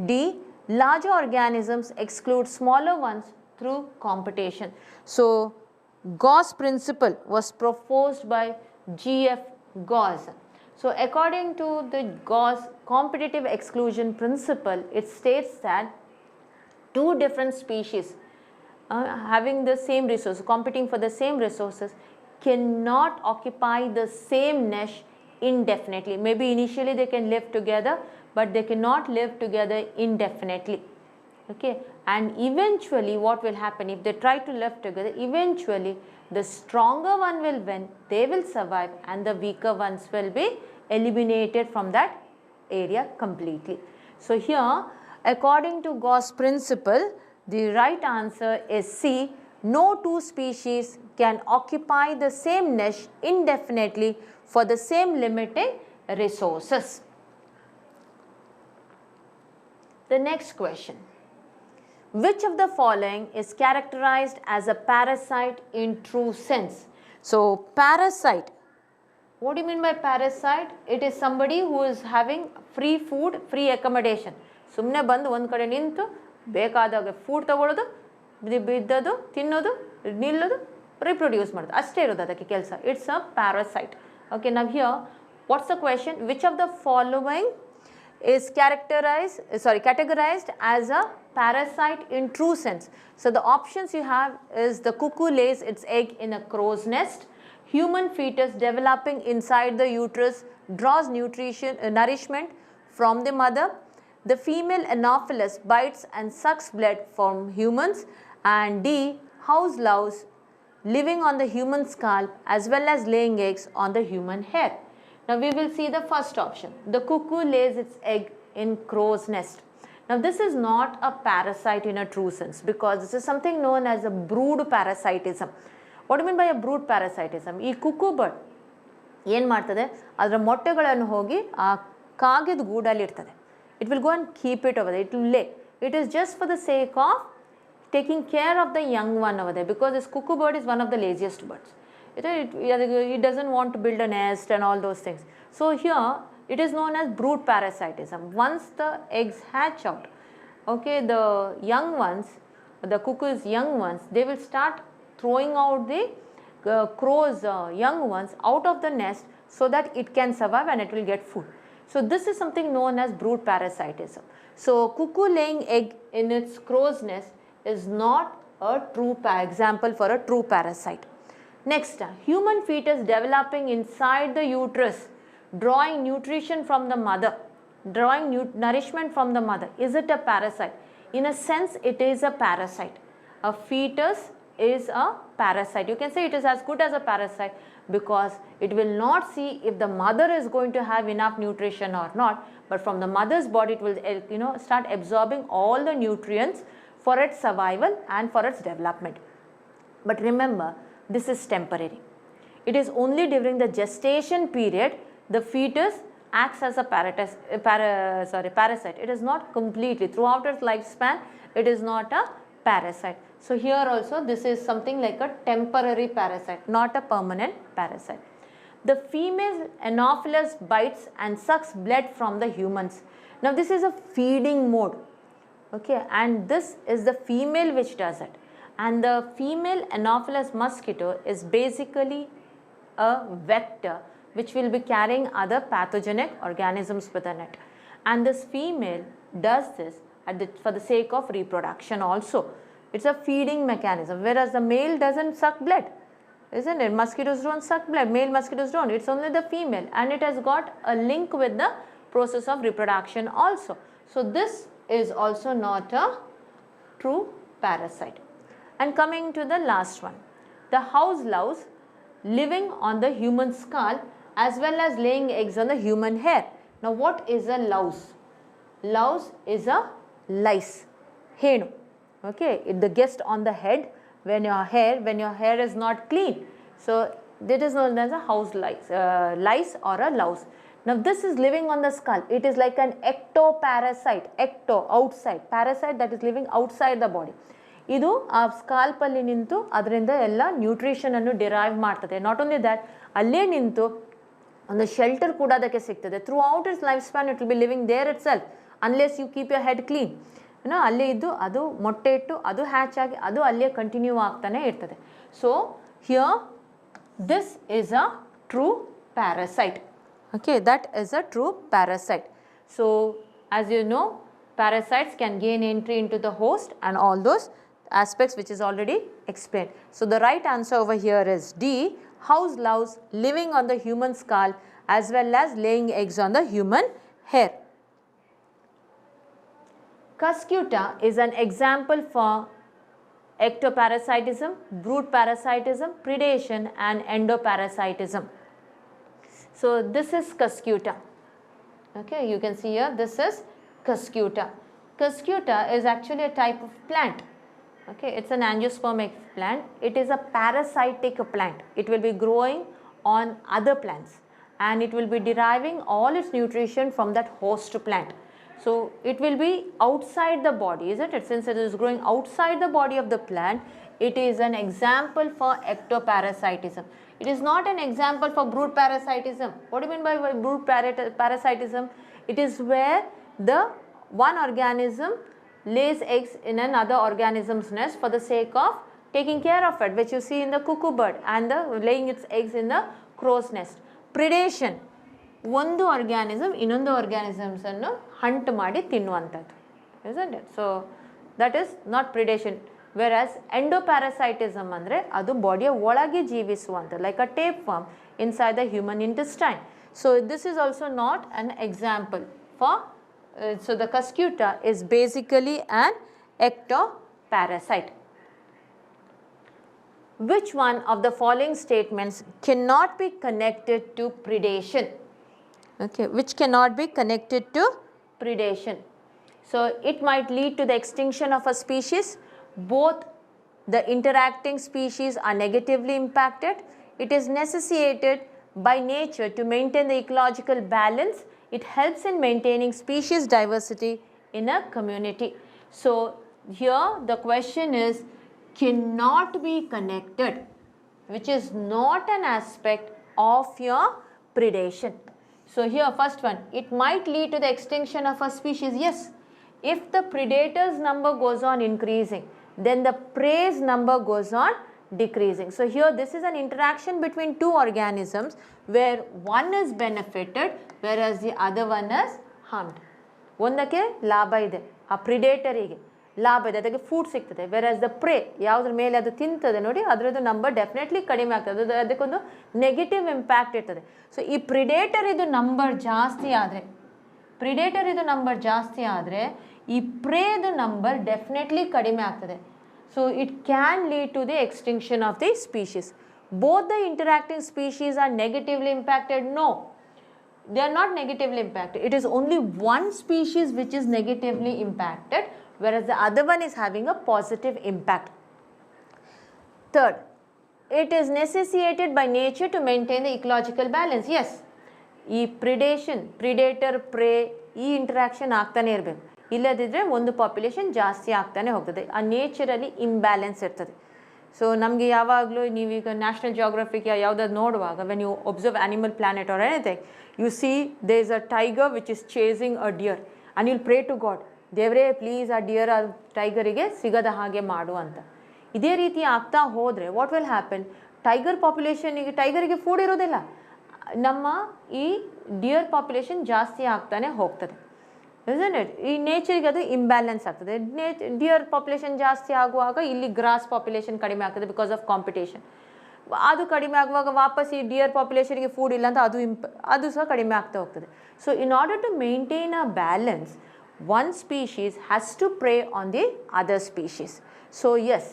D, larger organisms exclude smaller ones Through competition. So Gauss principle was proposed by G.F. Gauss. So according to the Gauss competitive exclusion principle, it states that two different species having the same resources, competing for the same resources, cannot occupy the same niche indefinitely. Maybe initially they can live together, but they cannot live together indefinitely. Okay, and eventually what will happen if they try to live together, eventually the stronger one will win, they will survive, and the weaker ones will be eliminated from that area completely. So here, according to Gauss principle, the right answer is C. No two species can occupy the same niche indefinitely for the same limiting resources. The next question. Which of the following is characterized as a parasite in true sense? So parasite, what do you mean by parasite? It is somebody who is having free food, free accommodation. ಸುಮ್ಮನೆ ಬಂದು ಒಂದು ಕಡೆ ನಿಂತು ಬೇಕಾದಾಗ food ತಗೊಳ್ಳೋದು, ಬಿದ್ದದು, ತಿನ್ನೋದು, ನಿಲ್ಲೋದು, reproduce ಮಾಡೋದು, ಅಷ್ಟೇ ಇರೋದು ಅದಕ್ಕೆ ಕೆಲಸ. It's a parasite. Okay, now here, what's the question? Which of the following is categorized as a parasite in true sense? So the options you have is the cuckoo lays its egg in a crow's nest, human fetus developing inside the uterus draws nourishment from the mother, the female Anopheles bites and sucks blood from humans, and D, house louse living on the human scalp as well as laying eggs on the human hair. Now we will see the first option. The cuckoo lays its egg in crow's nest. Now this is not a parasite in a true sense, because this is something known as a brood parasitism. What do you mean by a brood parasitism? ಈ cuckoo bird ಏನು ಮಾಡ್ತದೆ, ಅದರ ಮೊಟ್ಟೆಗಳನ್ನು ಹೋಗಿ ಆ ಕಾಗೆದ ಗೂಡಲ್ಲಿ ಇರ್ತದೆ. It will go and keep it over there. It will lay. It is just for the sake of taking care of the young one over there, because this cuckoo bird is one of the laziest birds. It doesn't want to build a nest and all those things. So here it is known as brood parasitism. Once the eggs hatch out, okay, the young ones, the cuckoo's young ones, they will start throwing out the crow's young ones out of the nest so that it can survive and it will get food. So this is something known as brood parasitism. So cuckoo laying egg in its crow's nest is not a true example for a true parasite. Next, human fetus developing inside the uterus, drawing nutrition from the mother, drawing nourishment from the mother. Is it a parasite? In a sense, it is a parasite. A fetus is a parasite. You can say it is as good as a parasite, because it will not see if the mother is going to have enough nutrition or not, but from the mother's body it will start absorbing all the nutrients for its survival and for its development. But remember, this is temporary. It is only during the gestation period the fetus acts as a parasite. It is not completely throughout its lifespan. It is not a parasite. So here also this is something like a temporary parasite, not a permanent parasite. The female Anopheles bites and sucks blood from the humans. Now this is a feeding mode, okay, and this is the female which does it. And the female Anopheles mosquito is basically a vector which will be carrying other pathogenic organisms within it. And this female does this for the sake of reproduction also. It's a feeding mechanism, whereas the male doesn't suck blood, isn't it? Mosquitoes don't suck blood, male mosquitoes don't. It's only the female, and it has got a link with the process of reproduction also. So this is also not a true parasite. And coming to the last one, the house louse living on the human skull as well as laying eggs on the human hair. Now what is a louse? Louse is a lice, henu. Okay, the guest on the head when your hair is not clean. So that is known as a house lice or a louse. Now this is living on the skull. It is like an ectoparasite, outside, parasite that is living outside the body. ಇದು ಆ ಸ್ಕಾಲ್ಪಲ್ಲಿ ನಿಂತು ಅದರಿಂದ ಎಲ್ಲ ನ್ಯೂಟ್ರಿಷನನ್ನು derive ಮಾಡ್ತದೆ. Not only that, ಅಲ್ಲೇ ನಿಂತು ಒಂದು ಶೆಲ್ಟರ್ ಕೂಡ ಅದಕ್ಕೆ ಸಿಗ್ತದೆ. Throughout its life span it will be living there itself unless you keep your head clean. ಅಲ್ಲೇ ಇದ್ದು ಅದು ಮೊಟ್ಟೆ ಇಟ್ಟು ಅದು ಹ್ಯಾಚ್ ಆಗಿ ಅದು ಅಲ್ಲೇ ಕಂಟಿನ್ಯೂ ಆಗ್ತಾನೆ ಇರ್ತದೆ. So here this is a true parasite. Okay, that is a true parasite. So as you know, parasites can gain entry into the host and all those aspects which is already explained. So the right answer over here is D, house louse living on the human skull as well as laying eggs on the human hair. Cuscuta is an example for ectoparasitism, brood parasitism, predation and endoparasitism. So this is Cuscuta. Okay, you can see here this is Cuscuta. Cuscuta is actually a type of plant. Okay, it's an angiospermic plant. It is a parasitic plant. It will be growing on other plants and it will be deriving all its nutrition from that host plant. So it will be outside the body, isn't it? Since it is growing outside the body of the plant, it is an example for ectoparasitism. It is not an example for brood parasitism. What do you mean by brood parasitism? It is where the one organism lays eggs in another organism's nest for the sake of taking care of it, which you see in the cuckoo bird and the laying its eggs in the crow's nest. Predation, ಒಂದು organism ಇನ್ನೊಂದು ಆರ್ಗ್ಯಾನಿಸಮ್ಸನ್ನು Hunt ಮಾಡಿ ತಿನ್ನುವಂಥದ್ದು, isn't it? So that is not predation. Whereas endoparasitism ಅಂದರೆ ಅದು ಬಾಡಿಯ ಒಳಗೆ ಜೀವಿಸುವಂಥದ್ದು, like a tapeworm inside the human intestine. So this is also not an example for so the Cuscuta is basically an ectoparasite. Which one of the following statements cannot be connected to predation? Okay, which cannot be connected to predation? So it might lead to the extinction of a species. Both the interacting species are negatively impacted. It is necessitated by nature to maintain the ecological balance. It helps in maintaining species diversity in a community. So here the question is cannot be connected, which is not an aspect of your predation. So here first one, it might lead to the extinction of a species. Yes, if the predator's number goes on increasing, then the prey's number goes on decreasing. So here this is an interaction between two organisms where one is benefited whereas the other one is harmed. ಒಂದಕ್ಕೆ ಲಾಭ ಇದೆ, ಆ ಪ್ರಿಡೇಟರಿಗೆ ಲಾಭ ಇದೆ, ಅದಕ್ಕೆ food ಸಿಗ್ತದೆ. ವೆರಾಸ್ the pray ಯಾವುದ್ರ ಮೇಲೆ ಅದು ತಿಂತದೆ ನೋಡಿ ಅದರದ್ದು ನಂಬರ್ ಡೆಫಿನೆಟ್ಲಿ ಕಡಿಮೆ ಆಗ್ತದೆ, ಅದಕ್ಕೊಂದು ನೆಗೆಟಿವ್ ಇಂಪ್ಯಾಕ್ಟ್ ಇರ್ತದೆ. ಸೊ ಈ ಪ್ರಿಡೇಟರ್ ಇದು ನಂಬರ್ ಜಾಸ್ತಿ ಆದರೆ ಈ ಪ್ರೇದು ನಂಬರ್ ಡೆಫಿನೆಟ್ಲಿ ಕಡಿಮೆ ಆಗ್ತದೆ. So it can lead to the extinction of the species. Both the interacting species are negatively impacted? No, they are not negatively impacted. It is only one species which is negatively impacted, whereas the other one is having a positive impact. Third, it is necessitated by nature to maintain the ecological balance. Yes, ಈ predation, predator, prey ಈ interaction ಆಗ್ತಾನೆ ಇರಬೇಕು, ಇಲ್ಲದಿದ್ದರೆ ಒಂದು population ಜಾಸ್ತಿ ಆಗ್ತಾನೆ ಹೋಗ್ತದೆ. ಆ ನೇಚರಲ್ಲಿ ಇಂಬ್ಯಾಲೆನ್ಸ್ ಇರ್ತದೆ. ಸೊ ನಮಗೆ ಯಾವಾಗಲೂ ನೀವೀಗ ನ್ಯಾಷನಲ್ ಜಿಯೋಗ್ರಫಿಕ್ ಯಾವುದಾದ್ರು ನೋಡುವಾಗ when you observe Animal Planet or anything, you see there is a tiger which is chasing a deer and you'll pray to God, ದೇವರೇ ಪ್ಲೀಸ್ ಆ ಡಿಯರ್ ಆ ಟೈಗರಿಗೆ ಸಿಗದ ಹಾಗೆ ಮಾಡು ಅಂತ. ಇದೇ ರೀತಿ ಆಗ್ತಾ ಹೋದರೆ ವಾಟ್ ವಿಲ್ ಹ್ಯಾಪನ್, ಟೈಗರ್ ಪಾಪ್ಯುಲೇಷನಿಗೆ ಟೈಗರಿಗೆ ಫುಡ್ ಇರೋದಿಲ್ಲ, ನಮ್ಮ ಈ ಡಿಯರ್ ಪಾಪ್ಯುಲೇಷನ್ ಜಾಸ್ತಿ ಆಗ್ತಾನೆ ಹೋಗ್ತದೆ. isn't it? ಈ ನೇಚರಿಗೆ ಅದು ಇಂಬ್ಯಾಲೆನ್ಸ್ ಆಗ್ತದೆ. ಡಿಯರ್ ಪಾಪ್ಯುಲೇಷನ್ ಜಾಸ್ತಿ ಆಗುವಾಗ ಇಲ್ಲಿ ಗ್ರಾಸ್ ಪಾಪ್ಯುಲೇಷನ್ ಕಡಿಮೆ ಆಗ್ತದೆ ಬಿಕಾಸ್ ಆಫ್ ಕಾಂಪಿಟೇಷನ್. ಅದು ಕಡಿಮೆ ಆಗುವಾಗ ವಾಪಸ್ ಈ ಡಿಯರ್ ಪಾಪ್ಯುಲೇಷನ್ಗೆ ಫುಡ್ ಇಲ್ಲ ಅಂತ ಅದು ಸಹ ಕಡಿಮೆ ಆಗ್ತಾ ಹೋಗ್ತದೆ. So in order to maintain a balance, one species has to prey on the other species. So yes,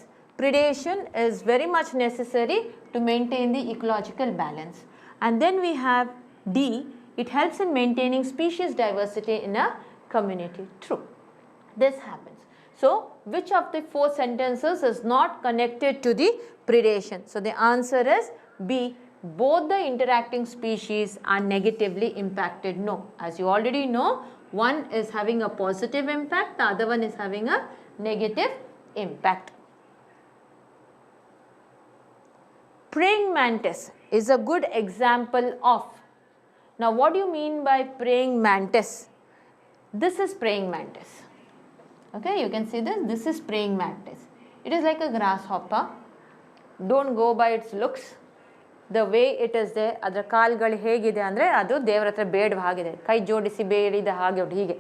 predation is very much necessary to maintain the ecological balance. And then we have D, it helps in maintaining species diversity in a community. True, this happens. So which of the four sentences is not connected to the predation? So the answer is B, both the interacting species are negatively impacted. No, as you already know, one is having a positive impact, the other one is having a negative impact. Praying mantis is a good example of. Now what do you mean by praying mantis? This is praying mantis. Okay, you can see this is praying mantis. It is like a grasshopper. Don't go by its looks. The way it is there, ಅದರ ಕಾಲುಗಳು ಹೇಗಿದೆ ಅಂದರೆ ಅದು ದೇವರ ಹತ್ರ ಬೇಡ ಹಾಗಿದೆ, ಕೈ ಜೋಡಿಸಿ ಬೇಡಿದ ಹಾಗೆ ಹೀಗೆ.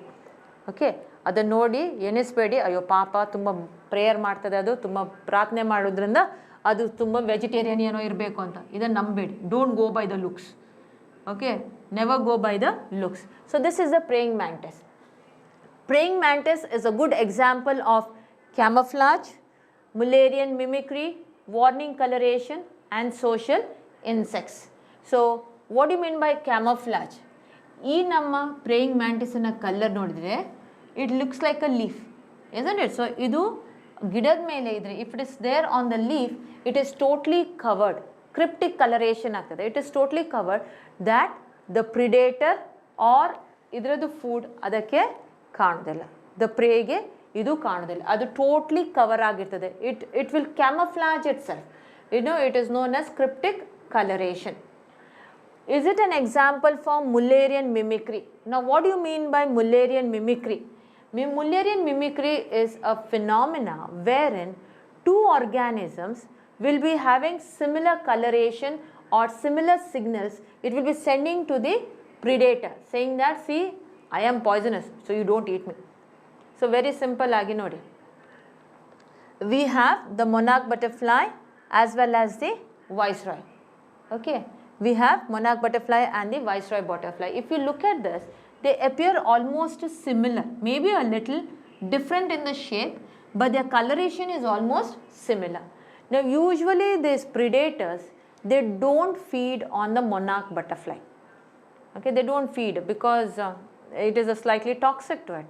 ಓಕೆ, ಅದನ್ನು ನೋಡಿ ಎನಿಸ್ಬೇಡಿ ಅಯ್ಯೋ ಪಾಪ ತುಂಬ ಪ್ರೇಯರ್ ಮಾಡ್ತದೆ, ಅದು ತುಂಬ ಪ್ರಾರ್ಥನೆ ಮಾಡೋದ್ರಿಂದ ಅದು ತುಂಬ ವೆಜಿಟೇರಿಯನ್ ಏನೋ ಇರಬೇಕು ಅಂತ. ಇದನ್ನು ನಂಬೇಡಿ. Don't go by the looks. Okay, never go by the looks. So this is the praying mantis. Praying mantis is a good example of camouflage, Mullerian mimicry, warning coloration and social insects. So what do you mean by camouflage? Ee namma praying mantis na color nodidre it looks like a leaf, isn't it? So idu gidad mele idre, if it is there on the leaf, it is totally covered. Cryptic coloration agtade, it is totally covered, that the predator or idradu food adakke ಕಾಣೋದಿಲ್ಲ, the ಪ್ರೇಗೆ ಇದು ಕಾಣೋದಿಲ್ಲ, ಅದು totally cover ಆಗಿರ್ತದೆ. It will camouflage itself, it is known as cryptic coloration. Is it an example for Mullerian mimicry? Now what do you mean by Mullerian mimicry? Mullerian mimicry is a phenomena wherein two organisms will be having similar coloration or similar signals. It will be sending to the predator saying that, see, I am poisonous, so you don't eat me. So very simple agi nodi. We have the monarch butterfly as well as the viceroy. Okay, we have monarch butterfly and the viceroy butterfly. If you look at this, they appear almost similar, maybe a little different in the shape, but their coloration is almost similar. Now usually these predators, they don't feed on the monarch butterfly. Okay, they don't feed because it is a slightly toxic to it.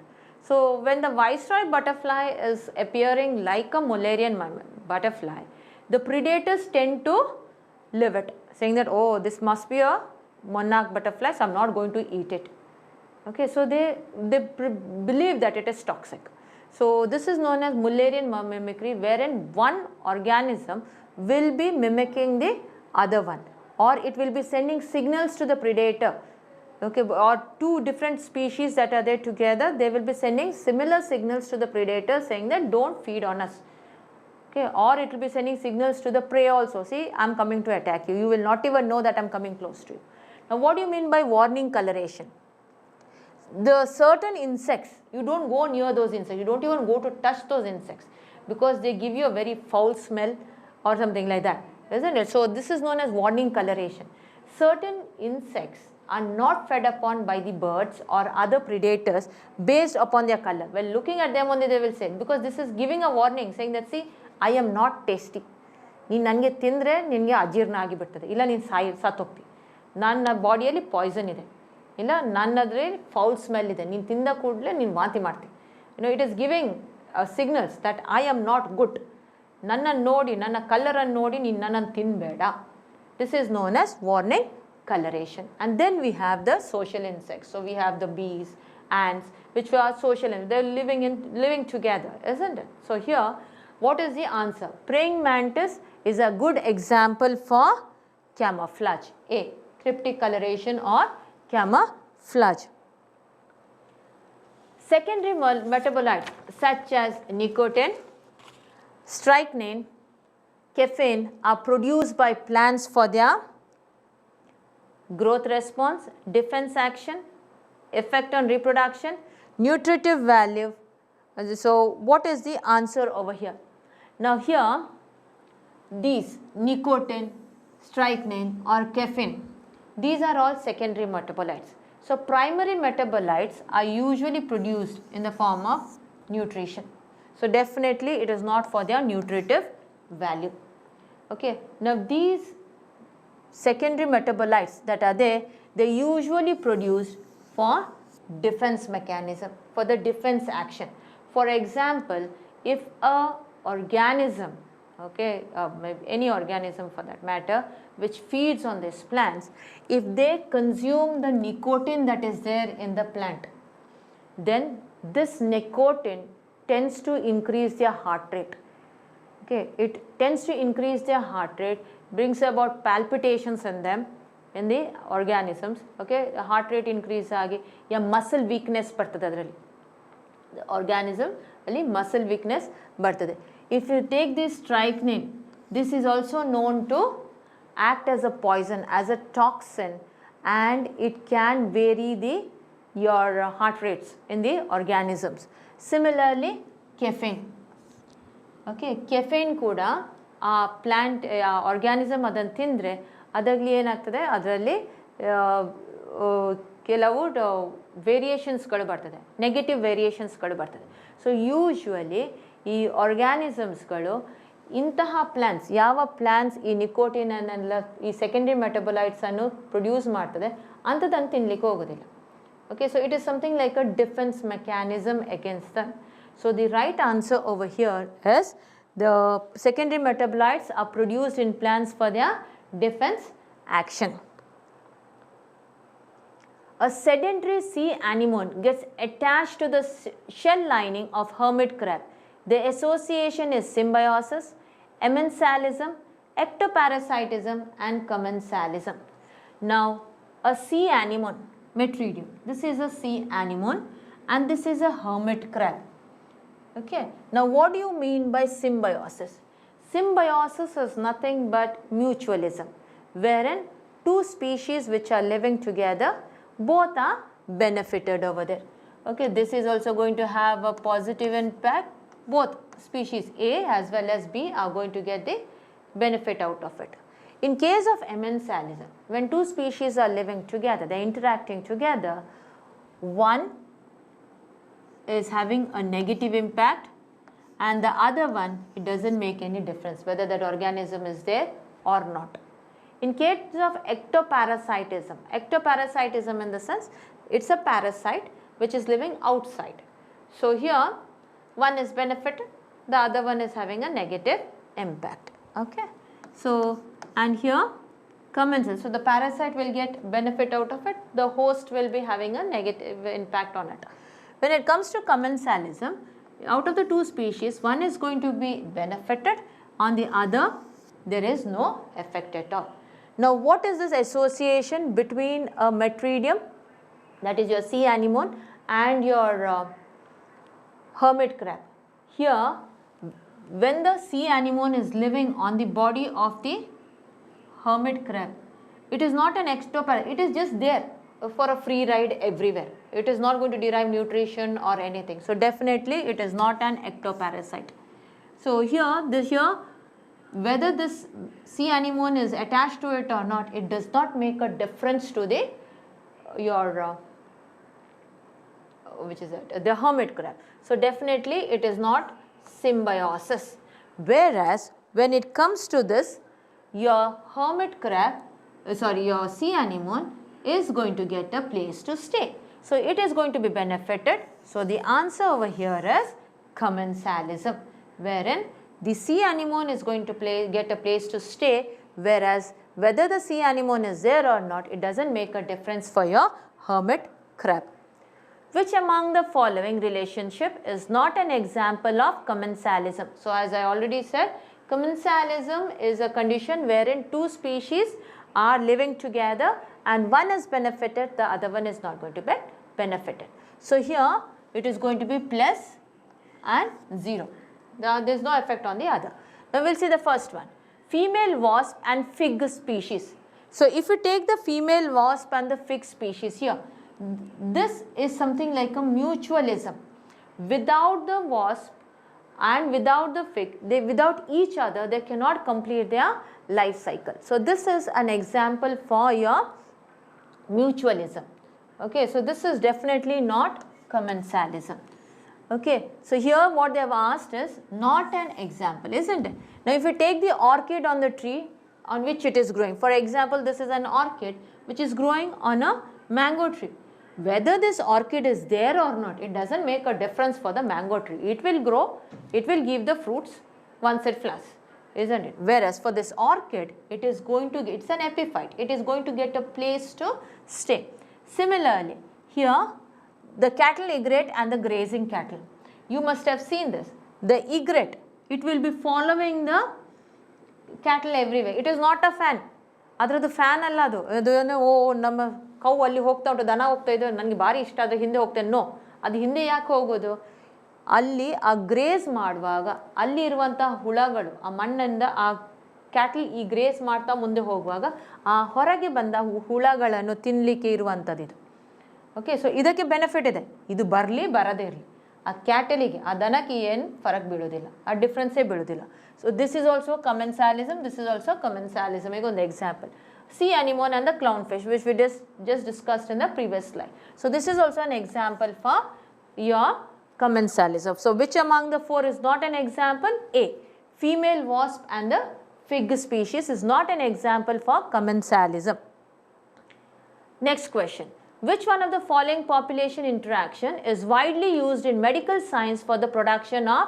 So when the viceroy butterfly is appearing like a Mullerian butterfly, the predators tend to live it, saying that, oh, this must be a monarch butterfly, so I'm not going to eat it. Okay, so they believe that it is toxic. So this is known as Mullerian mimicry, wherein one organism will be mimicking the other one, or it will be sending signals to the predator. Okay, or two different species that are there together, they will be sending similar signals to the predator saying that don't feed on us. Okay, or it will be sending signals to the prey also, see, I'm coming to attack you, you will not even know that I'm coming close to you. Now what do you mean by warning coloration? The certain insects, you don't go near those insects, you don't even go to touch those insects because they give you a very foul smell or something like that, isn't it? So this is known as warning coloration. Certain insects are not fed upon by the birds or other predators based upon their color. Well, looking at them only they will say, because this is giving a warning saying that, see, I am not tasty. ನೀನು ನನಗೆ ತಿಂದರೆ ನಿನಗೆ ಅಜೀರ್ಣ ಆಗಿಬಿಡ್ತದೆ, ಇಲ್ಲ ನೀನು ಸತ್ತೋಗ್ತಿ, ನನ್ನ ಬಾಡಿಯಲ್ಲಿ ಪಾಯ್ಸನ್ ಇದೆ, ಇಲ್ಲ ನನ್ನದ್ರೆ ಫೌಲ್ ಸ್ಮೆಲ್ ಇದೆ, ನೀನು ತಿಂದ ಕೂಡಲೇ ನೀನು ವಾಂತಿ ಮಾಡ್ತಿ. It is giving signals that I am not good. ನನ್ನನ್ನು ನೋಡಿ, ನನ್ನ ಕಲರನ್ನು ನೋಡಿ ನೀನು ನನ್ನನ್ನು ತಿನ್ನಬೇಡ. This is known as warning coloration. And then we have the social insects. So we have the bees, ants, which are social, and they're living together, isn't it? So here, what is the answer? Praying mantis is a good example for camouflage. A, cryptic coloration or camouflage. Secondary metabolites such as nicotine, strychnine, caffeine are produced by plants for their growth response, defense action, effect on reproduction, nutritive value. So what is the answer over here? Now here, these nicotine, strychnine or caffeine, these are all secondary metabolites. So primary metabolites are usually produced in the form of nutrition. So definitely it is not for their nutritive value. Okay, now these secondary metabolites that are there, they usually produced for defense mechanism, for the defense action. For example, if a organism, okay, any organism for that matter, which feeds on these plants, if they consume the nicotine that is there in the plant, then this nicotine tends to increase their heart rate. Okay, it tends to increase their heart rate, brings about palpitations in them, in the organisms. Okay, heart rate increase agi, ya muscle weakness partade adralli. The organism ಅಲ್ಲಿ muscle weakness ಬರ್ತದೆ. If you take this strychnine, this is also known to act as a poison, as a toxin, and it can vary your heart rates in the organisms. Similarly, caffeine. Okay, caffeine kuda plant organism adannu tindre adagli ಏನಾಗ್ತದೆ, ಅದರಲ್ಲಿ ಕೆಲವು ವೇರಿಯೇಷನ್ಸ್ಗಳು ಬರ್ತದೆ, negative ವೇರಿಯೇಷನ್ಸ್ಗಳು ಬರ್ತದೆ. So usually ಈ ಆರ್ಗ್ಯಾನಿಸಮ್ಸ್ಗಳು ಇಂತಹ plants, ಯಾವ plants ಈ ನಿಕೋಟಿನನ್ನೆಲ್ಲ ಈ ಸೆಕೆಂಡರಿ ಮೆಟಬೊಲೈಟ್ಸನ್ನು ಪ್ರೊಡ್ಯೂಸ್ ಮಾಡ್ತದೆ ಅಂಥದ್ದನ್ನು ತಿನ್ನಲಿಕ್ಕೆ ಹೋಗೋದಿಲ್ಲ. Okay, so it is something like a defence mechanism against dum. So the right answer over here is the secondary metabolites are produced in plants for their defense action. A sedentary sea anemone gets attached to the shell lining of hermit crab. The association is symbiosis, emensalism, ectoparasitism and commensalism. Now, a sea anemone, Metridium, this is a sea anemone and this is a hermit crab. Okay, now what do you mean by symbiosis? Symbiosis is nothing but mutualism, wherein two species which are living together, both are benefited over there. Okay, this is also going to have a positive impact. Both species A as well as B are going to get the benefit out of it. In case of emensalism, when two species are living together, they are interacting together, one is having a negative impact and the other one, it doesn't make any difference whether that organism is there or not. In case of ectoparasitism, ectoparasitism in the sense it's a parasite which is living outside. So here one is benefited, the other one is having a negative impact. Okay, so and here commensal, so the parasite will get benefit out of it, the host will be having a negative impact on it. When it comes to commensalism, out of the two species, one is going to be benefited, on the other there is no effect at all. Now what is this association between a Metridium, that is your sea anemone, and your hermit crab? Here, when the sea anemone is living on the body of the hermit crab, it is not an ectoparasite, it is just there for a free ride everywhere. It is not going to derive nutrition or anything. So definitely it is not an ectoparasite. So here, whether this sea anemone is attached to it or not, it does not make a difference to the which is it? The hermit crab. So definitely it is not symbiosis. Whereas when it comes to this, your hermit crab, your sea anemone is going to get a place to stay. So it is going to be benefited. So the answer over here is commensalism, wherein the sea anemone is going to get a place to stay, whereas whether the sea anemone is there or not, it doesn't make a difference for your hermit crab. Which among the following relationship is not an example of commensalism? So as I already said, commensalism is a condition wherein two species are living together and one is benefited, the other one is not going to be benefited. So here it is going to be plus and 0. There is no effect on the other. Now we will see the first one, female wasp and fig species. So if you take the female wasp and the fig species here, this is something like a mutualism. Without the wasp and without the fig, without each other, they cannot complete their life cycle. So this is an example for your mutualism. Okay, so this is definitely not commensalism. Okay, so here what they have asked is not an example, isn't it? Now if you take the orchid on the tree on which it is growing, for example this is an orchid which is growing on a mango tree. Whether this orchid is there or not, it doesn't make a difference for the mango tree. It will grow, it will give the fruits once it flowers, isn't it? Whereas for this orchid, it is going to, it's an epiphyte, it is going to get a place to stay. Similarly, here the cattle egret and the grazing cattle, you must have seen this. The egret, it will be following the cattle everywhere. It is not a fan. ಅದರದ್ದು fan ಅಲ್ಲ ಅದು, ಓ ನಮ್ಮ cow ಅಲ್ಲಿ ಹೋಗ್ತಾ ಉಂಟು, ದನ ಹೋಗ್ತಾ ಇದ್ದು ನನಗೆ ಭಾರಿ ಇಷ್ಟ, ಅದು ಹಿಂದೆ ಹೋಗ್ತೇನೆ. ನೋ, ಅದು ಹಿಂದೆ ಯಾಕೆ ಹೋಗೋದು? ಅಲ್ಲಿ ಆ ಗ್ರೇಸ್ ಮಾಡುವಾಗ ಅಲ್ಲಿ ಇರುವಂತಹ ಹುಳಗಳು ಆ ಮಣ್ಣಿಂದ ಆ ಕ್ಯಾಟಲ್ ಈ ಗ್ರೇಸ್ ಮಾಡ್ತಾ ಮುಂದೆ ಹೋಗುವಾಗ ಆ ಹೊರಗೆ ಬಂದ ಹುಳಗಳನ್ನು ತಿನ್ನಲಿಕ್ಕೆ ಇರುವಂಥದ್ದು ಇದು. ಓಕೆ, ಸೊ ಇದಕ್ಕೆ ಬೆನಿಫಿಟ್ ಇದೆ. ಇದು ಬರಲಿ ಬರದೇ ಇರಲಿ ಆ ಕ್ಯಾಟಲಿಗೆ ಆ ದನಕ್ಕೆ ಏನು ಫರಕ್ ಬೀಳೋದಿಲ್ಲ, ಆ ಡಿಫ್ರೆನ್ಸೇ ಬೀಳೋದಿಲ್ಲ. So this is also commensalism, this is also commensalism. ಈಗ ಒಂದು example, sea anemone and the clownfish, which we just discussed in the previous slide. So this is also an example for your commensalism. So which among the four is not an example? A, female wasp and the fig species is not an example for commensalism. Next question, which one of the following population interaction is widely used in medical science for the production of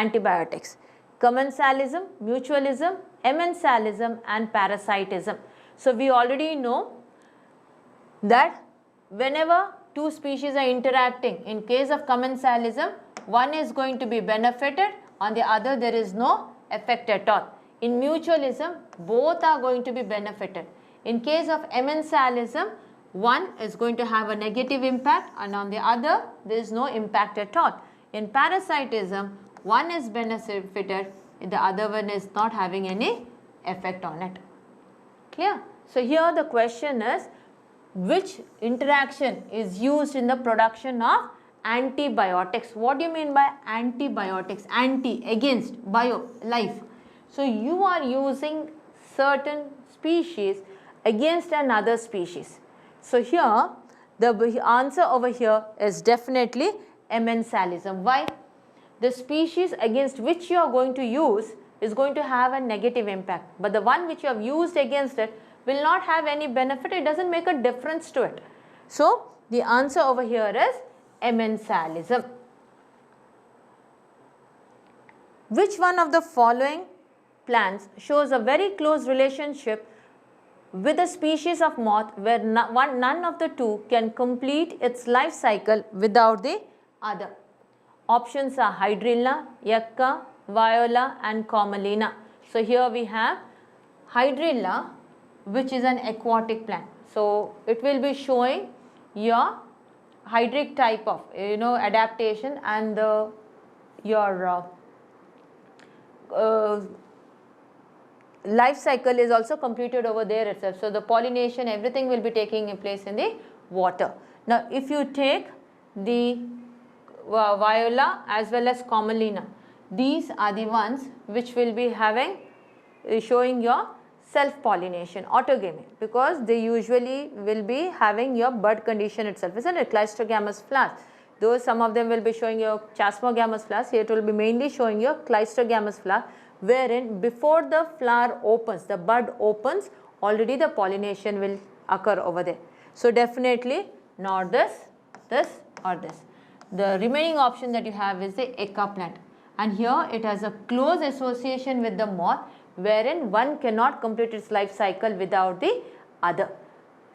antibiotics? Commensalism, mutualism, emensalism and parasitism. So we already know that whenever two species are interacting, in case of commensalism, one is going to be benefited, on the other there is no effect at all. In mutualism, both are going to be benefited. In case of emensalism, one is going to have a negative impact and on the other there is no impact at all. In parasitism, one is benefited, the other one is not having any effect on it. Clear? So here the question is, which interaction is used in the production of antibiotics? What do you mean by antibiotics? Anti, against, bio, life. So you are using certain species against another species. So here the answer over here is definitely emensalism. Why? The species against which you are going to use is going to have a negative impact, but the one which you have used against it will not have any benefit. It doesn't make a difference to it. So the answer over here is emensalism. Which one of the following plants shows a very close relationship with a species of moth where none of the two can complete its life cycle without the other? Options are hydrilla, yucca, viola and commelina. So here we have hydrilla, which is an aquatic plant. So it will be showing your hydric type of adaptation, and your life cycle is also completed over there itself. So the pollination, everything will be taking place in the water. Now if you take the viola as well as commelina, these are the ones which will be having showing your self-pollination, autogamy, because they usually will be having your bud condition itself, isn't it? Cleistogamous flowers. Though some of them will be showing your chasmogamous flowers, here it will be mainly showing your cleistogamous flower, wherein before the flower opens, the bud opens, already the pollination will occur over there. So definitely not this, this or this. The remaining option that you have is the eka plant, and here it has a close association with the moth, wherein one cannot complete its life cycle without the other,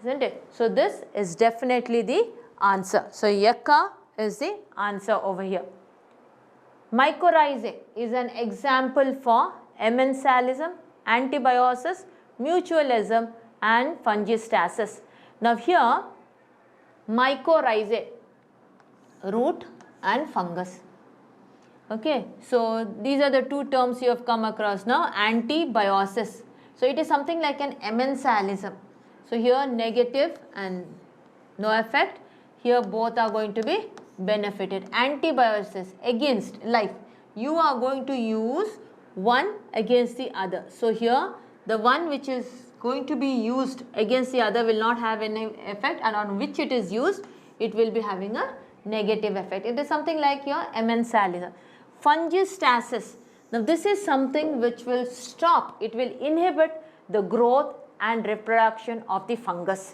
isn't it? So this is definitely the answer. So yucca is the answer over here. Mycorrhizae is an example for emensalism, antibiosis, mutualism and fungistasis. Now here mycorrhizae, root and fungus. Okay, so these are the two terms you have come across now. Antibiosis, so it is something like an emensalism. So here negative and no effect, here both are going to be benefited. Antibiosis, against life, you are going to use one against the other. So here the one which is going to be used against the other will not have any effect, and on which it is used it will be having a negative effect. It is something like your emensalism. Fungistasis, now this is something which will stop, it will inhibit the growth and reproduction of the fungus.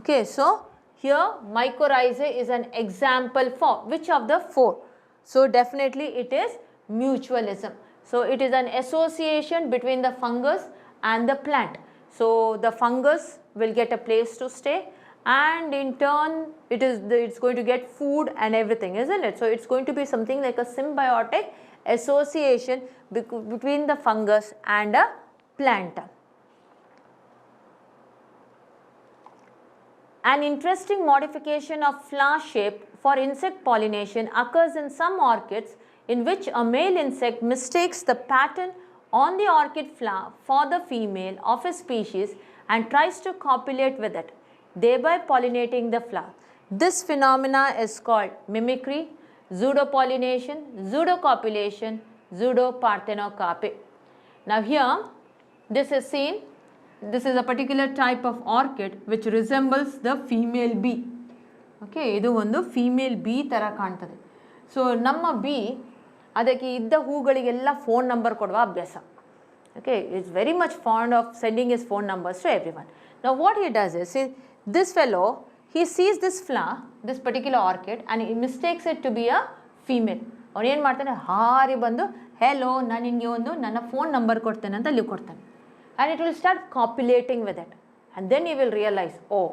Okay, so here mycorrhizae is an example for which of the four? So definitely it is mutualism. So it is an association between the fungus and the plant. So the fungus will get a place to stay, and in turn it's going to get food and everything, isn't it? So it's going to be something like a symbiotic association between the fungus and a plant. An interesting modification of flower shape for insect pollination occurs in some orchids in which a male insect mistakes the pattern on the orchid flower for the female of a species and tries to copulate with it, thereby pollinating the flower. This phenomena is called mimicry, pseudopollination, pseudocopulation, pseudoparthenocarpy. Now here, this is seen, this is a particular type of orchid which resembles the female bee. Okay, idu ondu female bee tara kaantade. So namma bee adake idda hoogaligella phone number koduva abhyasa. Okay, it's very much fond of sending his phone numbers to everyone. Now what he does is, see, this fellow, he sees this flower, this particular orchid, and he mistakes it to be a female. ಅವನು ಏನು ಮಾಡ್ತಾನೆ, ಹಾರಿ ಬಂದು hello ನಾನು ನಿನಗೆ ಒಂದು ನನ್ನ phone number ಕೊಡ್ತೇನೆ ಅಂತ ಅಲ್ಲಿ ಕೊಡ್ತಾನೆ. And it will start copulating with it. And then he will realize, oh,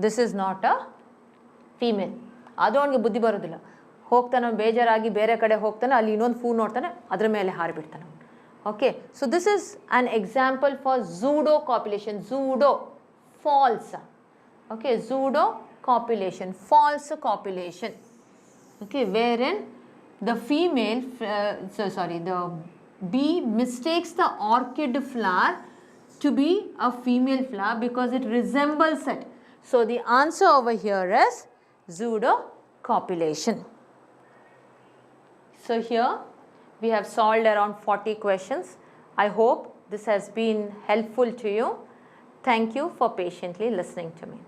this is not a female. ಅದು ಅವನಿಗೆ ಬುದ್ಧಿ ಬರೋದಿಲ್ಲ. ಹೋಗ್ತಾನೆ ಬೇಜಾರಾಗಿ ಬೇರೆ ಕಡೆ ಹೋಗ್ತಾನೆ, ಅಲ್ಲಿ ಇನ್ನೊಂದು ಫೋನ್ ನೋಡ್ತಾನೆ, ಅದ್ರ ಮೇಲೆ ಹಾರಿಬಿಡ್ತಾನೆ. Okay, so this is an example for pseudo-copulation. Pseudo, false. Okay, pseudo-copulation, false copulation. Okay, wherein the female, the bee mistakes the orchid flower to be a female flower because it resembles it. So the answer over here is pseudo-copulation. So here we have solved around 40 questions. I hope this has been helpful to you. Thank you for patiently listening to me.